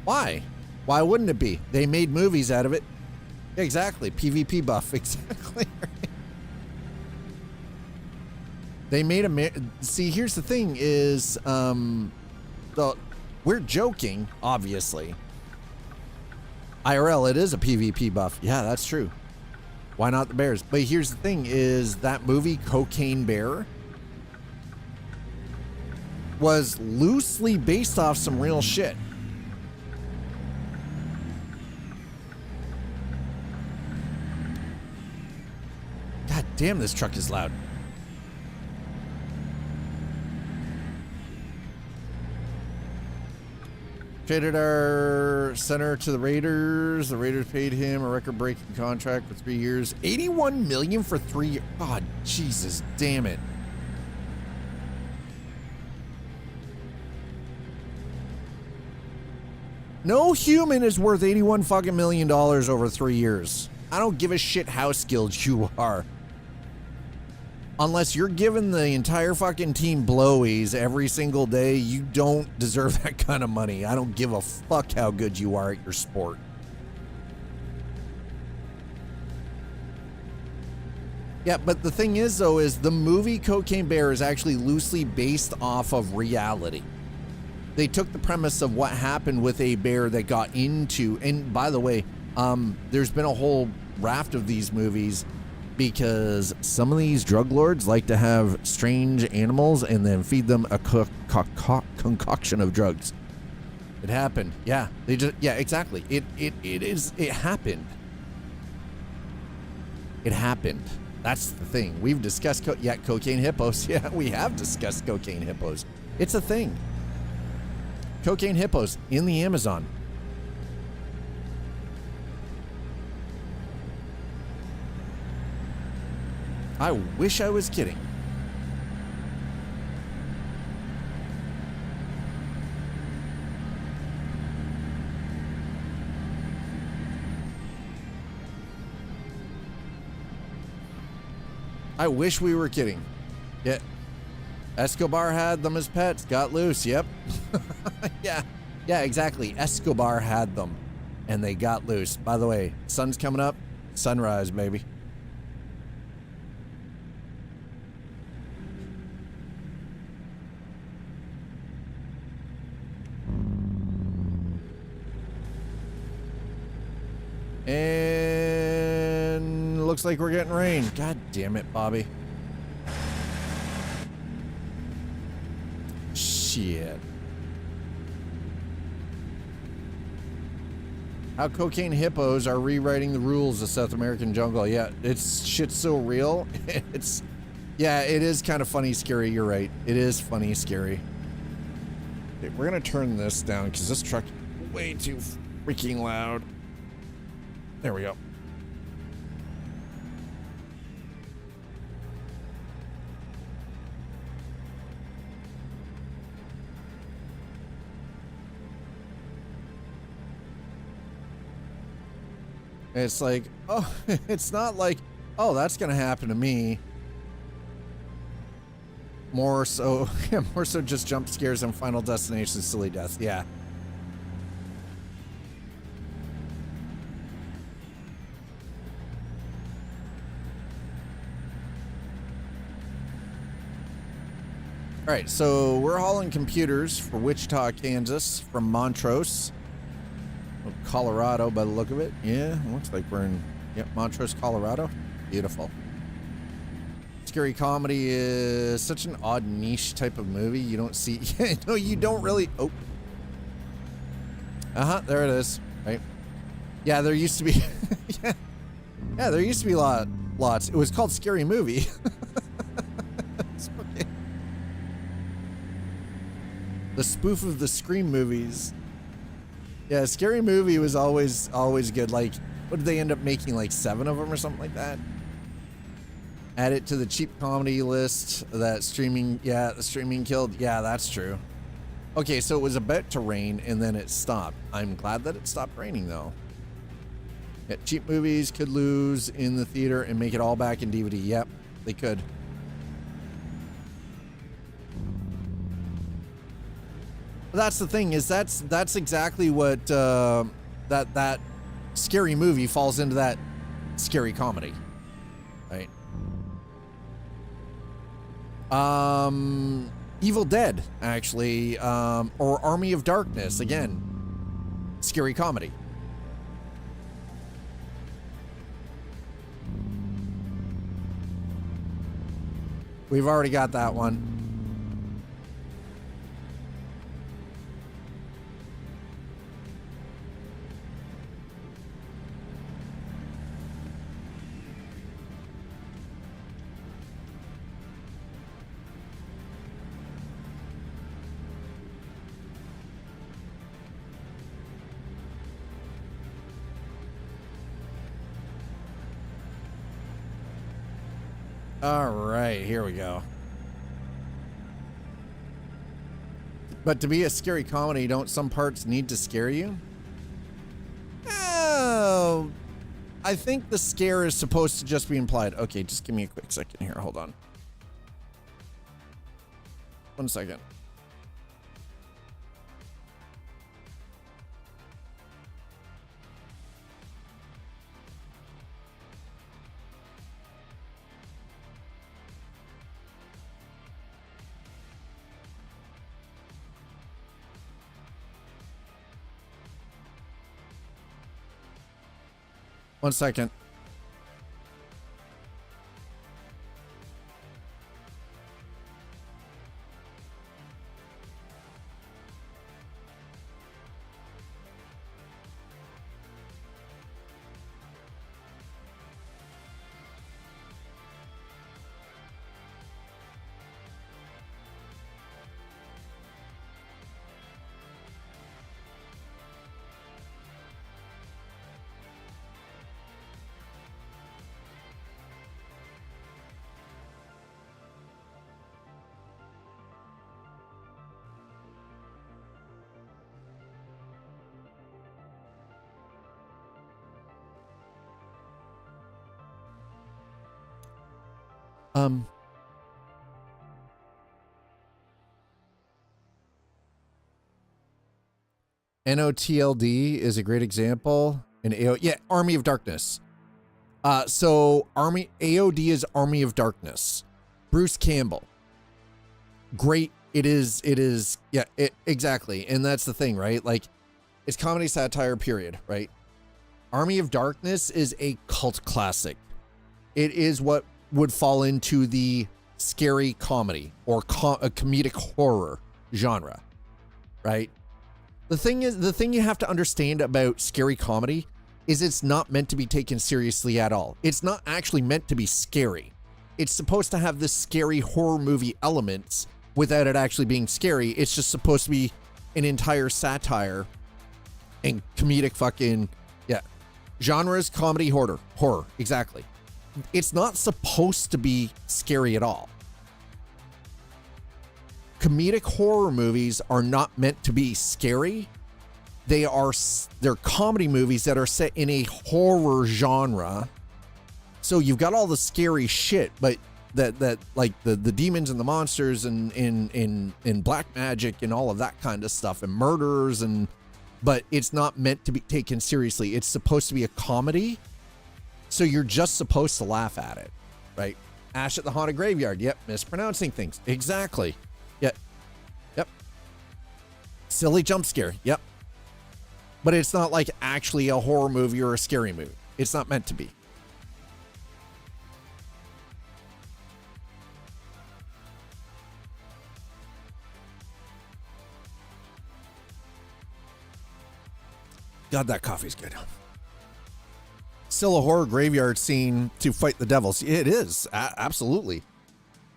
Why? Why wouldn't it be? They made movies out of it. Exactly. PvP buff. Exactly. They made see, here's the thing is, we're joking, obviously. IRL, it is a PvP buff. Yeah, that's true. Why not the bears? But here's the thing is that movie Cocaine Bear was loosely based off some real shit. God damn, this truck is loud. Traded our center to the Raiders. The Raiders paid him a record-breaking contract for 3 years. $81 million for 3 years. God, Jesus, damn it. No human is worth $81 fucking million over 3 years. I don't give a shit how skilled you are. Unless you're giving the entire fucking team blowies every single day, you don't deserve that kind of money. I don't give a fuck how good you are at your sport. Yeah, but the thing is, though, is the movie Cocaine Bear is actually loosely based off of reality. They took the premise of what happened with a bear that got into, and by the way, there's been a whole raft of these movies because some of these drug lords like to have strange animals and then feed them a concoction of drugs. It happened. Yeah, yeah, exactly. It happened. It happened. That's the thing. We've discussed cocaine hippos. Yeah, we have discussed cocaine hippos. It's a thing. Cocaine hippos in the Amazon. I wish I was kidding. I wish we were kidding. Yeah. Escobar had them as pets, got loose, yep. Yeah, exactly. Escobar had them, and they got loose. By the way, sun's coming up. Sunrise, baby. And looks like we're getting rain. God damn it, Bobby. Shit. How cocaine hippos are rewriting the rules of South American jungle. Yeah, it's shit's so real. Yeah, it is kind of funny, scary. You're right. It is funny, scary. Okay, we're gonna turn this down because this truck is way too freaking loud. There we go. It's like, oh, it's not like, oh, that's gonna happen to me. More so, yeah, more so just jump scares and Final Destination silly death. Yeah. All right, so we're hauling computers for Wichita, Kansas, from Montrose, Colorado, by the look of it. Yeah, looks like we're in, yep, Montrose, Colorado. Beautiful. Scary comedy is such an odd niche type of movie. You don't see, no, you don't really. Oh, there it is. Right. Yeah, there used to be. yeah, there used to be lots. It was called Scary Movie. The spoof of the Scream movies. Yeah, Scary Movie was always good. Like, what did they end up making? Like 7 of them or something like that? Add it to the cheap comedy list that streaming, yeah, the streaming killed. Yeah, that's true. Okay, so it was about to rain and then it stopped. I'm glad that it stopped raining though. Yeah, cheap movies could lose in the theater and make it all back in DVD. Yep, they could. That's the thing, is that's exactly what that Scary Movie falls into, that scary comedy, right? Evil Dead, actually, or Army of Darkness, again, scary comedy. We've already got that one. All right, here we go. But to be a scary comedy, don't some parts need to scare you? I think the scare is supposed to just be implied. Okay, just give me a quick second here. Hold on. 1 second. One second. NOTLD is a great example. And Army of Darkness. So AOD is Army of Darkness. Bruce Campbell. Great. It is. Yeah, exactly. And that's the thing, right? Like, it's comedy satire, period, right? Army of Darkness is a cult classic. It is what would fall into the scary comedy or a comedic horror genre, right? The thing you have to understand about scary comedy is it's not meant to be taken seriously at all. It's not actually meant to be scary. It's supposed to have this scary horror movie elements without it actually being scary. It's just supposed to be an entire satire and comedic fucking, genres, comedy, horror, exactly. It's not supposed to be scary at all. Comedic horror movies are not meant to be scary. They're comedy movies that are set in a horror genre. So you've got all the scary shit, but that like the demons and the monsters and in black magic and all of that kind of stuff and murders but it's not meant to be taken seriously. It's supposed to be a comedy. So you're just supposed to laugh at it, right? Ash at the Haunted Graveyard. Yep. Mispronouncing things. Exactly. Yep. Silly jump scare. Yep. But it's not like actually a horror movie or a scary movie. It's not meant to be. God, that coffee's good. Still a horror graveyard scene to fight the devils. It is. Absolutely.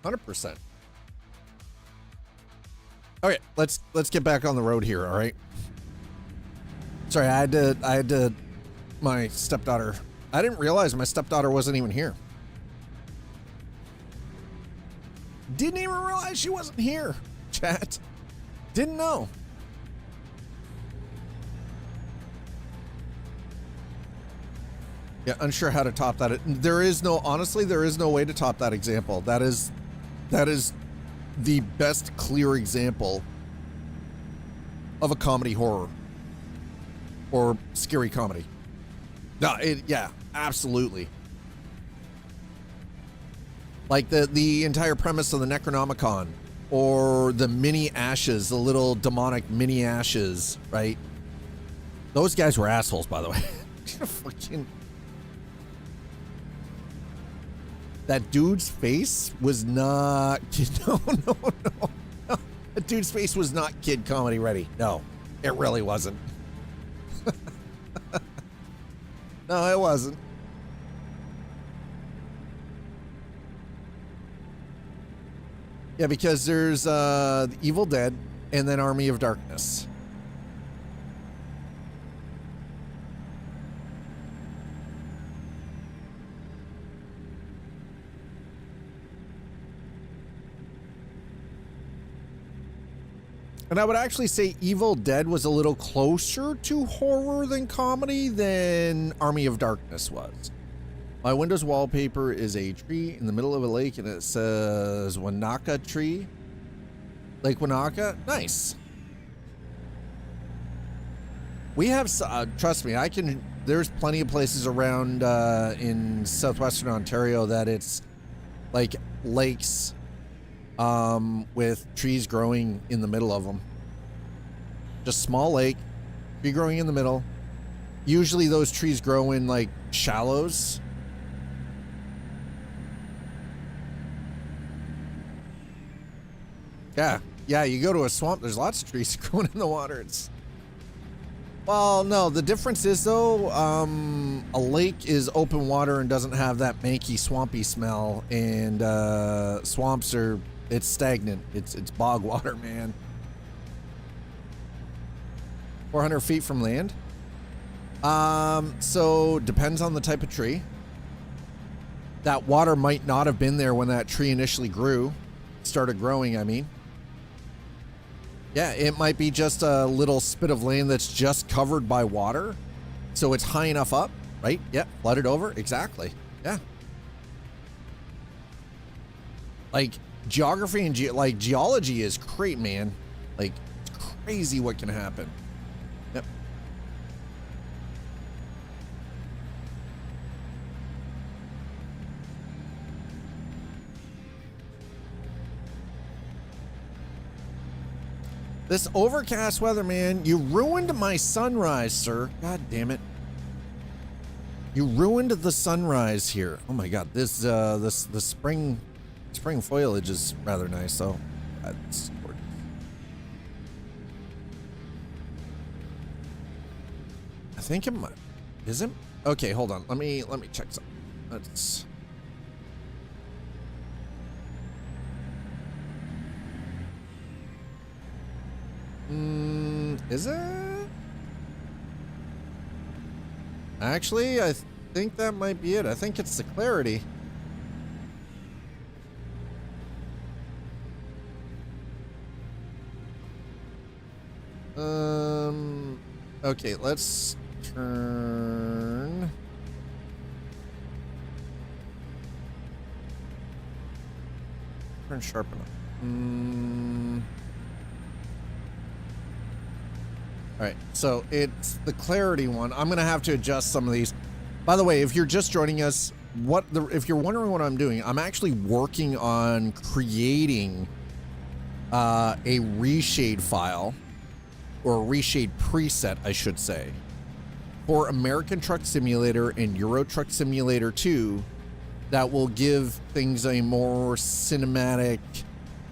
100%. Okay, let's get back on the road here, all right? Sorry, I had to my stepdaughter. I didn't realize my stepdaughter wasn't even here. Didn't even realize she wasn't here, chat. Didn't know. Yeah, unsure how to top that. Honestly, there is no way to top that example. That is the best clear example of a comedy horror or scary comedy. No, absolutely. Like the entire premise of the Necronomicon or the mini ashes, the little demonic mini ashes, right? Those guys were assholes, by the way. Fucking. That dude's face was not no. That dude's face was not kid comedy ready. No, it really wasn't. No, it wasn't. Yeah, because there's the Evil Dead and then Army of Darkness. And I would actually say Evil Dead was a little closer to horror than comedy than Army of Darkness was. My Windows wallpaper is a tree in the middle of a lake, and it says Wanaka tree. Lake Wanaka? Nice. We have, trust me, there's plenty of places around in southwestern Ontario that it's like lakes with trees growing in the middle of them. Just small lake, tree growing in the middle. Usually those trees grow in like shallows. Yeah, you go to a swamp, there's lots of trees growing in the water. Well, no, the difference is though, a lake is open water and doesn't have that manky, swampy smell, and swamps it's stagnant. It's bog water, man. 400 feet from land. So depends on the type of tree. That water might not have been there when that tree initially started growing, I mean. Yeah, it might be just a little spit of land that's just covered by water. So it's high enough up, right? Yep, flooded over, exactly. Yeah. Like geography and geology is great, man. Like it's crazy what can happen. Yep. This overcast weather, man, you ruined my sunrise, sir. God damn it. You ruined the sunrise here. Oh my god, the spring foliage is rather nice though. That's gorgeous. I think it might. Is it? Okay, hold on. Let me check something. Let's. Is it? Actually, I think that might be it. I think it's the clarity. Okay, let's turn. Turn sharp enough. All right, so it's the clarity one. I'm gonna have to adjust some of these. By the way, if you're just joining us, if you're wondering what I'm doing, I'm actually working on creating a reshade file, or a reshade preset, I should say, for American Truck Simulator and Euro Truck Simulator 2 that will give things a more cinematic,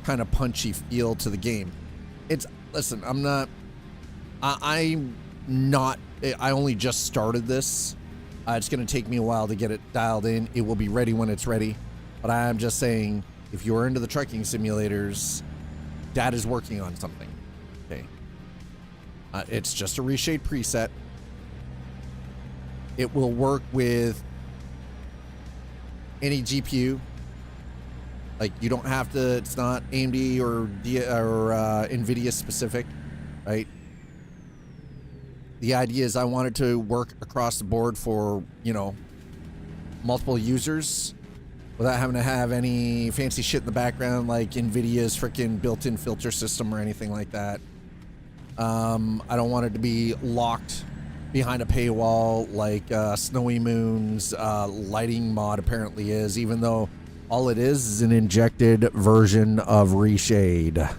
kind of punchy feel to the game. Listen, I only just started this. It's going to take me a while to get it dialed in. It will be ready when it's ready. But I am just saying, if you're into the trucking simulators, Dad is working on something. Okay. It's just a reshade preset. It will work with any GPU. Like, you don't have to, it's not AMD or NVIDIA specific, right? The idea is I want it to work across the board for, multiple users without having to have any fancy shit in the background like NVIDIA's freaking built-in filter system or anything like that. I don't want it to be locked behind a paywall like Snowy Moon's lighting mod apparently is, even though all it is an injected version of Reshade.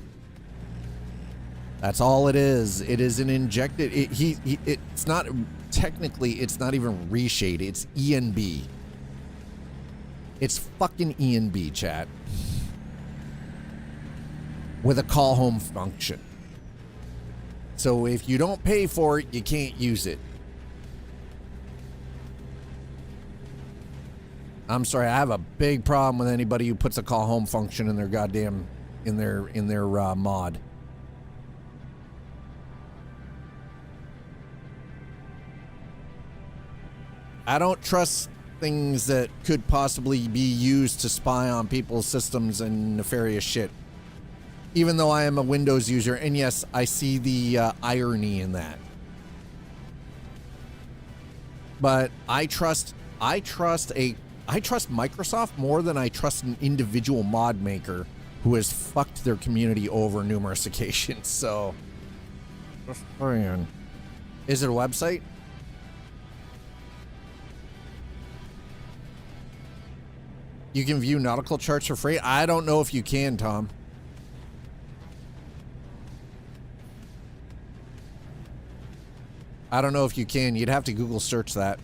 That's all it is. It is an injected. It's not technically. It's not even Reshade. It's ENB. It's fucking ENB, chat. With a call home function. So if you don't pay for it, you can't use it. I'm sorry. I have a big problem with anybody who puts a call home function in their goddamn in their mod. I don't trust things that could possibly be used to spy on people's systems and nefarious shit. Even though I am a Windows user, and yes, I see the irony in that. But I trust Microsoft more than I trust an individual mod maker who has fucked their community over numerous occasions. So, just saying. Is it a website? You can view nautical charts for free? I don't know if you can, Tom. I don't know if you can. You'd have to Google search that.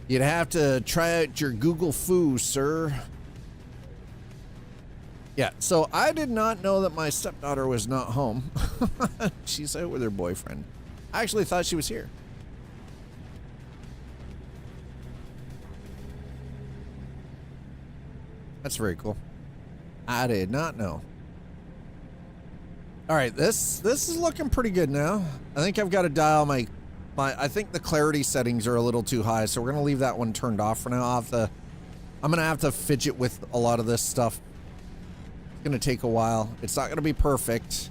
You'd have to try out your Google foo, sir. Yeah, so I did not know that my stepdaughter was not home. She's out with her boyfriend. I actually thought she was here. That's very cool. I did not know. All right, this is looking pretty good now. I think I've got to dial my I think the clarity settings are a little too high, so we're gonna leave that one turned off for now. I'm gonna have to fidget with a lot of this stuff. It's gonna take a while. It's not gonna be perfect. It's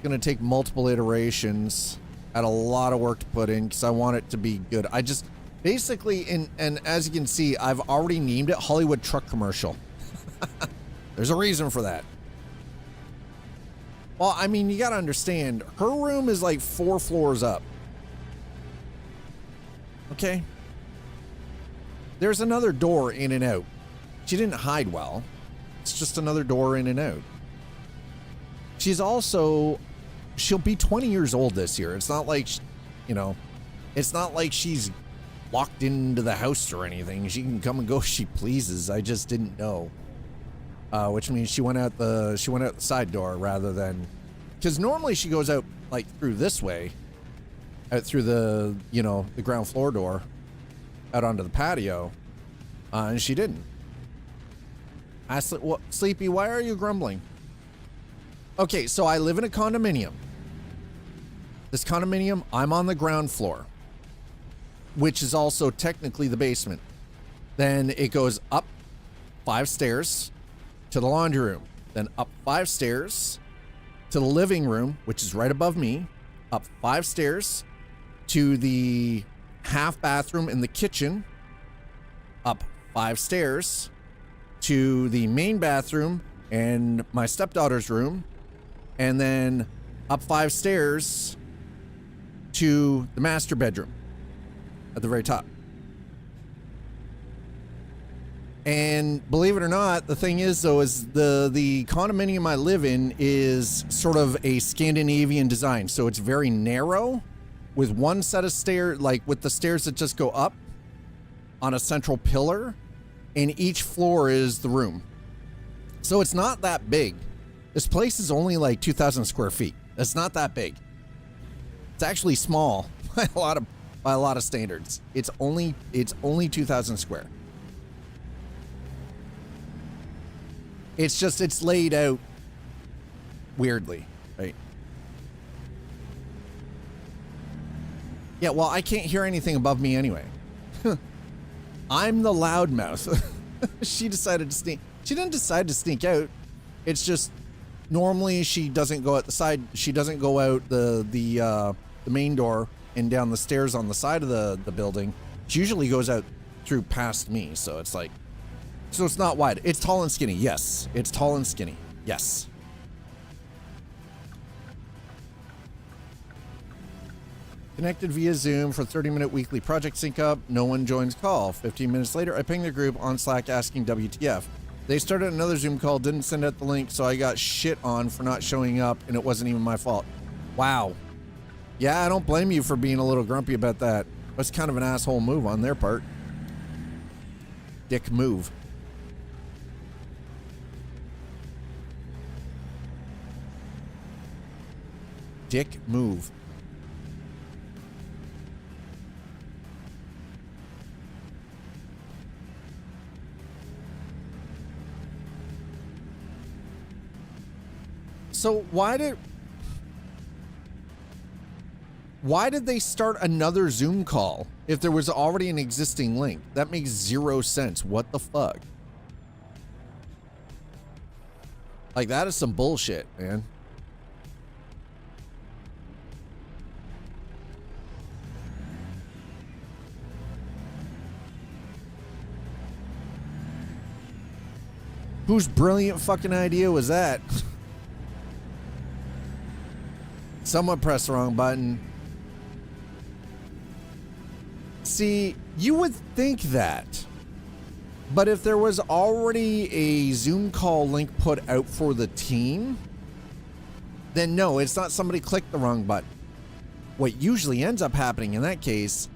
gonna take multiple iterations. I had a lot of work to put in because I want it to be good. I just basically, and as you can see, I've already named it Hollywood Truck Commercial. There's a reason for that. Well, I mean, you gotta understand, her room is like 4 floors up. Okay? There's another door in and out. She didn't hide well. It's just another door in and out. She's also, she'll be 20 years old this year. It's not like, you know, it's not like she's locked into the house or anything. She can come and go if she pleases. I just didn't know. Which means she went out the side door rather than, because normally she goes out like through this way, out through the, you know, the ground floor door, out onto the patio, and she didn't. I said, "Well, Sleepy, why are you grumbling?" Okay, so I live in a condominium. This condominium, I'm on the ground floor, which is also technically the basement. Then it goes up 5 stairs to the laundry room, then up 5 stairs to the living room, which is right above me, up 5 stairs to the half bathroom in the kitchen, up 5 stairs to the main bathroom and my stepdaughter's room, and then up 5 stairs to the master bedroom at the very top. And believe it or not, the thing is, though, is the condominium I live in is sort of a Scandinavian design. So it's very narrow with one set of stairs, like with the stairs that just go up on a central pillar, and each floor is the room. So it's not that big. This place is only like 2,000 square feet. It's not that big. It's actually small by a lot of standards. It's only 2,000 square. It's just, it's laid out weirdly, right? Yeah, well, I can't hear anything above me anyway. I'm the loudmouth. She decided to sneak. She didn't decide to sneak out. It's just, normally she doesn't go out the side. She doesn't go out the main door and down the stairs on the side of the building. She usually goes out through past me, so it's like, so it's not wide. It's tall and skinny. Yes. It's tall and skinny. Yes. Connected via Zoom for 30-minute weekly project sync up. No one joins call. 15 minutes later, I ping the group on Slack asking WTF. They started another Zoom call, didn't send out the link, so I got shit on for not showing up, and it wasn't even my fault. Wow. Yeah, I don't blame you for being a little grumpy about that. That's kind of an asshole move on their part. Dick move. Dick move. So why did they start another Zoom call if there was already an existing link? That makes 0 sense. What the fuck? Like, that is some bullshit, man. Whose brilliant fucking idea was that? Someone pressed the wrong button. See, you would think that. But if there was already a Zoom call link put out for the team, then no, it's not somebody clicked the wrong button. What usually ends up happening in that case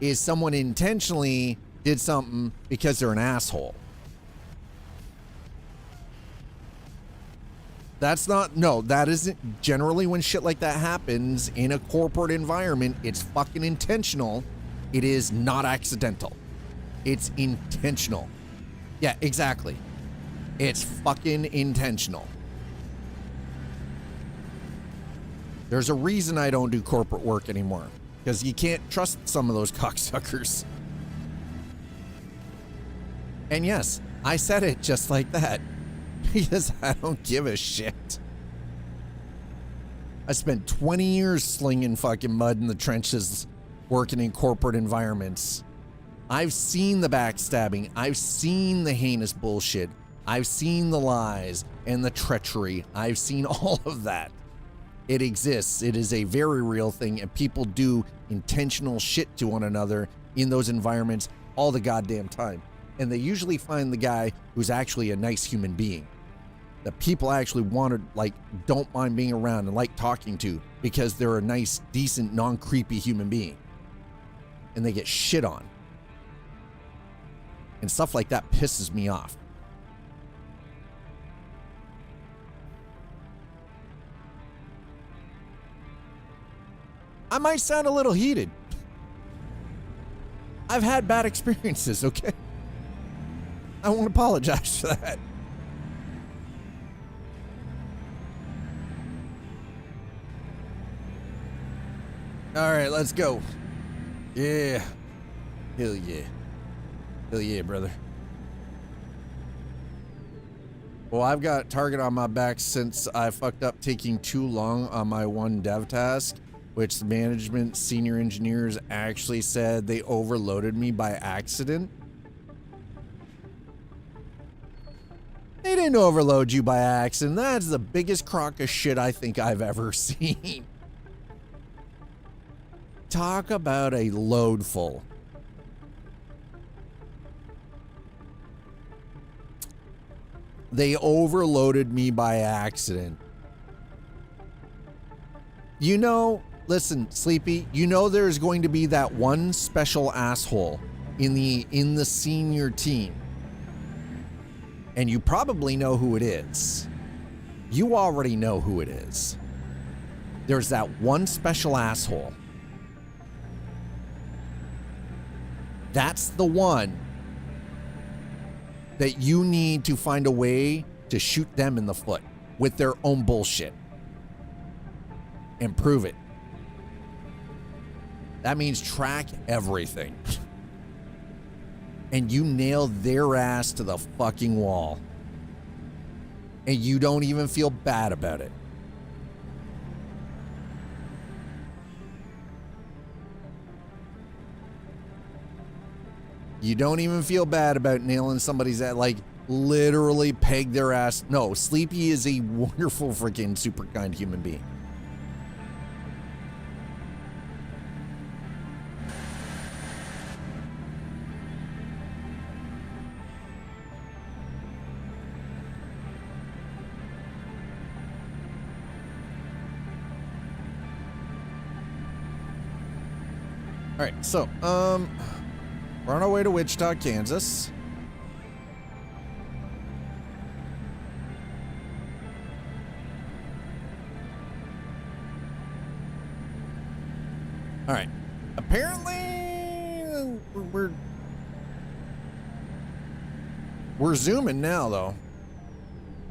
is someone intentionally did something because they're an asshole. That's not, no, that isn't generally when shit like that happens in a corporate environment. It's fucking intentional. It is not accidental. It's intentional. Yeah, exactly. It's fucking intentional. There's a reason I don't do corporate work anymore, because you can't trust some of those cocksuckers. And yes, I said it just like that. Because I don't give a shit. I spent 20 years slinging fucking mud in the trenches, working in corporate environments. I've seen the backstabbing. I've seen the heinous bullshit. I've seen the lies and the treachery. I've seen all of that. It exists. It is a very real thing, and people do intentional shit to one another in those environments all the goddamn time. And they usually find the guy who's actually a nice human being that people actually wanted, like, don't mind being around and like talking to because they're a nice, decent, non-creepy human being. And they get shit on. And stuff like that pisses me off. I might sound a little heated. I've had bad experiences, okay? I won't apologize for that. All right, let's go. Yeah. Hell yeah. Hell yeah, brother. Well, I've got target on my back since I fucked up taking too long on my one dev task, which the management senior engineers actually said they overloaded me by accident. They didn't overload you by accident. That's the biggest crock of shit I think I've ever seen. Talk about a loadful. They overloaded me by accident. You know, listen, Sleepy, you know there's going to be that one special asshole in the senior team. And you probably know who it is. You already know who it is. There's that one special asshole. That's the one that you need to find a way to shoot them in the foot with their own bullshit. And prove it. That means track everything. And you nail their ass to the fucking wall. And you don't even feel bad about it. You don't even feel bad about nailing somebody's ass, like literally peg their ass. No, Sleepy is a wonderful freaking super kind human being. All right, so, we're on our way to Wichita, Kansas. All right. Apparently, we're zooming now, though.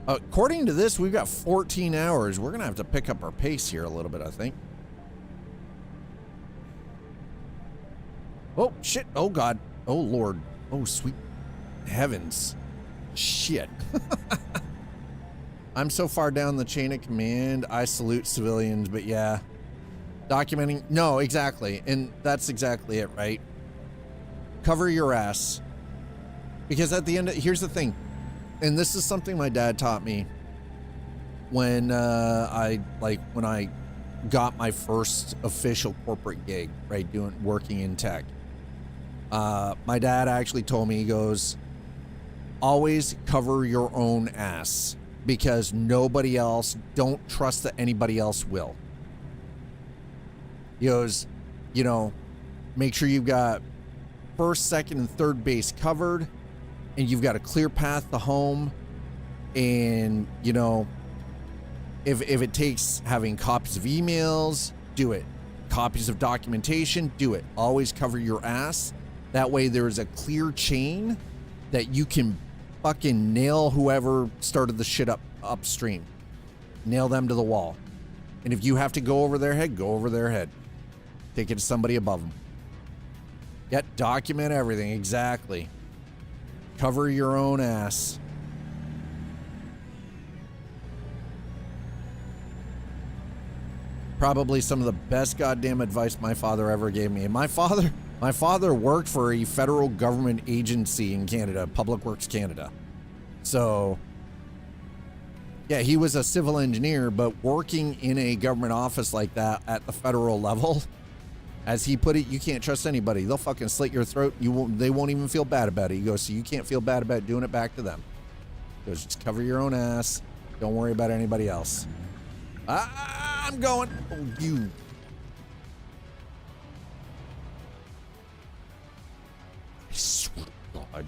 According to this, we've got 14 hours. We're gonna have to pick up our pace here a little bit, I think. Oh, shit. Oh, God. Oh, Lord. Oh, sweet heavens. Shit. I'm so far down the chain of command, I salute civilians, but yeah. Documenting, no, exactly. And that's exactly it, right? Cover your ass. Because at the end, here's the thing. And this is something my dad taught me when when I got my first official corporate gig, right? Working in tech. My dad actually told me, he goes, always cover your own ass, because nobody else, don't trust that anybody else will. He goes, you know, make sure you've got first, second, and third base covered, and you've got a clear path to home. And, you know, if it takes having copies of emails, do it. Copies of documentation, do it. Always cover your ass. That way there's a clear chain that you can fucking nail whoever started the shit upstream. Nail them to the wall. And if you have to go over their head, go over their head. Take it to somebody above them. Yet document everything, exactly. Cover your own ass. Probably some of the best goddamn advice my father ever gave me. And my father worked for a federal government agency in Canada, Public Works Canada. So, yeah, he was a civil engineer, but working in a government office like that at the federal level, as he put it, you can't trust anybody. They'll fucking slit your throat. They won't even feel bad about it. He goes, so you can't feel bad about doing it back to them. He goes, just cover your own ass. Don't worry about anybody else. I'm going. Oh, you. I swear to God.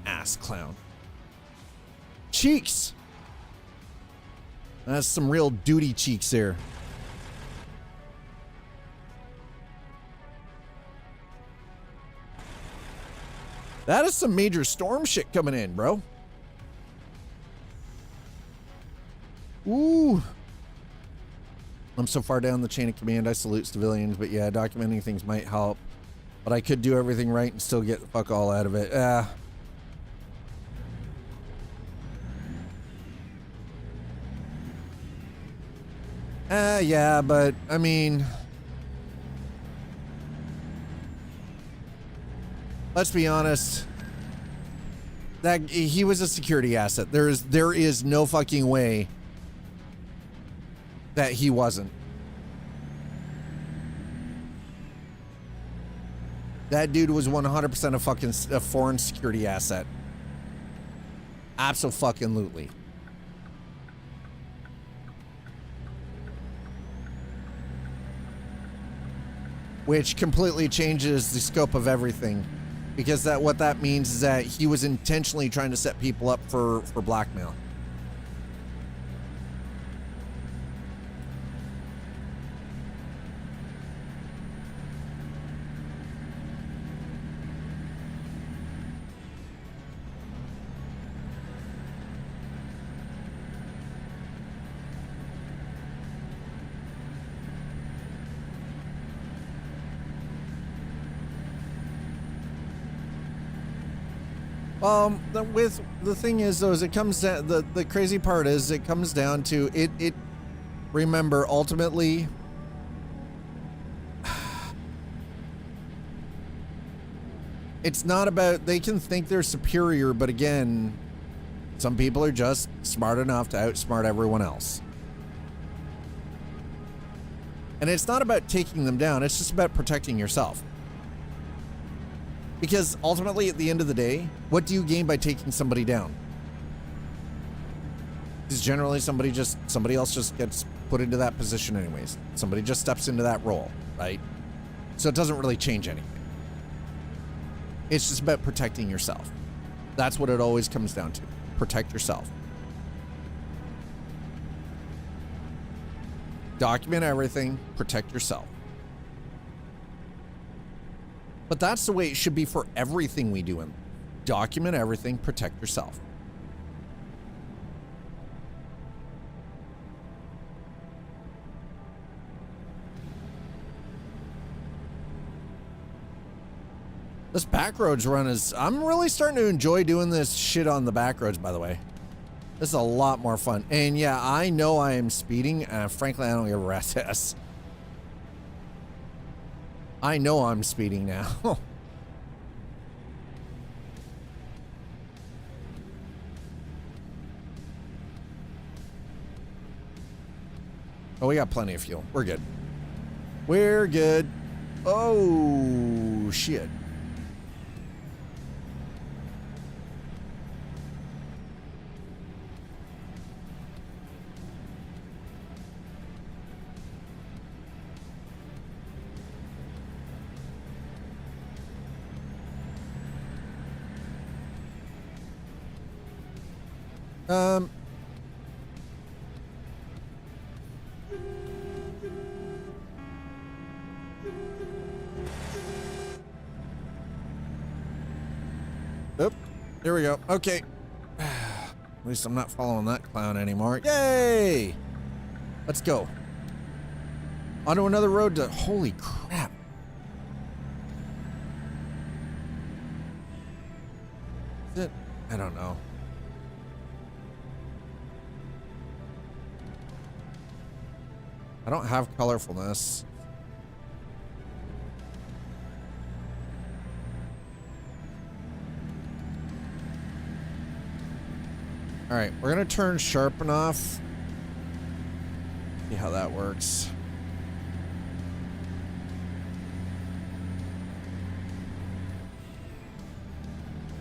Ass clown. Cheeks. That's some real duty cheeks there. That is some major storm shit coming in, bro. Ooh. I'm so far down the chain of command, I salute civilians, but yeah, documenting things might help. But I could do everything right and still get the fuck all out of it. Yeah, but I mean, let's be honest. That he was a security asset. There is no fucking way that he wasn't. That dude was 100% a foreign security asset. Abso-fucking-lutely. Which completely changes the scope of everything. Because what that means is that he was intentionally trying to set people up for blackmail. The thing is, though, is it comes down, the crazy part is it comes down to it. Remember, ultimately, it's not about, they can think they're superior, but again, some people are just smart enough to outsmart everyone else. And it's not about taking them down, it's just about protecting yourself. Because ultimately, at the end of the day, what do you gain by taking somebody down? Because generally somebody else just gets put into that position anyways. Somebody just steps into that role, right? So it doesn't really change anything. It's just about protecting yourself. That's what it always comes down to. Protect yourself. Document everything, protect yourself. But that's the way it should be for everything we do. Document everything, protect yourself. This backroads run is, I'm really starting to enjoy doing this shit on the backroads, by the way. This is a lot more fun. And yeah, I know I am speeding. Frankly, I don't give a rat's ass. I know I'm speeding now. Oh, we got plenty of fuel. We're good. We're good. Oh, shit. Oop, there we go. Okay. At least I'm not following that clown anymore. Yay! Let's go. Onto another road to, holy crap. Is it? I don't know. I don't have colorfulness. All right, we're gonna turn sharpen off. See how that works.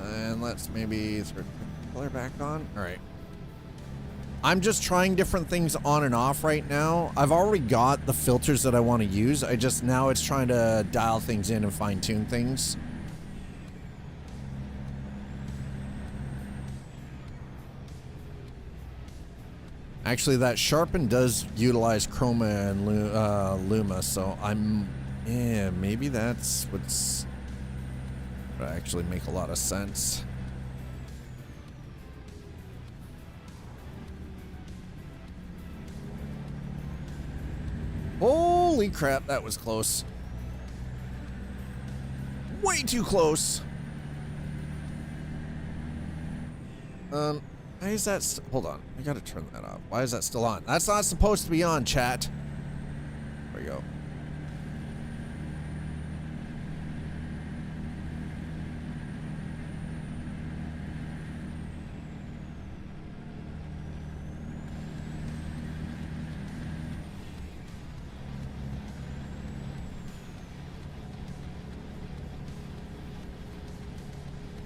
And let's maybe throw the color back on. All right. I'm just trying different things on and off right now. I've already got the filters that I want to use. Now it's trying to dial things in and fine tune things. Actually, that sharpen does utilize chroma and luma, so maybe that's what's would actually make a lot of sense. Holy crap, that was close. Way too close. Why is that hold on, I gotta turn that off. Why is that still on? That's not supposed to be on, chat. There we go.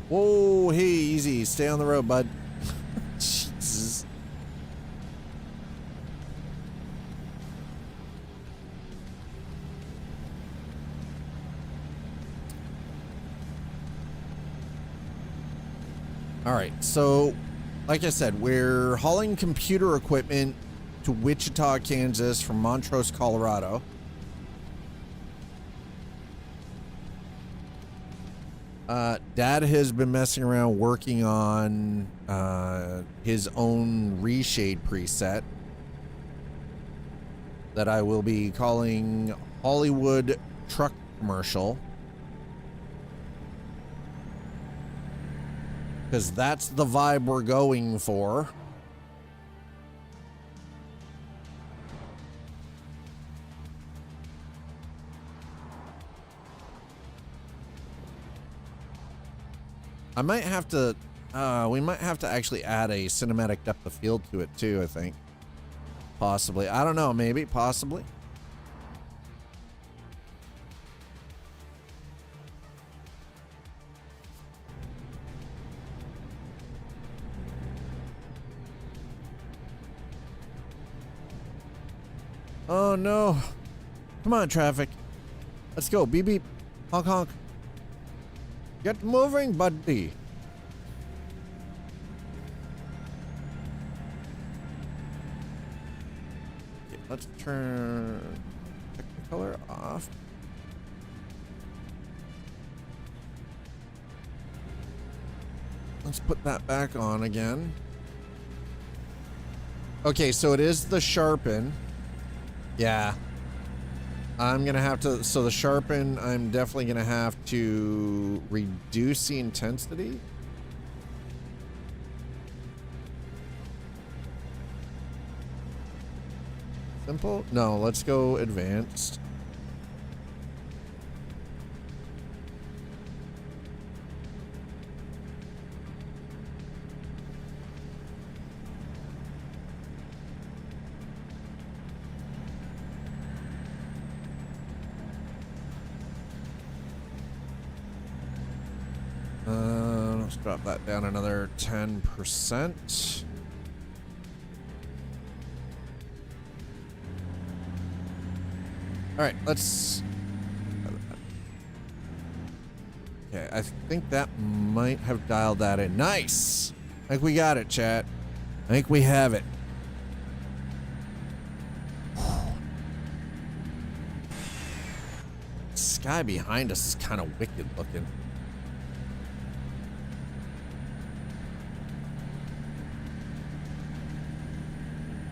Whoa, hey, easy. Stay on the road, bud. Jesus. All right, so like I said, we're hauling computer equipment to Wichita, Kansas from Montrose, Colorado. Dad has been messing around working on his own reshade preset that I will be calling Hollywood Truck Commercial, because that's the vibe we're going for. I might have to, we might have to actually add a cinematic depth of field to it too, I think. Possibly. I don't know, maybe, possibly. Oh no. Come on, traffic. Let's go. Beep beep. Honk honk. Get moving, buddy. Okay, let's turn Technicolor off. Let's put that back on again. Okay, so it is the sharpen. Yeah. I'm gonna have to, so the sharpen, I'm definitely gonna have to reduce the intensity. Simple? No, let's go advanced. Let's drop that down another 10%. All right, let's. Okay, I think that might have dialed that in. Nice. I think we got it, chat. I think we have it. Sky behind us is kind of wicked looking.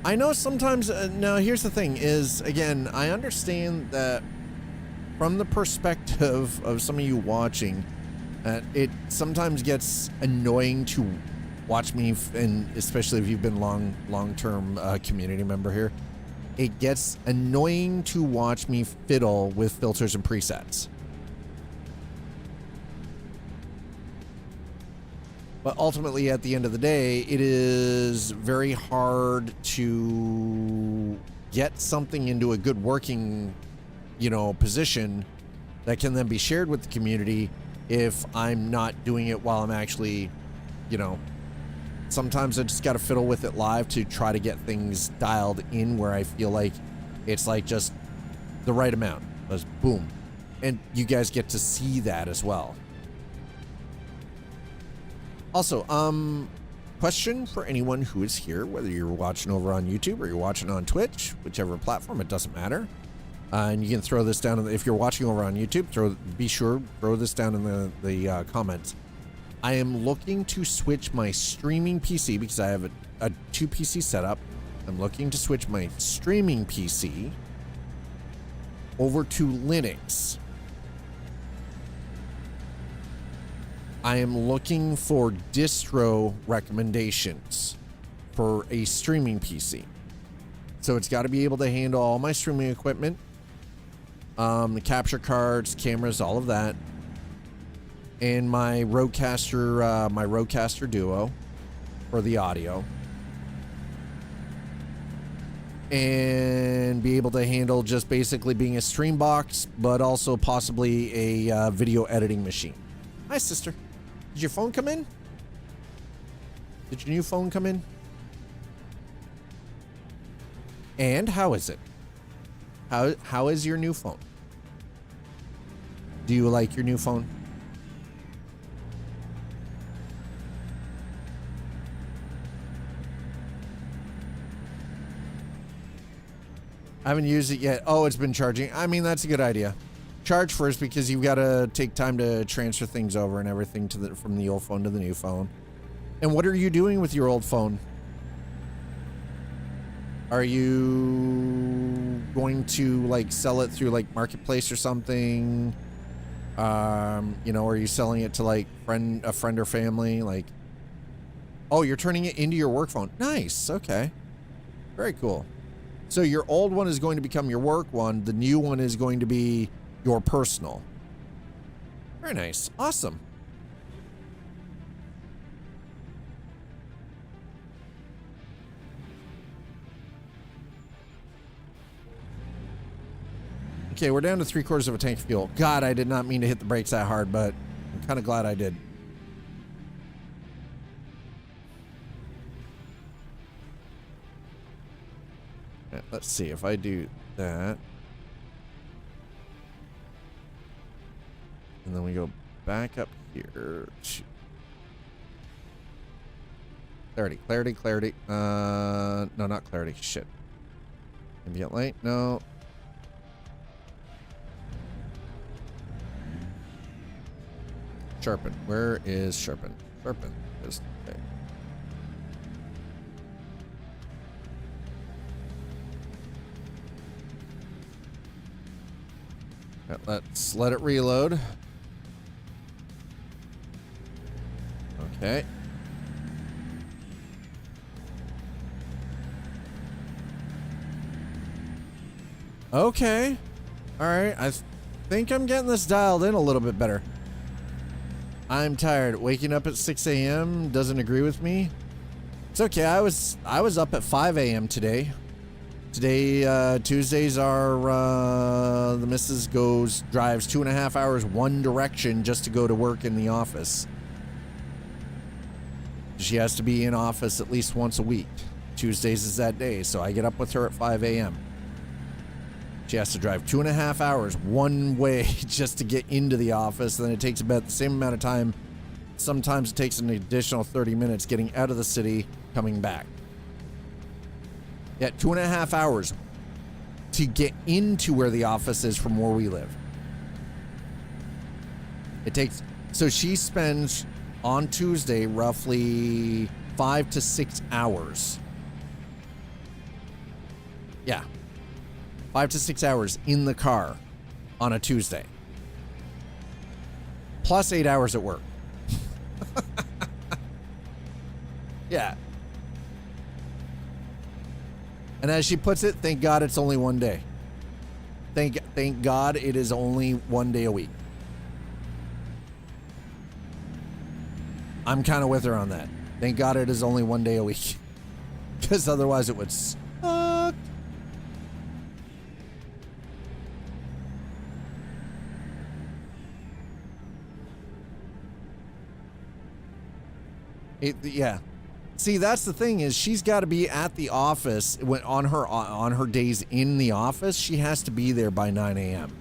I know sometimes, now here's the thing is, again, I understand that from the perspective of some of you watching, it sometimes gets annoying to watch me, and especially if you've been long-term community member here, it gets annoying to watch me fiddle with filters and presets. But ultimately, at the end of the day, it is very hard to get something into a good working, position that can then be shared with the community if I'm not doing it while I'm actually, sometimes I just got to fiddle with it live to try to get things dialed in where I feel like it's like just the right amount. Just boom. And you guys get to see that as well. Also, question for anyone who is here, whether you're watching over on YouTube or you're watching on Twitch, whichever platform, it doesn't matter. And you can throw this down if you're watching over on YouTube, be sure throw this down in the comments. I am looking to switch my streaming PC because I have a 2 PC setup. I'm looking to switch my streaming PC over to Linux. I am looking for distro recommendations for a streaming PC. So it's got to be able to handle all my streaming equipment, the capture cards, cameras, all of that, and my Rodecaster Duo for the audio, and be able to handle just basically being a stream box, but also possibly a video editing machine. Hi, sister. Did your phone come in? Did your new phone come in? And how is it? How is your new phone? Do you like your new phone? I haven't used it yet. Oh, it's been charging. I mean, that's a good idea. Charge first because you've got to take time to transfer things over and everything from the old phone to the new phone. And what are you doing with your old phone? Are you going to like sell it through like Marketplace or something? Are you selling it to like a friend or family? Like, oh, you're turning it into your work phone. Nice. Okay. Very cool. So your old one is going to become your work one. The new one is going to be your personal. Very nice. Awesome. Okay, we're down to 3/4 of a tank of fuel. God, I did not mean to hit the brakes that hard, but I'm kind of glad I did. Yeah, let's see if I do that. And then we go back up here. Clarity. No, not clarity. Shit. Ambient light. No. Sharpen. Where is sharpen? Sharpen is okay. Let's let it reload. Okay. Okay. All right. I think I'm getting this dialed in a little bit better. I'm tired. Waking up at 6 a.m. doesn't agree with me. It's okay. I was up at 5 a.m. today. Today, Tuesdays are, the missus drives 2.5 hours one direction just to go to work in the office. She has to be in office at least once a week. Tuesdays is that day, so I get up with her at 5 a.m. She has to drive 2.5 hours one way just to get into the office. Then it takes about the same amount of time. Sometimes it takes an additional 30 minutes getting out of the city, coming back. Yeah, 2.5 hours to get into where the office is from where we live. It takes, so she spends on Tuesday roughly 5 to 6 hours. Yeah. 5 to 6 hours in the car on a Tuesday. Plus 8 hours at work. Yeah. And as she puts it, thank God it's only one day. Thank God it is only one day a week. I'm kind of with her on that. Thank God it is only one day a week. Because otherwise it would suck. Yeah. See, that's the thing is she's got to be at the office when on her days in the office. She has to be there by 9 a.m.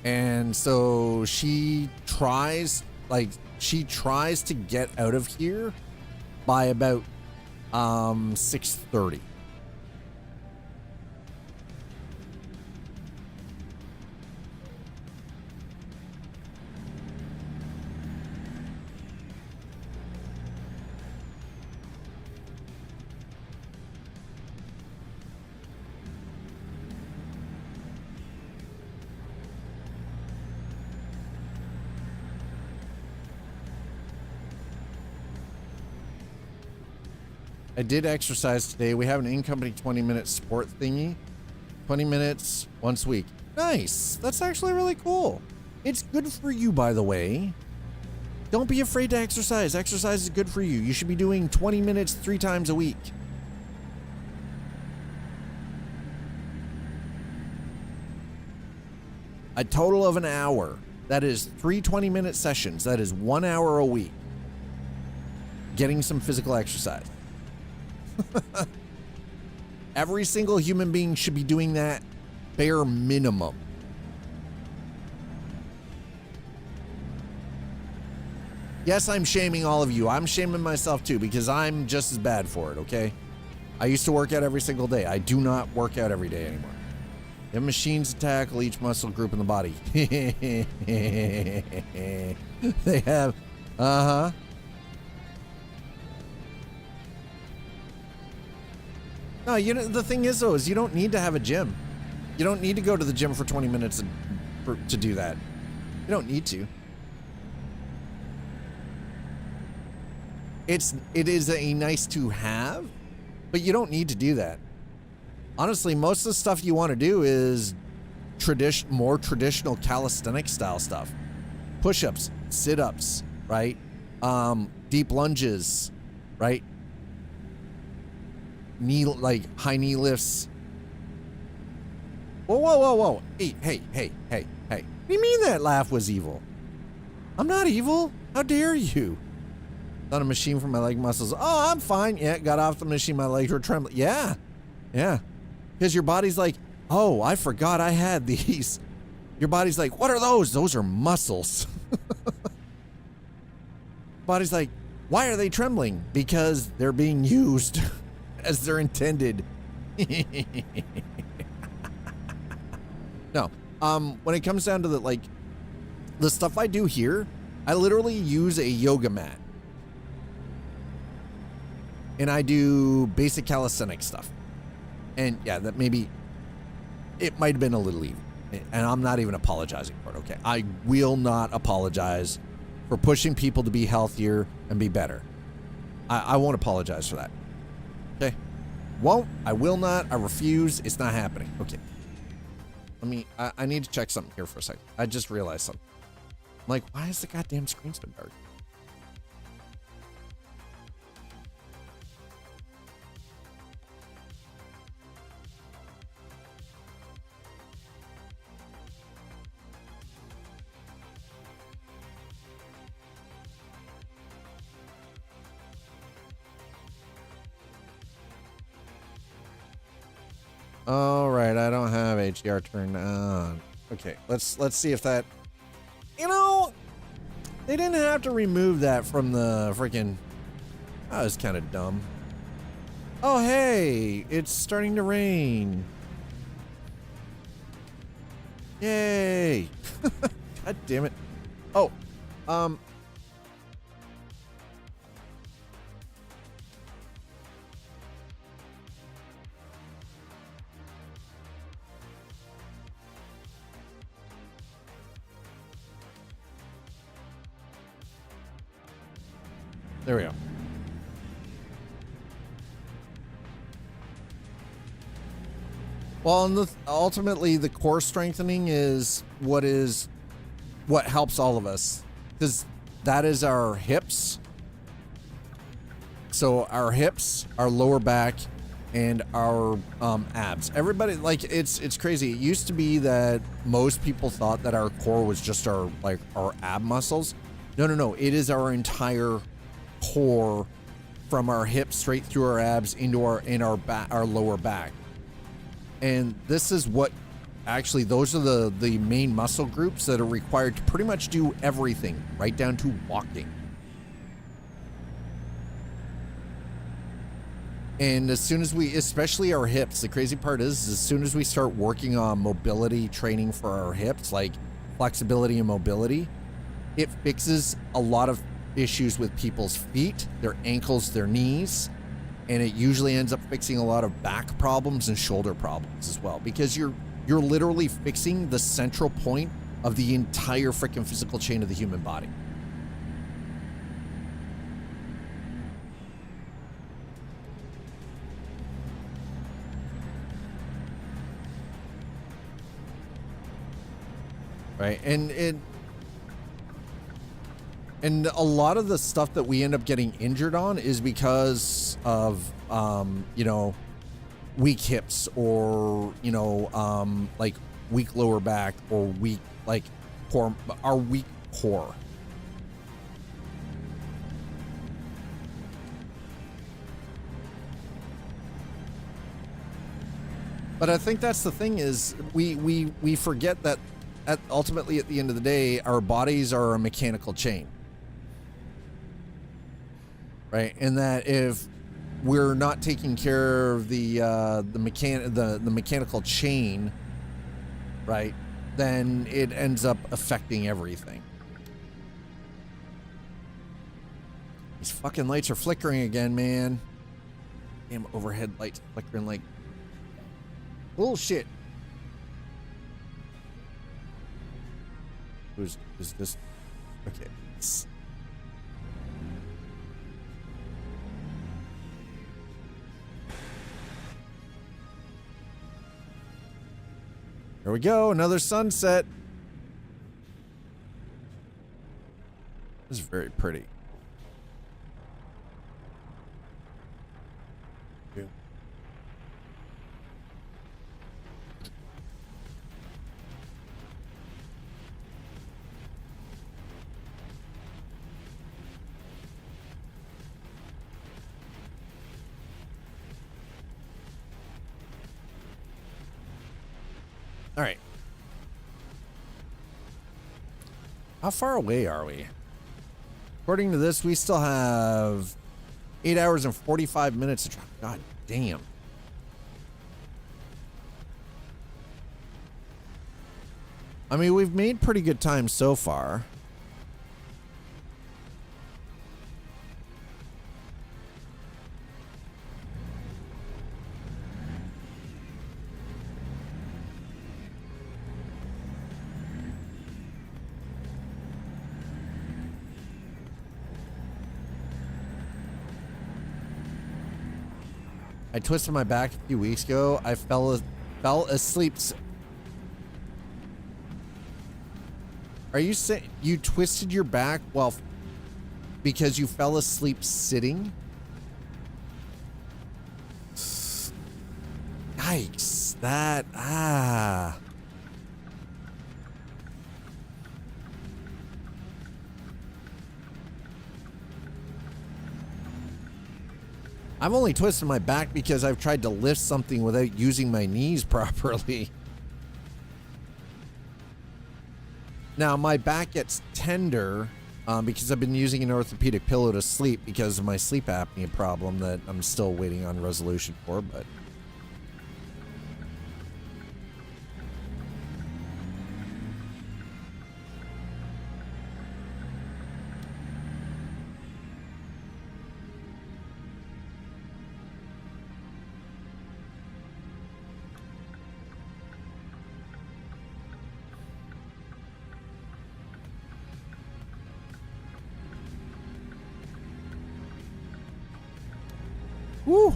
And so she tries to get out of here by about 6:30. I did exercise today. We have an in-company 20-minute sport thingy. 20 minutes once a week. Nice. That's actually really cool. It's good for you, by the way. Don't be afraid to exercise. Exercise is good for you. You should be doing 20 minutes 3 times a week. A total of an hour. That is 3 20-minute sessions. That is 1 hour a week. Getting some physical exercise. Every single human being should be doing that bare minimum. Yes, I'm shaming all of you. I'm shaming myself too because I'm just as bad for it, okay? I used to work out every single day. I do not work out every day anymore. You have machines to tackle each muscle group in the body. They have, No, you know, the thing is, though, is you don't need to have a gym. You don't need to go to the gym for 20 minutes to do that. You don't need to. It is a nice to have, but you don't need to do that. Honestly, most of the stuff you want to do is more traditional calisthenic style stuff. Push-ups, sit-ups, right? Deep lunges, right? High knee lifts. Whoa. Hey. What do you mean that laugh was evil? I'm not evil. How dare you? On a machine for my leg muscles. Oh, I'm fine. Yeah, got off the machine. My legs were trembling. Yeah. Because your body's like, oh, I forgot I had these. Your body's like, what are those? Those are muscles. Body's like, why are they trembling? Because they're being used as they're intended. No. when it comes down to the stuff I do here, I literally use a yoga mat. And I do basic calisthenic stuff. And yeah, that maybe, it might have been a little even. And I'm not even apologizing for it, okay? I will not apologize for pushing people to be healthier and be better. I won't apologize for that. Okay? Won't. I will not. I refuse. It's not happening. Okay. I need to check something here for a second. I just realized something. I'm like, why is the goddamn screen so dark? All right, I don't have HDR turned on. Okay, let's see if that. You know, they didn't have to remove that from the freaking. That was kind of dumb. Oh hey, it's starting to rain. Yay! God damn it! Oh, there we go. Well, and ultimately, the core strengthening is what helps all of us, because that is our hips. So our hips, our lower back, and our abs. Everybody, like, it's crazy. It used to be that most people thought that our core was just our ab muscles. No. It is our entire core, from our hips straight through our abs into our lower back. And this is what actually, those are the main muscle groups that are required to pretty much do everything, right down to walking. And as soon as especially our hips, the crazy part is, as soon as we start working on mobility training for our hips, like flexibility and mobility, it fixes a lot of issues with people's feet, their ankles, their knees, and it usually ends up fixing a lot of back problems and shoulder problems as well, because you're literally fixing the central point of the entire freaking physical chain of the human body. Right, and a lot of the stuff that we end up getting injured on is because of, weak hips, or, like weak lower back, or weak, core, our weak core. But I think that's the thing, is we forget that ultimately at the end of the day, our bodies are a mechanical chain. Right, and that if we're not taking care of the mechanical chain, right, then it ends up affecting everything. These fucking lights are flickering again, man. Damn overhead lights flickering like bullshit. Who's this? Okay. There we go, another sunset. This is very pretty. Yeah. All right. How far away are we? According to this, we still have 8 hours and 45 minutes to drive. God damn. I mean, we've made pretty good time so far. I twisted my back a few weeks ago. I fell asleep. Are you saying you twisted your back because you fell asleep sitting? Yikes. I've only twisted my back because I've tried to lift something without using my knees properly. Now, my back gets tender because I've been using an orthopedic pillow to sleep because of my sleep apnea problem that I'm still waiting on resolution for, but... Woo!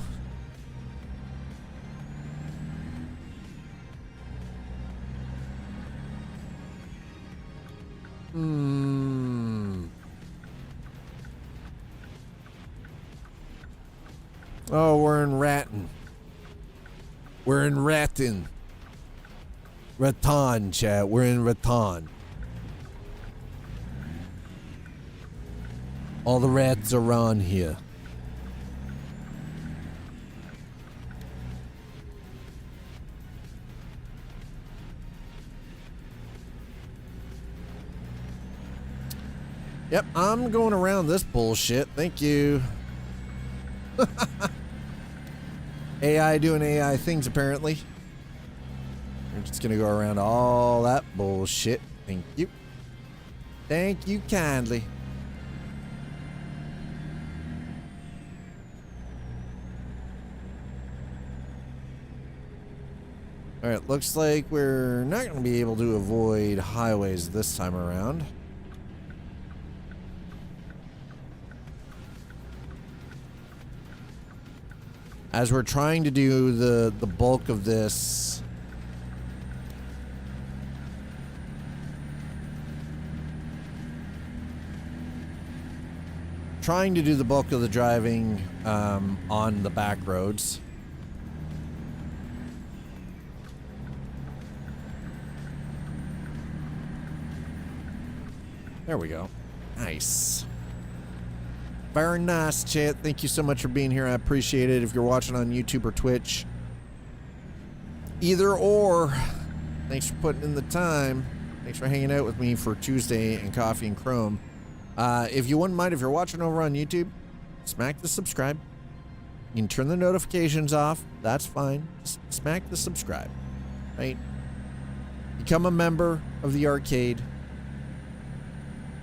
Oh, we're in Ratton. We're in Ratton. Ratton, chat. We're in Ratton. All the rats are on here. Yep, I'm going around this bullshit. Thank you. AI doing AI things, apparently. We're just gonna go around all that bullshit. Thank you. Thank you kindly. Alright, looks like we're not gonna be able to avoid highways this time around. As we're trying to do the bulk of this, trying to do the bulk of the driving on the back roads. There we go. Nice. Very nice, chat. Thank you so much for being here. I appreciate it. If you're watching on YouTube or Twitch, either or, thanks for putting in the time. Thanks for hanging out with me for Tuesday and Coffee and Chrome. If you wouldn't mind, if you're watching over on YouTube, smack the subscribe. You can turn the notifications off. That's fine. Just smack the subscribe, right? Become a member of the arcade.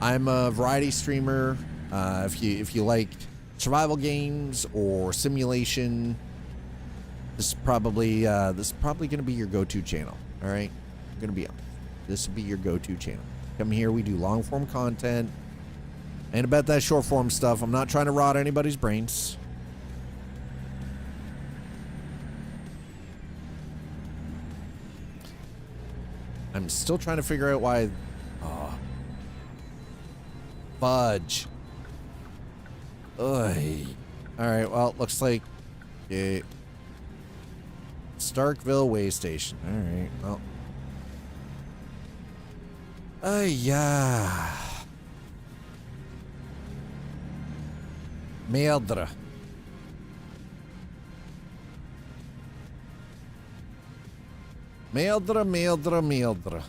I'm a variety streamer. If you like survival games or simulation, this is probably going to be your go-to channel. All right, I'm gonna be honest. This will be your go-to channel. Come here, we do long-form content, and about that short-form stuff. I'm not trying to rot anybody's brains. I'm still trying to figure out why. Oh, fudge. Ugh. Alright, well, looks like Starkville Way Station. Alright, well. Yeah. Merdre. Merdre.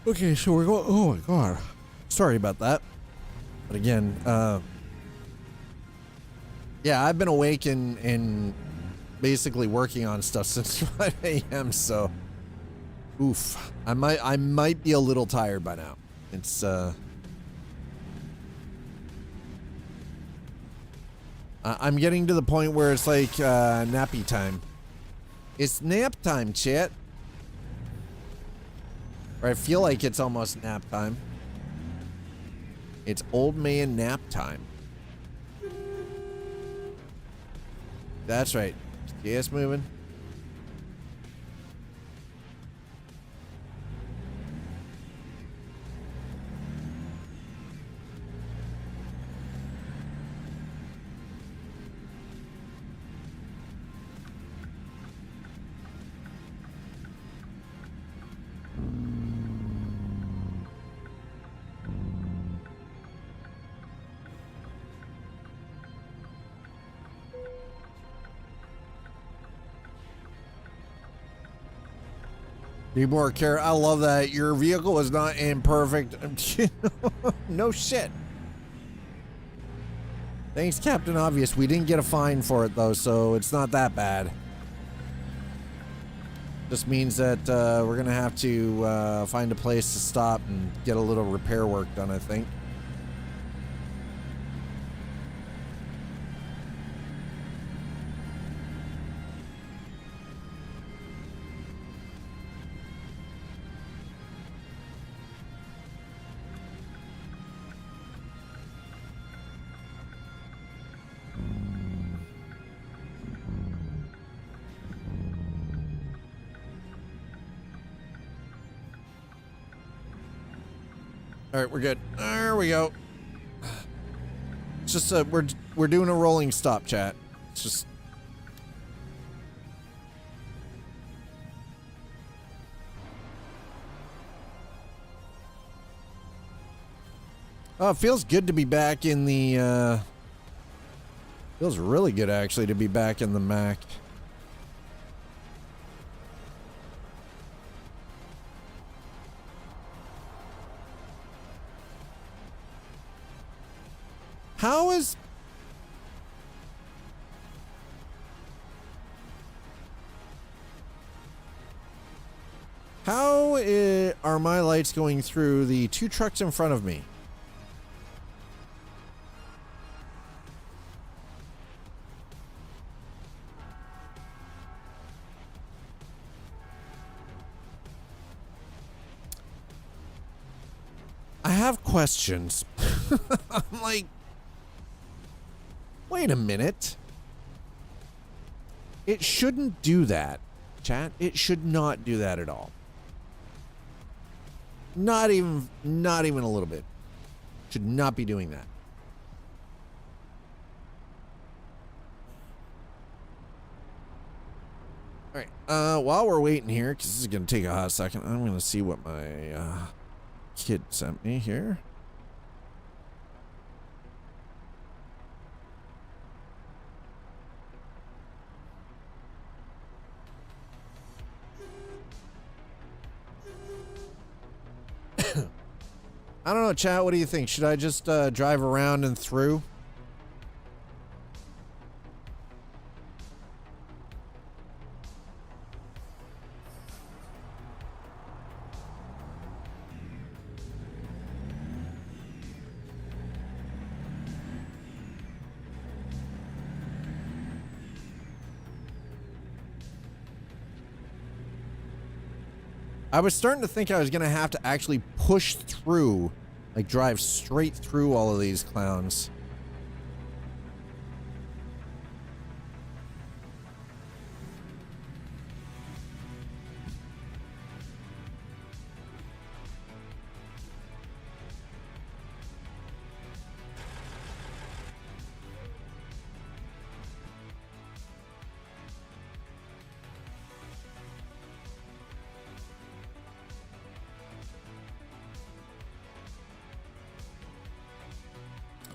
Okay, so we're going. Oh my god, sorry about that. But again, yeah, I've been awake and basically working on stuff since 5 a.m. So, oof. I might be a little tired by now. It's I'm getting to the point where it's like nappy time. It's nap time, chat. Or I feel like it's almost nap time. It's old man nap time. That's right. Gas moving. Be more care. I love that your vehicle is not in perfect. No shit. Thanks, Captain Obvious. We didn't get a fine for it though, so it's not that bad. Just means that we're gonna have to find a place to stop and get a little repair work done, I think. All right, we're good. There we go. It's just we're doing a rolling stop, chat. It's just it feels good to be back in the feels really good actually to be back in the Mac. How is... How are my lights going through the two trucks in front of me? I have questions. I'm like... Wait a minute. It shouldn't do that, chat. It should not do that at all. Not even a little bit. Should not be doing that. All right. While we're waiting here, because this is going to take a hot second, I'm going to see what my kid sent me here. I don't know, chat. What do you think? Should I just drive around and through? I was starting to think I was going to have to actually push through, like drive straight through all of these clowns.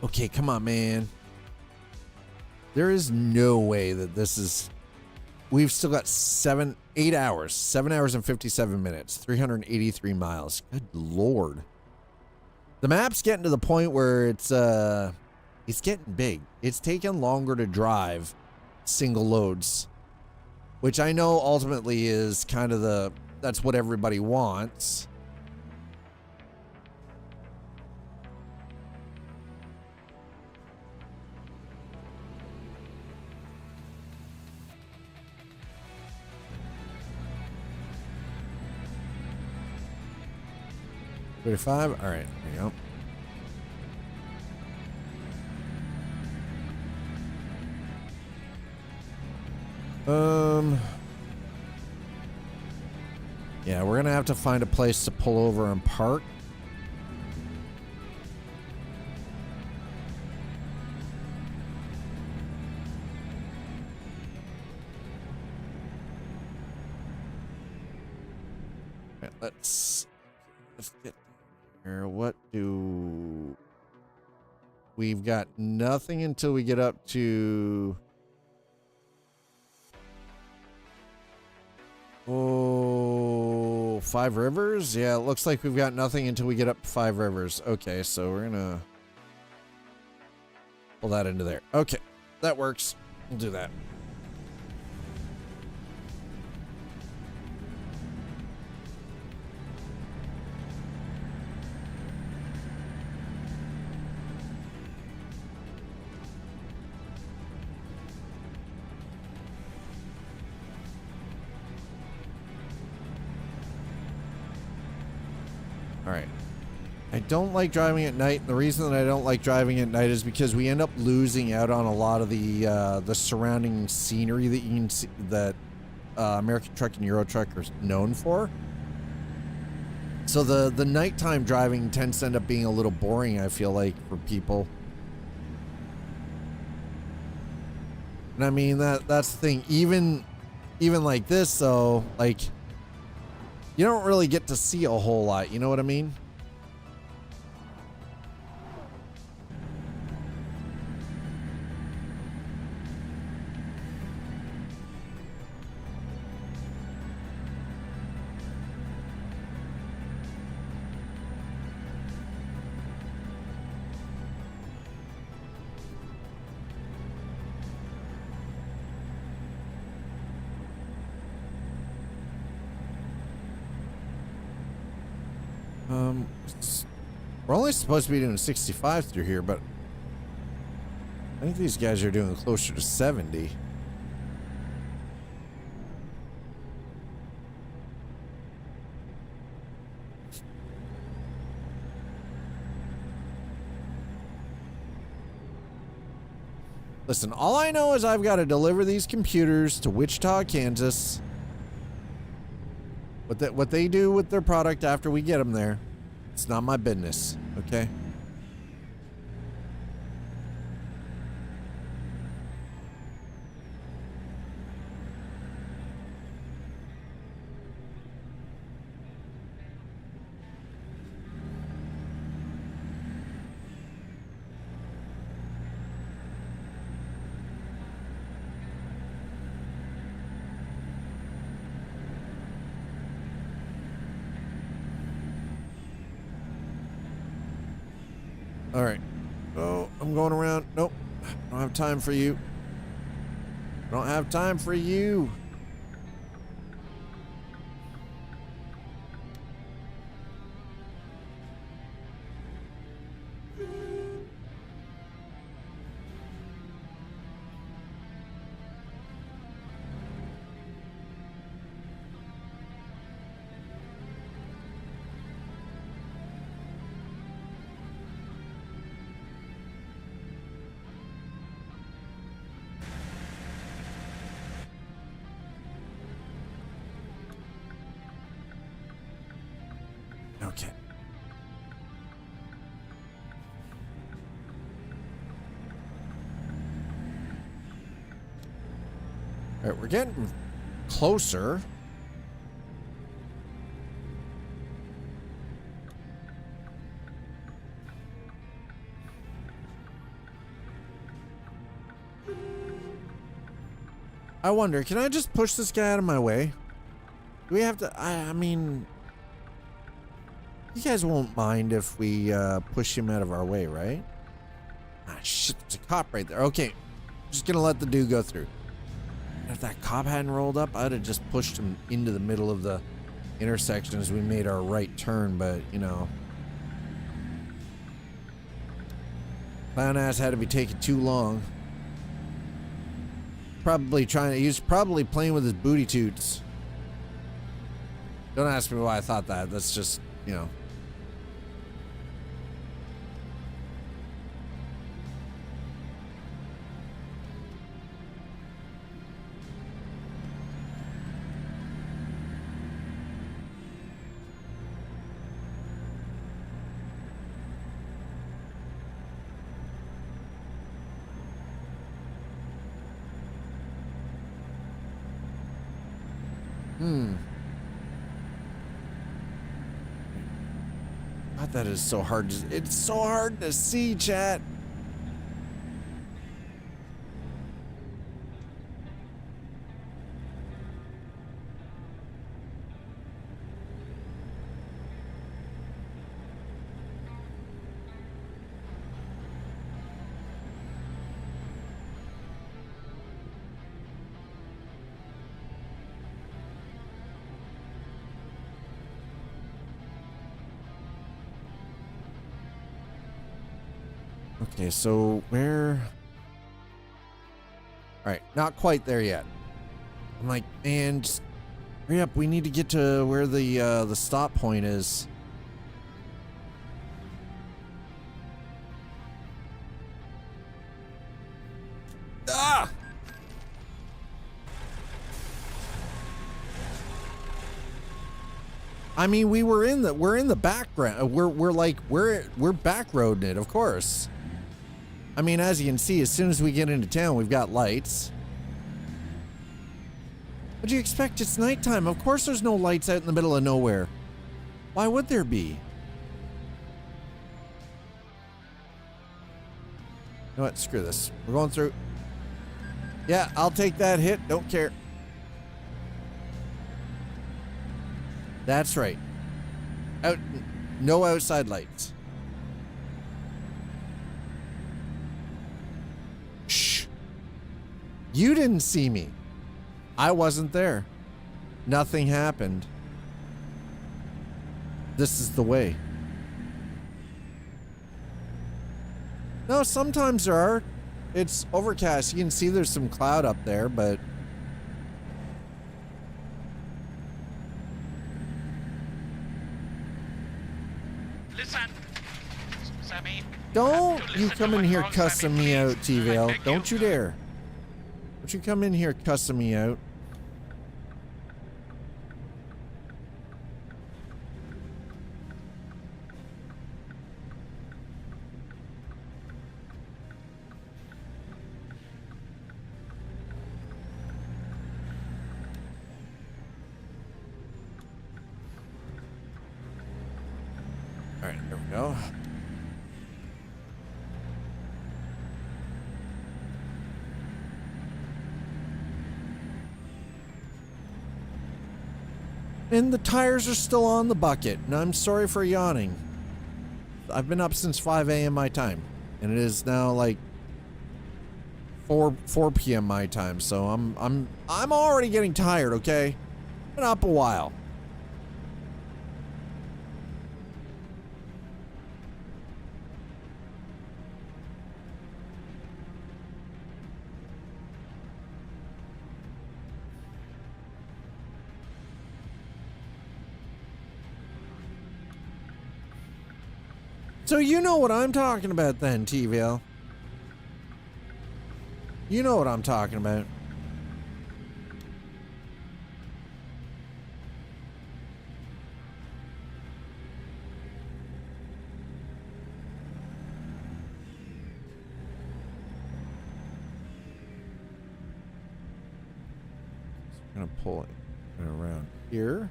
Okay, come on, man. There is no way that this is... We've still got 8 hours. 7 hours and 57 minutes. 383 miles. Good Lord. The map's getting to the point where it's getting big. It's taking longer to drive single loads which I know ultimately is kind of that's what everybody wants. $35. All right, there you go. Yeah, we're gonna have to find a place to pull over and park. Right, let's get here. What do we've got? Nothing until we get up to. Oh, Five Rivers? Yeah, it looks like we've got nothing until we get up to Five Rivers. Okay, so we're gonna pull that into there. Okay, that works. We'll do that. All right. I don't like driving at night. And the reason that I don't like driving at night is because we end up losing out on a lot of the surrounding scenery that you can see, that American Truck and Euro Truck are known for. So the nighttime driving tends to end up being a little boring, I feel like, for people. And I mean that's the thing. Even like this, though, like, you don't really get to see a whole lot, you know what I mean? We're only supposed to be doing 65 through here, but I think these guys are doing closer to 70. Listen, all I know is I've got to deliver these computers to Wichita, Kansas. What they do with their product after we get them there, it's not my business, okay? All right. Oh, I'm going around. Nope. I don't have time for you. I don't have time for you. Okay. All right, we're getting closer. I wonder, can I just push this guy out of my way? Do we have to? I mean, you guys won't mind if we push him out of our way, right? Ah, shit, there's a cop right there. Okay, just gonna let the dude go through. If that cop hadn't rolled up, I'd have just pushed him into the middle of the intersection as we made our right turn, but, you know. Clown ass had to be taking too long. He was probably playing with his booty toots. Don't ask me why I thought that. That's just, you know. God, that is so hard to, it's so hard to see, chat. Okay, so where? All right, not quite there yet. I'm like, man, just hurry up. We need to get to where the stop point is. Ah! I mean, we're in the background. We're backroading it, of course. I mean, as you can see, as soon as we get into town, we've got lights. What'd you expect? It's nighttime. Of course there's no lights out in the middle of nowhere. Why would there be? You know what? Screw this. We're going through. Yeah, I'll take that hit. Don't care. That's right. No outside lights. Shh. You didn't see me. I wasn't there. Nothing happened. This is the way. No, sometimes there are. It's overcast. You can see there's some cloud up there, but don't you come in here cussing me out, T-Vale. Don't you dare. Don't you come in here cussing me out. All right, there we go. And the tires are still on the bucket, and I'm sorry for yawning. I've been up since 5 a.m. my time, and it is now like 4 p.m. my time, so I'm already getting tired, okay? Been up a while. So you know what I'm talking about then, T-Vale. You know what I'm talking about. So I'm gonna pull it around here.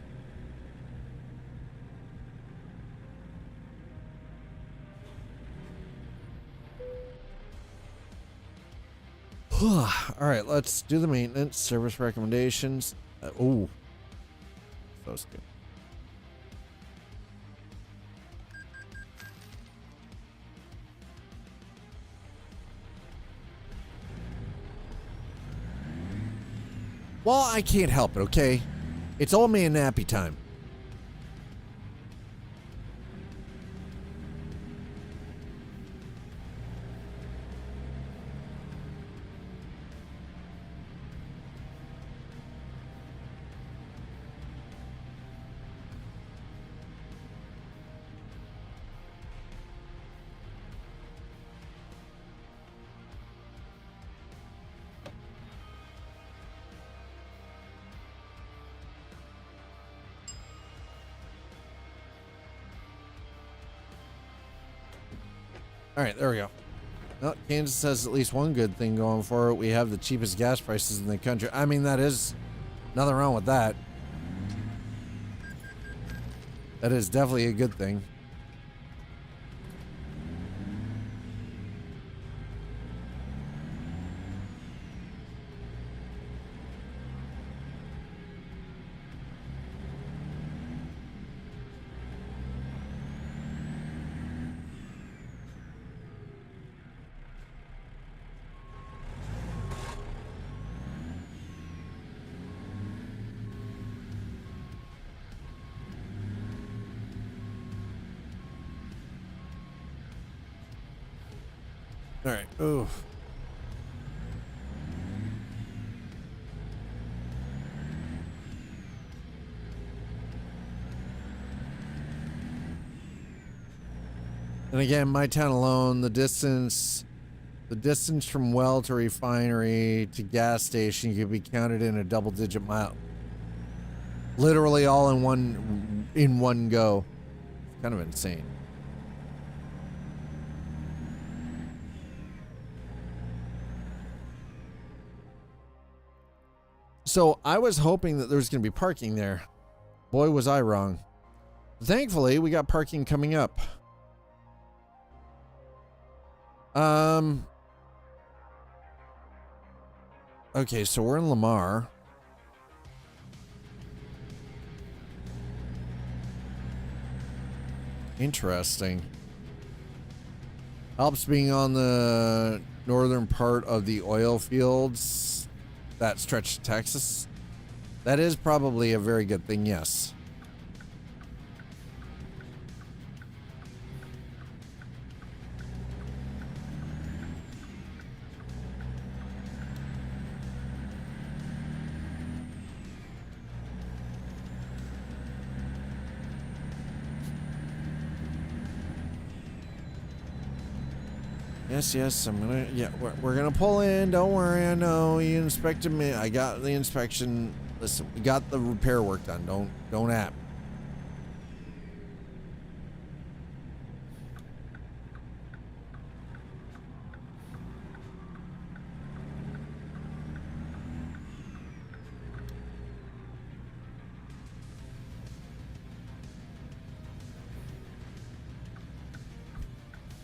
All right, let's do the maintenance, service recommendations. Oh, that was good. Well, I can't help it, okay? It's old man nappy time. All right, there we go. Well, Kansas has at least one good thing going for it. We have the cheapest gas prices in the country. I mean, that is nothing wrong with that. That is definitely a good thing. All right. Ooh. And again, my town alone, the distance from well to refinery to gas station could be counted in a double-digit mile. Literally all in one go. It's kind of insane. So I was hoping that there was going to be parking there. Boy, was I wrong. Thankfully, we got parking coming up. Okay, so we're in Lamar. Interesting. Helps being on the northern part of the oil fields that stretch to Texas. That is probably a very good thing, yes. Yes, I'm gonna, yeah, we're gonna pull in, don't worry, I know, you inspected me, I got the inspection, listen, we got the repair work done, don't app.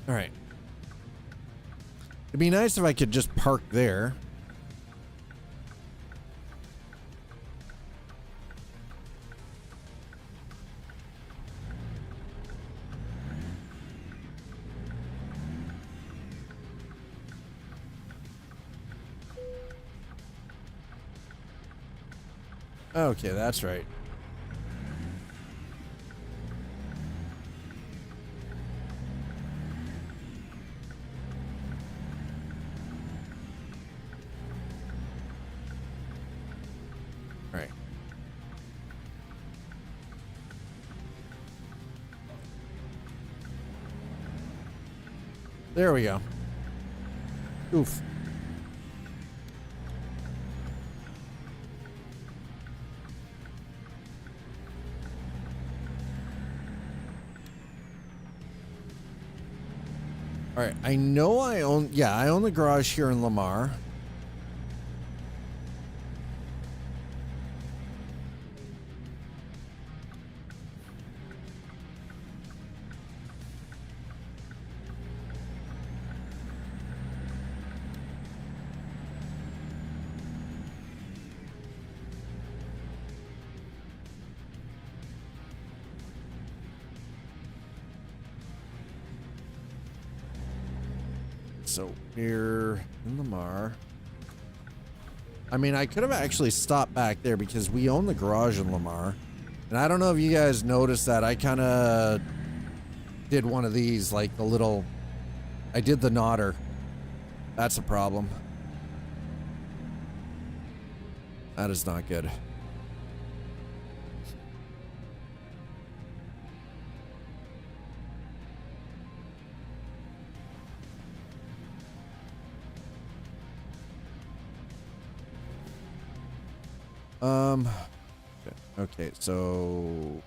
All right. It'd be nice if I could just park there. Okay, that's right. Right. There we go. Oof. All right, I know I own the garage here in Lamar. So we're in Lamar. I mean, I could have actually stopped back there because we own the garage in Lamar. And I don't know if you guys noticed that. I kind of did one of these, like the little... I did the nodder. That's a problem. That is not good. Okay, so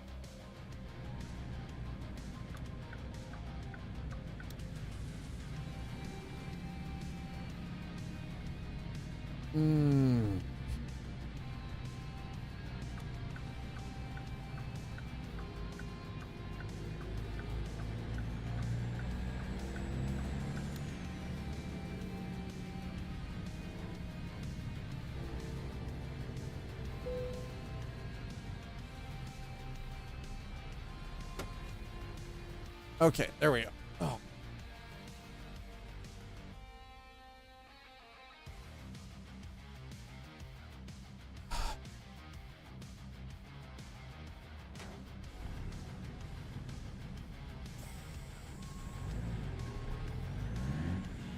okay, there we go. Oh.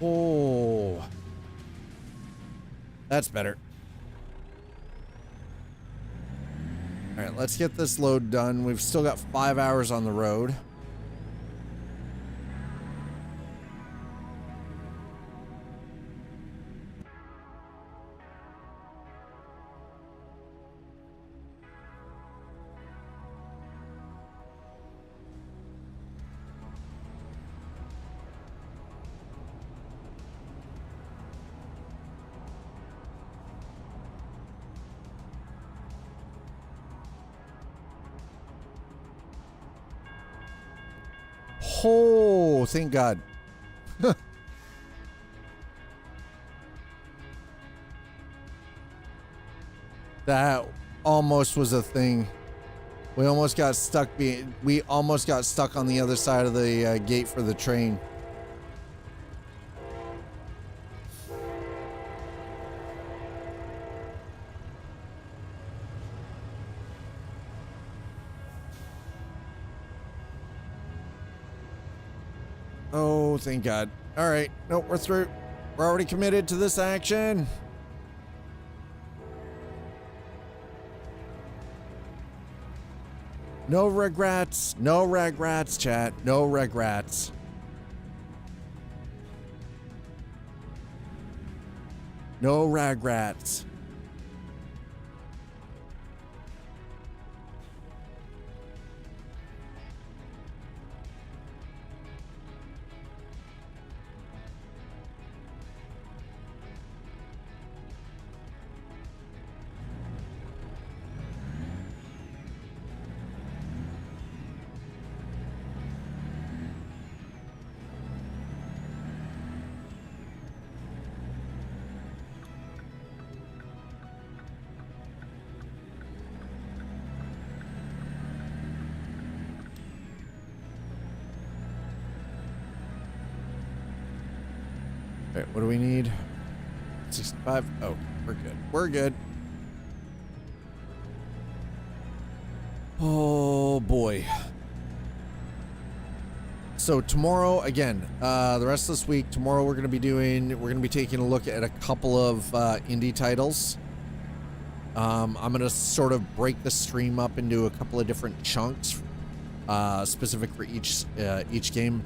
Oh. That's better. All right, let's get this load done. We've still got 5 hours on the road. Oh, thank God. That almost was a thing. We almost got stuck on the other side of the gate for the train. Oh, thank God. All right. Nope, we're through. We're already committed to this action. No regrets. No regrets, chat. No regrets. No regrets. All right, what do we need? 65. Oh, we're good. We're good. Oh boy. So tomorrow, again, the rest of this week, tomorrow we're going to be taking a look at a couple of indie titles. I'm going to sort of break the stream up into a couple of different chunks, specific for each game.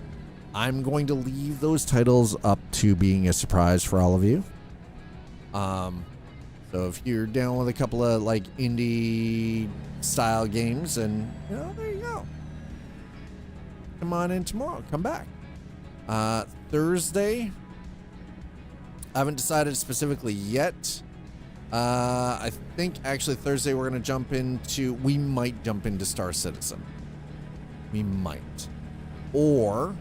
I'm going to leave those titles up to being a surprise for all of you. So if you're down with a couple of like indie style games, and you know, there you go. Come on in tomorrow. Come back. Thursday, I haven't decided specifically yet. I think actually Thursday we might jump into Star Citizen. We might. Or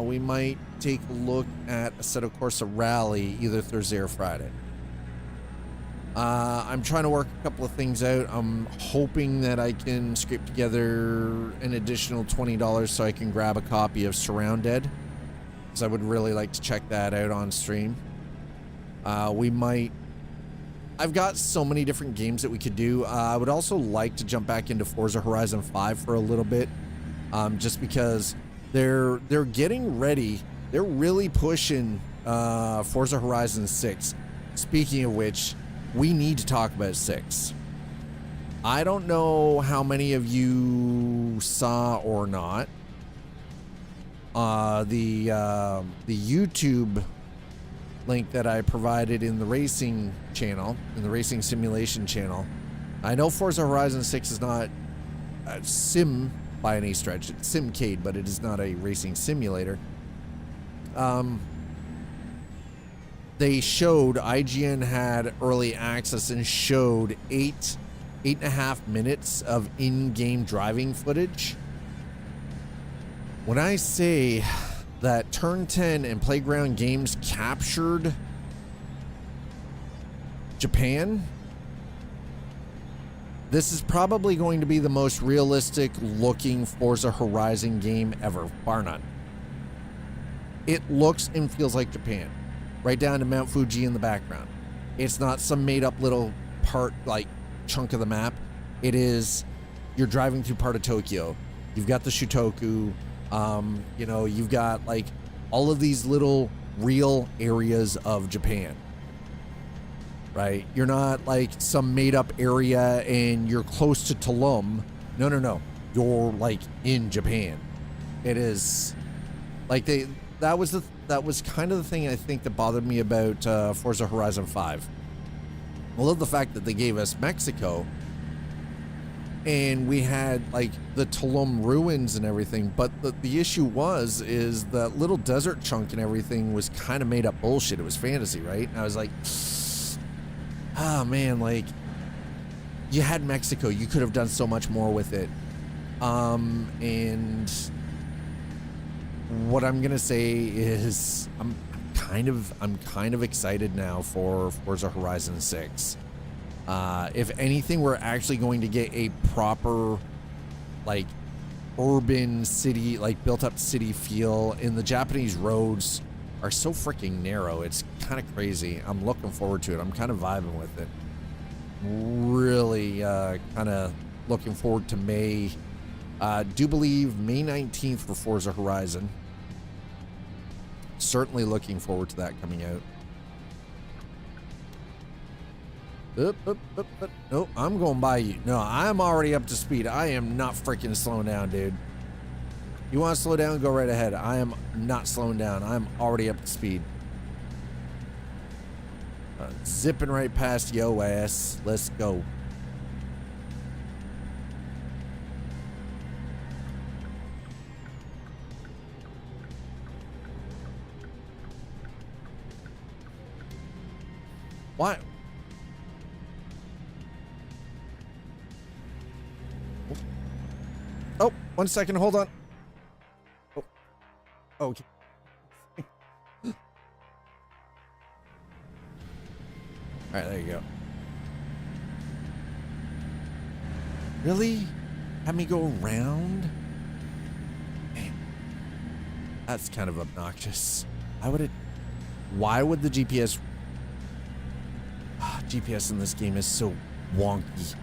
we might take a look at Assetto Corsa Rally either Thursday or Friday. I'm trying to work a couple of things out. I'm hoping that I can scrape together an additional $20 so I can grab a copy of Surrounded, because I would really like to check that out on stream. We might I've got so many different games that we could do. I would also like to jump back into Forza Horizon 5 for a little bit, just because they're getting ready. They're really pushing Forza Horizon 6. Speaking of which, we need to talk about 6. I don't know how many of you saw or not the YouTube link that I provided in the racing channel, in the racing simulation channel. I know Forza Horizon 6 is not a sim by any stretch. It's simcade, but it is not a racing simulator. They showed, IGN had early access and showed 8.5 minutes of in-game driving footage. When I say that Turn 10 and Playground Games captured Japan, this is probably going to be the most realistic looking Forza Horizon game ever, bar none. It looks and feels like Japan, right down to Mount Fuji in the background. It's not some made up little part, like chunk of the map. It is, you're driving through part of Tokyo. You've got the Shutoku, you know, you've got like all of these little real areas of Japan, right? You're not like some made up area and you're close to Tulum. No. You're like in Japan. It is like that was kind of the thing I think that bothered me about Forza Horizon 5. I love the fact that they gave us Mexico and we had like the Tulum ruins and everything, but the issue is that little desert chunk and everything was kind of made up bullshit. It was fantasy, right? And I was like, oh man, like you had Mexico, you could have done so much more with it. And what I'm gonna say is I'm kind of excited now for Forza Horizon 6. If anything, we're actually going to get a proper, like, urban city, like, built-up city feel. And the Japanese roads are so freaking narrow. It's kind of crazy. I'm looking forward to it. I'm kind of vibing with it. Really kind of looking forward to May. Do believe May 19th for Forza Horizon. Certainly looking forward to that coming out. No, I'm going by you. No, I'm already up to speed. I am not freaking slowing down, dude. You want to slow down? Go right ahead. I am not slowing down. I'm already up to speed. Zipping right past yo ass. Let's go. What? Oh, 1 second. Hold on. Oh, okay. All right, there you go. Really? Have me go around? Man, that's kind of obnoxious. Why would the GPS in this game is so wonky.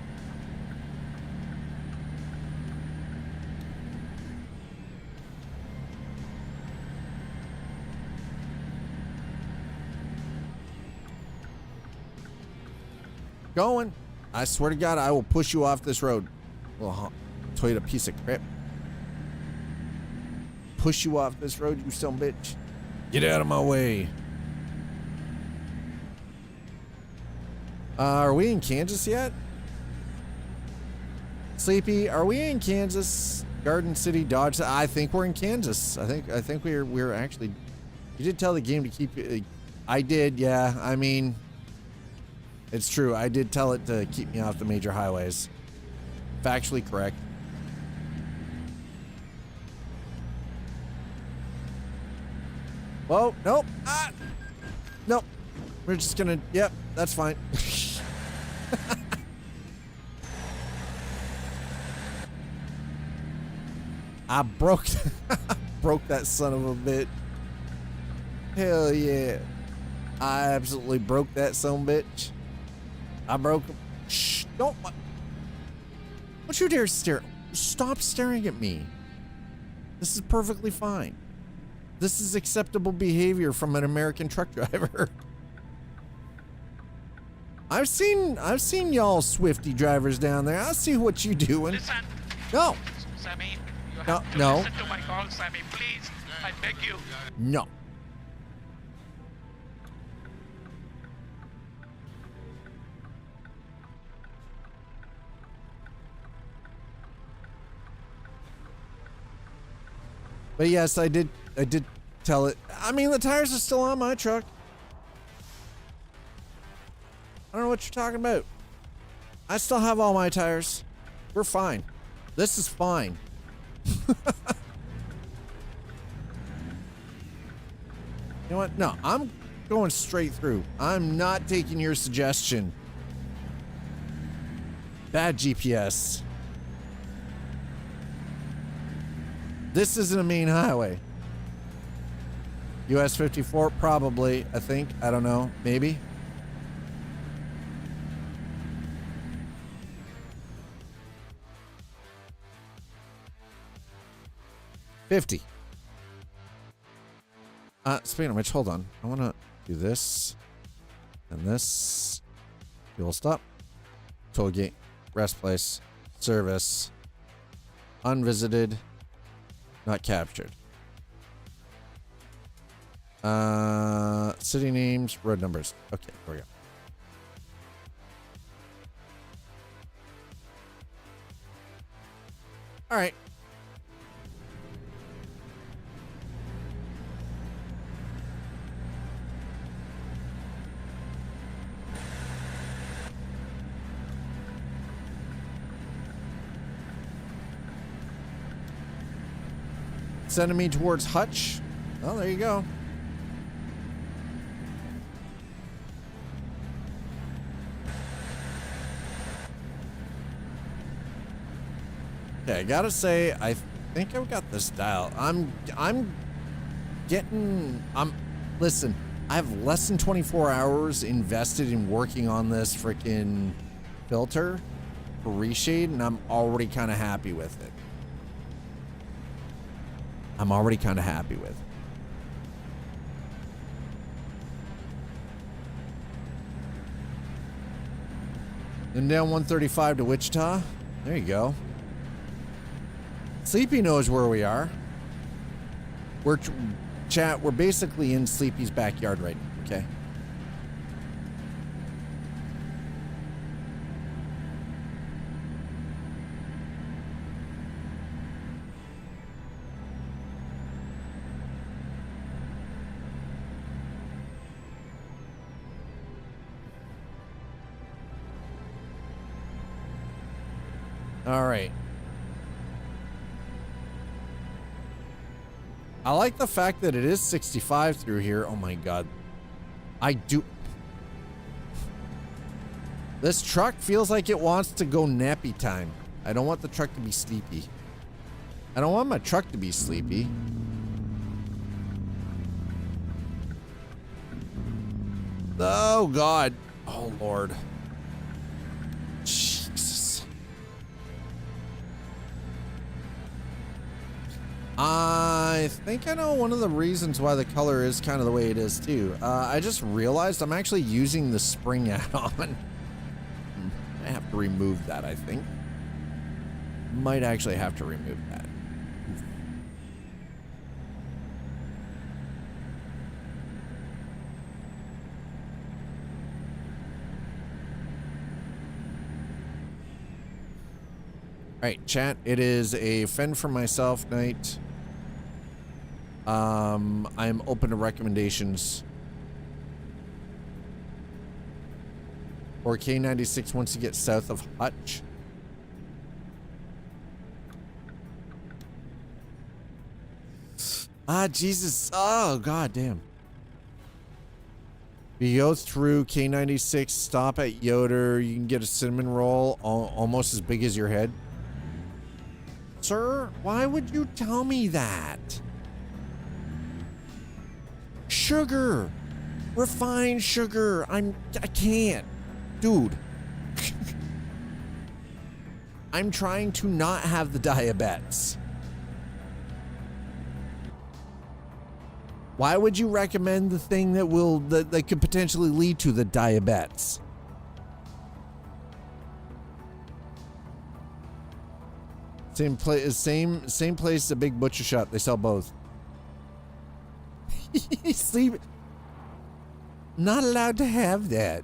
Going. I swear to God, I will push you off this road. Well, Toyota piece of crap. Push you off this road, you son of a bitch. Get out of my way. Are we in Kansas yet? Sleepy, are we in Kansas? Garden City, Dodge. I think we're in Kansas. I think we're actually. You did tell the game to keep. I did, yeah. I mean, it's true. I did tell it to keep me off the major highways. Factually correct. Whoa, nope. Nope. We're just gonna. Yep, that's fine. I broke that son of a bitch. Hell yeah. I absolutely broke that son of a bitch. I broke them. Shh, don't you dare stare. Stop staring at me. This is perfectly fine. This is acceptable behavior from an American truck driver. I've seen y'all Swifty drivers down there. I see what you doing. Listen. No. Sammy, you No, have to no. listen to my call, Sammy, please. I beg you. No. But yes, I did tell it. I mean, the tires are still on my truck. I don't know what you're talking about. I still have all my tires. We're fine. This is fine. You know what? No, I'm going straight through. I'm not taking your suggestion. Bad GPS. This isn't a main highway. US 54, probably, I think. I don't know. Maybe. $50. Speaking of which, hold on. I want to do this and this. Fuel stop. Toll gate. Rest place. Service. Unvisited. Not captured. City names, road numbers. Okay, here we go. All right. Sending me towards Hutch. Oh, there you go. Okay, I gotta say, I think I've got this dial. Listen, I have less than 24 hours invested in working on this freaking filter for reshade, and I'm already kind of happy with it. I'm already kind of happy with it. And down 135 to Wichita. There you go. Sleepy knows where we are. We're basically in Sleepy's backyard right now, okay? All right. I like the fact that it is 65 through here. Oh my God. I do. This truck feels like it wants to go nappy time. I don't want the truck to be sleepy. I don't want my truck to be sleepy. Oh God. Oh Lord. Jesus. I think I know one of the reasons why the color is kind of the way it is too. I just realized I'm actually using the spring add-on. I have to remove that, I think. Might actually have to remove that. Alright, chat, it is a fend for myself night. I'm open to recommendations. Or K96 once you get south of Hutch. Ah, Jesus. Oh, God damn. You go through K96, stop at Yoder, you can get a cinnamon roll almost as big as your head. Sir, why would you tell me that? Sugar. Refined sugar. I can't. Dude, I'm trying to not have the diabetes. Why would you recommend the thing that could potentially lead to the diabetes? Same place, same place, a big butcher shop. They sell both. Sleep. Not allowed to have that.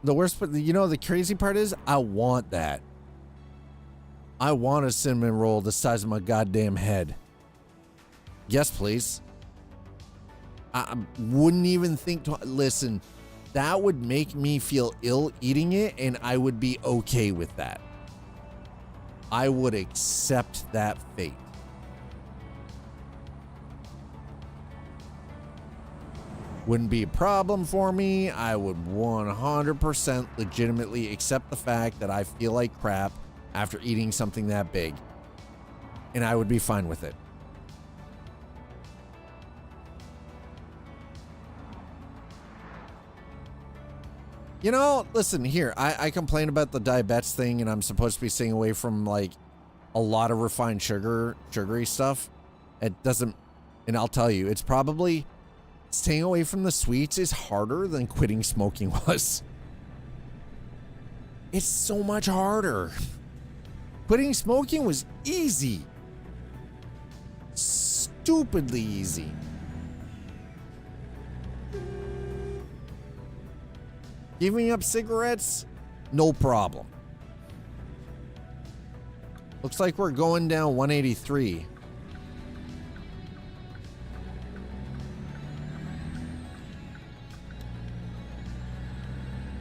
The worst part, you know, the crazy part is, I want that. I want a cinnamon roll the size of my goddamn head. Yes, please. I wouldn't even think to listen. That would make me feel ill eating it, and I would be okay with that. I would accept that fate. Wouldn't be a problem for me. I would 100% legitimately accept the fact that I feel like crap after eating something that big. And I would be fine with it. You know, listen here. I complain about the diabetes thing, and I'm supposed to be staying away from like a lot of refined sugary stuff. It doesn't, and I'll tell you, it's probably staying away from the sweets is harder than quitting smoking was. It's so much harder. Quitting smoking was easy. Stupidly easy. Giving up cigarettes, no problem. Looks like we're going down 183.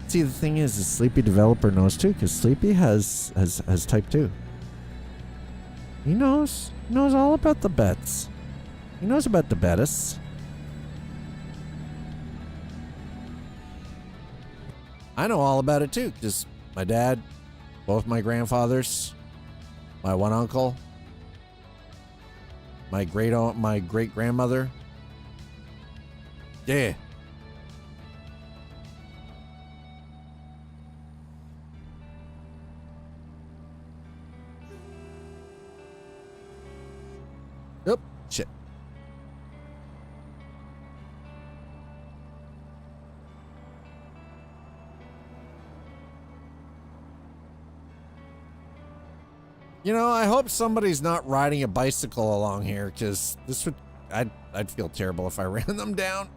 See, the thing is, the Sleepy developer knows too, because Sleepy has type 2. He knows all about the bets. He knows about the betis. I know all about it too, because my dad, both my grandfathers, my one uncle, my great grandmother. Yeah. Yep. Shit. You know, I hope somebody's not riding a bicycle along here, because this would, I'd feel terrible if I ran them down.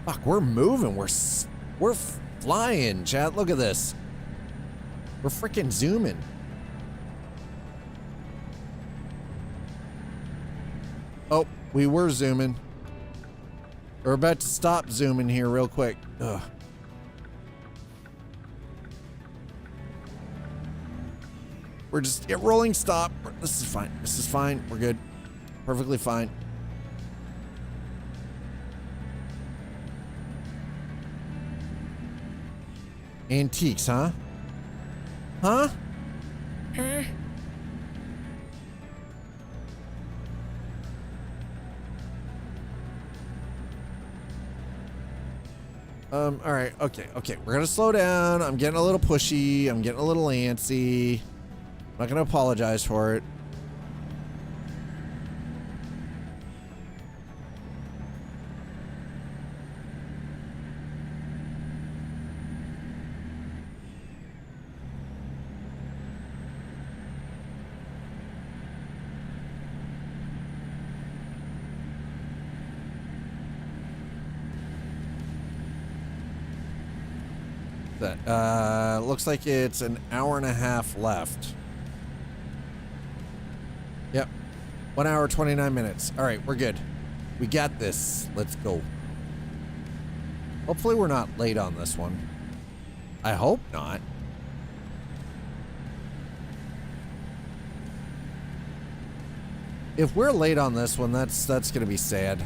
Fuck, we're moving. We're flying, chat. Look at this. We're freaking zooming. Oh, we were zooming. We're about to stop zooming here real quick. Ugh. We're just get rolling stop. This is fine. This is fine. We're good. Perfectly fine. Antiques, huh? Huh? Huh? All right, okay. We're gonna slow down. I'm getting a little pushy. I'm getting a little antsy. I'm not gonna apologize for it. Looks like it's an hour and a half left. Yep. 1 hour, 29 minutes. All right, we're good. We got this. Let's go. Hopefully we're not late on this one. I hope not. If we're late on this one, that's gonna be sad.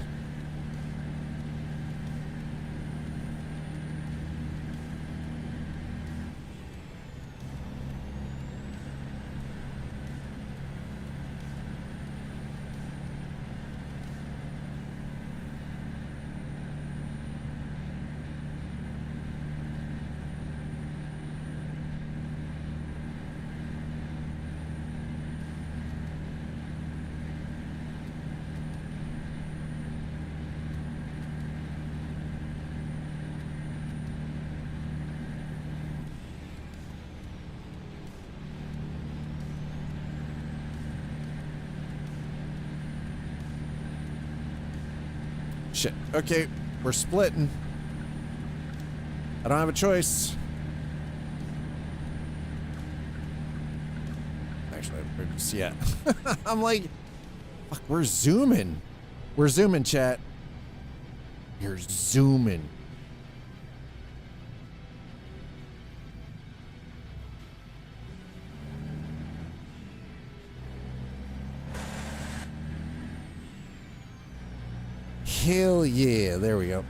Shit. Okay, we're splitting. I don't have a choice. Actually, yeah. I'm like, fuck, we're zooming. We're zooming, chat. You're zooming. Hell yeah, there we go.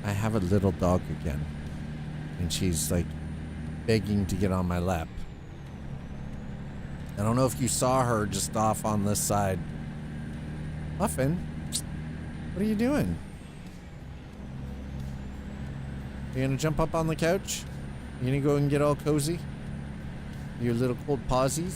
I have a little dog again, and she's like begging to get on my lap. I don't know if you saw her just off on this side. Muffin, what are you doing? You gonna jump up on the couch? You gonna go and get all cozy? Your little cold pawsies?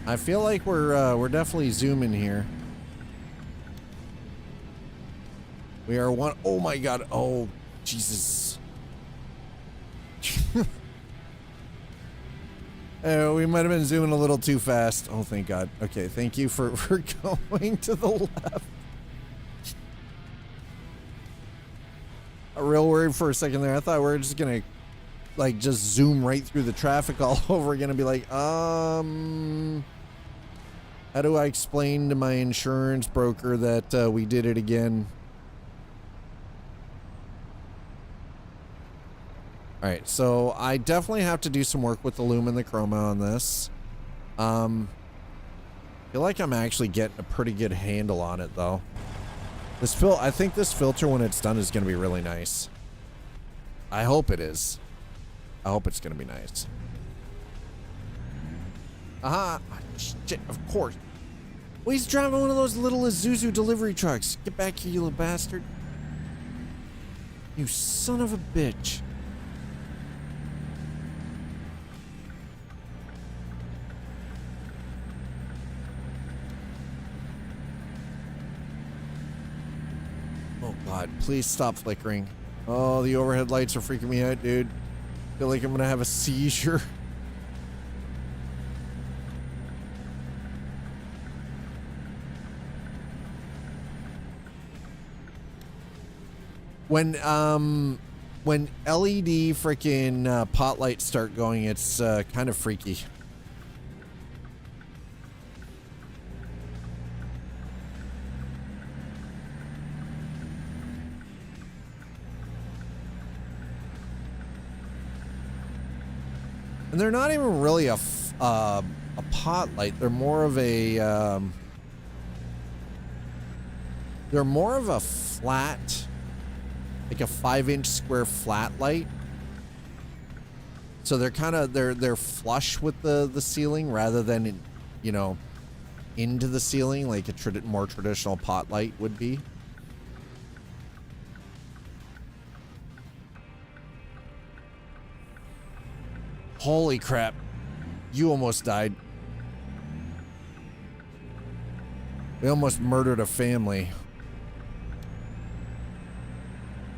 I feel like we're definitely zooming here. We are one. Oh my god. Oh Jesus. We might have been zooming a little too fast. Oh thank God. Okay, thank you for going to the left. I'm real worried for a second there. I thought we were just gonna like just zoom right through the traffic all over again and be like, how do I explain to my insurance broker that we did it again? All right, so I definitely have to do some work with the lume and the chroma on this. I feel like I'm actually getting a pretty good handle on it though. I think this filter when it's done is going to be really nice. I hope it is. I hope it's going to be nice. Aha! Shit, of course. Well, he's driving one of those little Isuzu delivery trucks. Get back here, you little bastard. You son of a bitch. Oh, God. Please stop flickering. Oh, the overhead lights are freaking me out, dude. I feel like I'm going to have a seizure. When LED freaking pot lights start going, it's kind of freaky. And they're not even really a pot light. They're more of a flat, like a 5-inch square flat light. So they're kind of they're flush with the ceiling rather than, you know, into the ceiling like a more traditional pot light would be. Holy crap. You almost died. We almost murdered a family.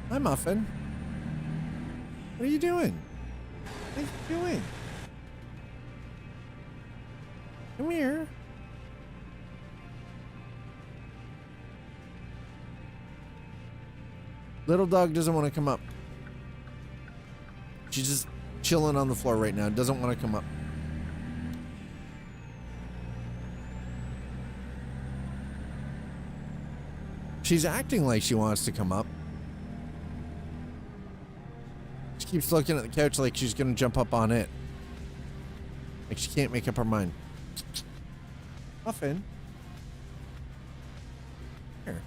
Hi, Muffin. What are you doing? What are you doing? Come here. Little dog doesn't want to come up. She's just chilling on the floor right now. Doesn't want to come up. She's acting like she wants to come up. She keeps looking at the couch like she's gonna jump up on it. Like she can't make up her mind. Muffin. Here.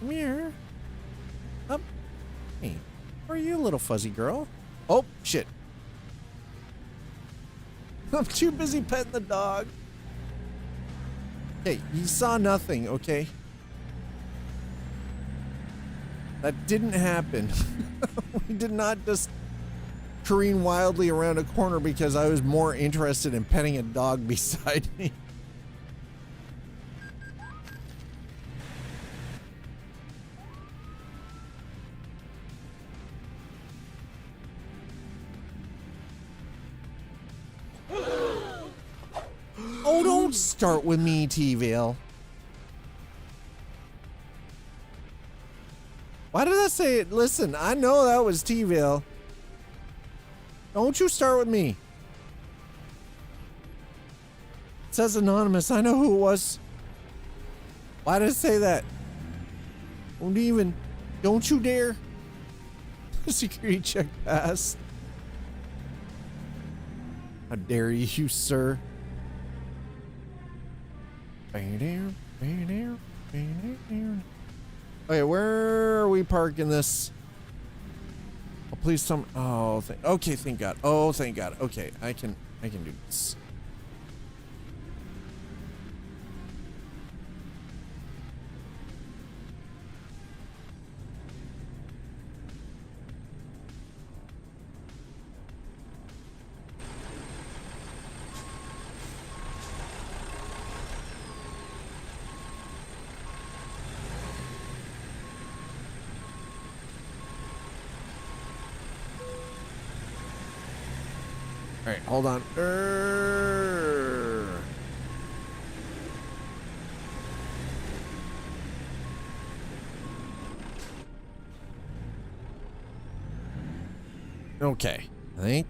Come here. Up. Hey. Where are you, little fuzzy girl? Oh, shit. I'm too busy petting the dog. Hey, you saw nothing, okay? That didn't happen. We did not just careen wildly around a corner because I was more interested in petting a dog beside me. Oh, don't start with me, T-Vale. Why did I say it? Listen, I know that was T-Vale. Don't you start with me. It says anonymous. I know who it was. Why did I say that? Don't you dare. Security check passed. How dare you, sir? Okay, where are we parking this? Oh, please some. Oh, okay, thank God. Oh, thank God. Okay, I can do this. All right, hold on. Okay, I think.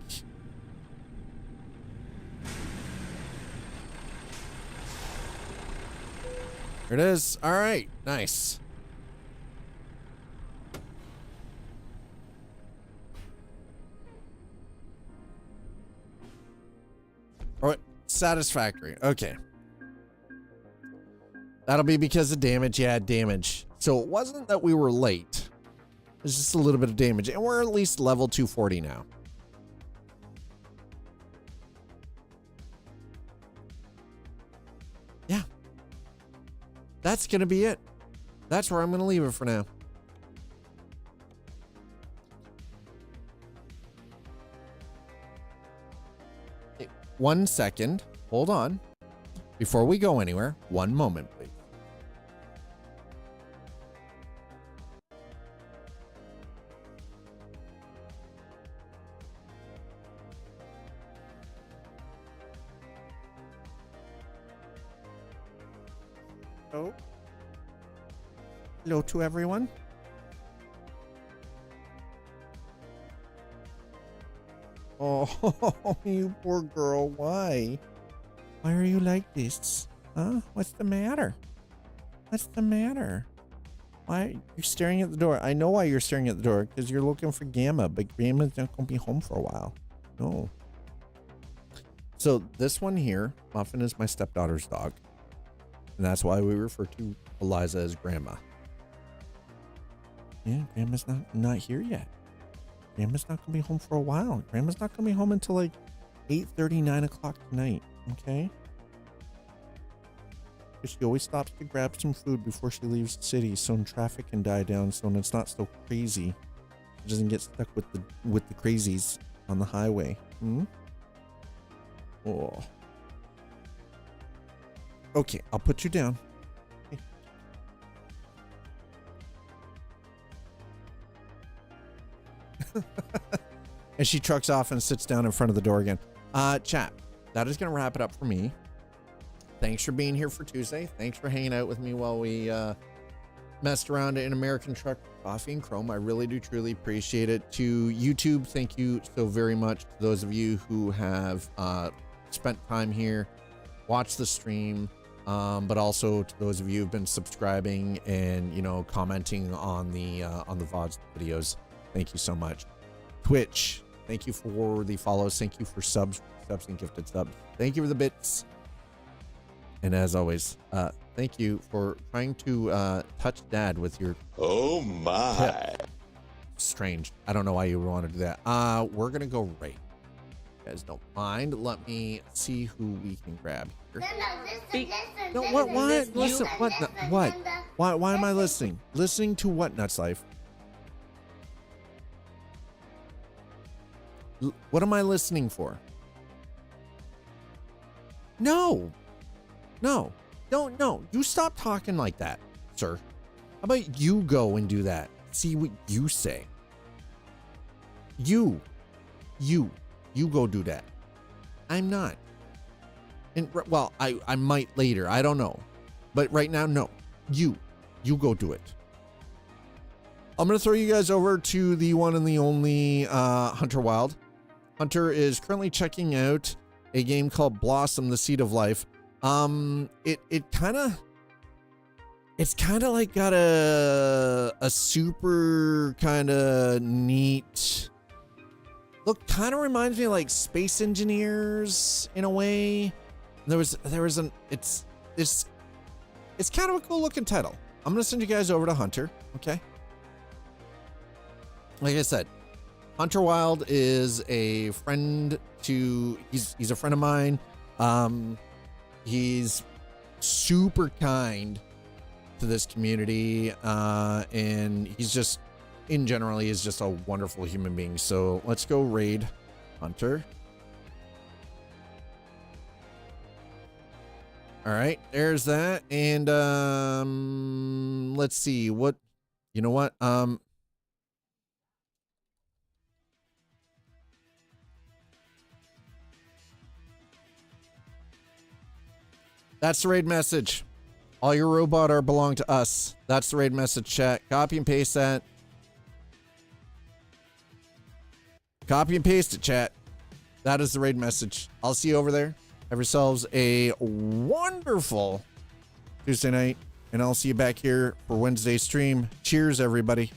Here it is. All right, nice. All right, satisfactory. Okay. That'll be because of damage. Yeah, damage. So it wasn't that we were late. It's just a little bit of damage. And we're at least level 240 now. Yeah. That's going to be it. That's where I'm going to leave it for now. Okay, 1 second. Hold on. Before we go anywhere, 1 moment, please. Oh. Hello to everyone. Oh, you poor girl. Why? Why are you like this? Huh? What's the matter? What's the matter? Why you're staring at the door? I know why you're staring at the door, because you're looking for Gamma, but Gamma's not gonna be home for a while. No. So this one here, Muffin, is my stepdaughter's dog. And that's why we refer to Eliza as Grandma. Yeah, Grandma's not here yet. Grandma's not gonna be home for a while. Grandma's not gonna be home until like 8:30, 9 o'clock tonight. Okay? She always stops to grab some food before she leaves the city, so traffic can die down, so it's not so crazy. She doesn't get stuck with the crazies on the highway. Hmm? Oh. Okay, I'll put you down. Okay. And she trucks off and sits down in front of the door again. Chat, that is going to wrap it up for me. Thanks for being here for Tuesday. Thanks for hanging out with me while we messed around in American Truck Coffee and Chrome. I really do truly appreciate it. To YouTube, thank you so very much. To those of you who have spent time here, watched the stream, but also to those of you who've been subscribing and, you know, commenting on the VODs videos. Thank you so much. Twitch, thank you for the follows. Thank you for subs and gifted subs. Thank you for the bits. And as always, thank you for trying to touch Dad with your... Oh my. Tip. Strange. I don't know why you would want to do that. We're going to go right. You guys don't mind. Let me see who we can grab here. No, what? Listen, what? What? Why am I listening? Listening to what, Nuts Life? What am I listening for? No. No. Don't. No. You stop talking like that, sir. How about you go and do that? See what you say. You go do that. I'm not. And well, I might later. I don't know. But right now, no. You go do it. I'm going to throw you guys over to the one and the only Hunter Wild. Hunter is currently checking out a game called Blossom: The Seed of Life. It's kind of like got a super kind of neat look. Kind of reminds me of like Space Engineers in a way. It's kind of a cool looking title. I'm gonna send you guys over to Hunter. Okay. Like I said, Hunter Wild is a friend to, he's a friend of mine. He's super kind to this community, and he's just, in general, he is just a wonderful human being. So let's go raid Hunter. All right, there's that. And let's see what, you know what? That's the raid message. All your robot are belong to us. That's the raid message, chat. Copy and paste that. Copy and paste it, chat. That is the raid message. I'll see you over there. Have yourselves a wonderful Tuesday night, and I'll see you back here for Wednesday's stream. Cheers, everybody.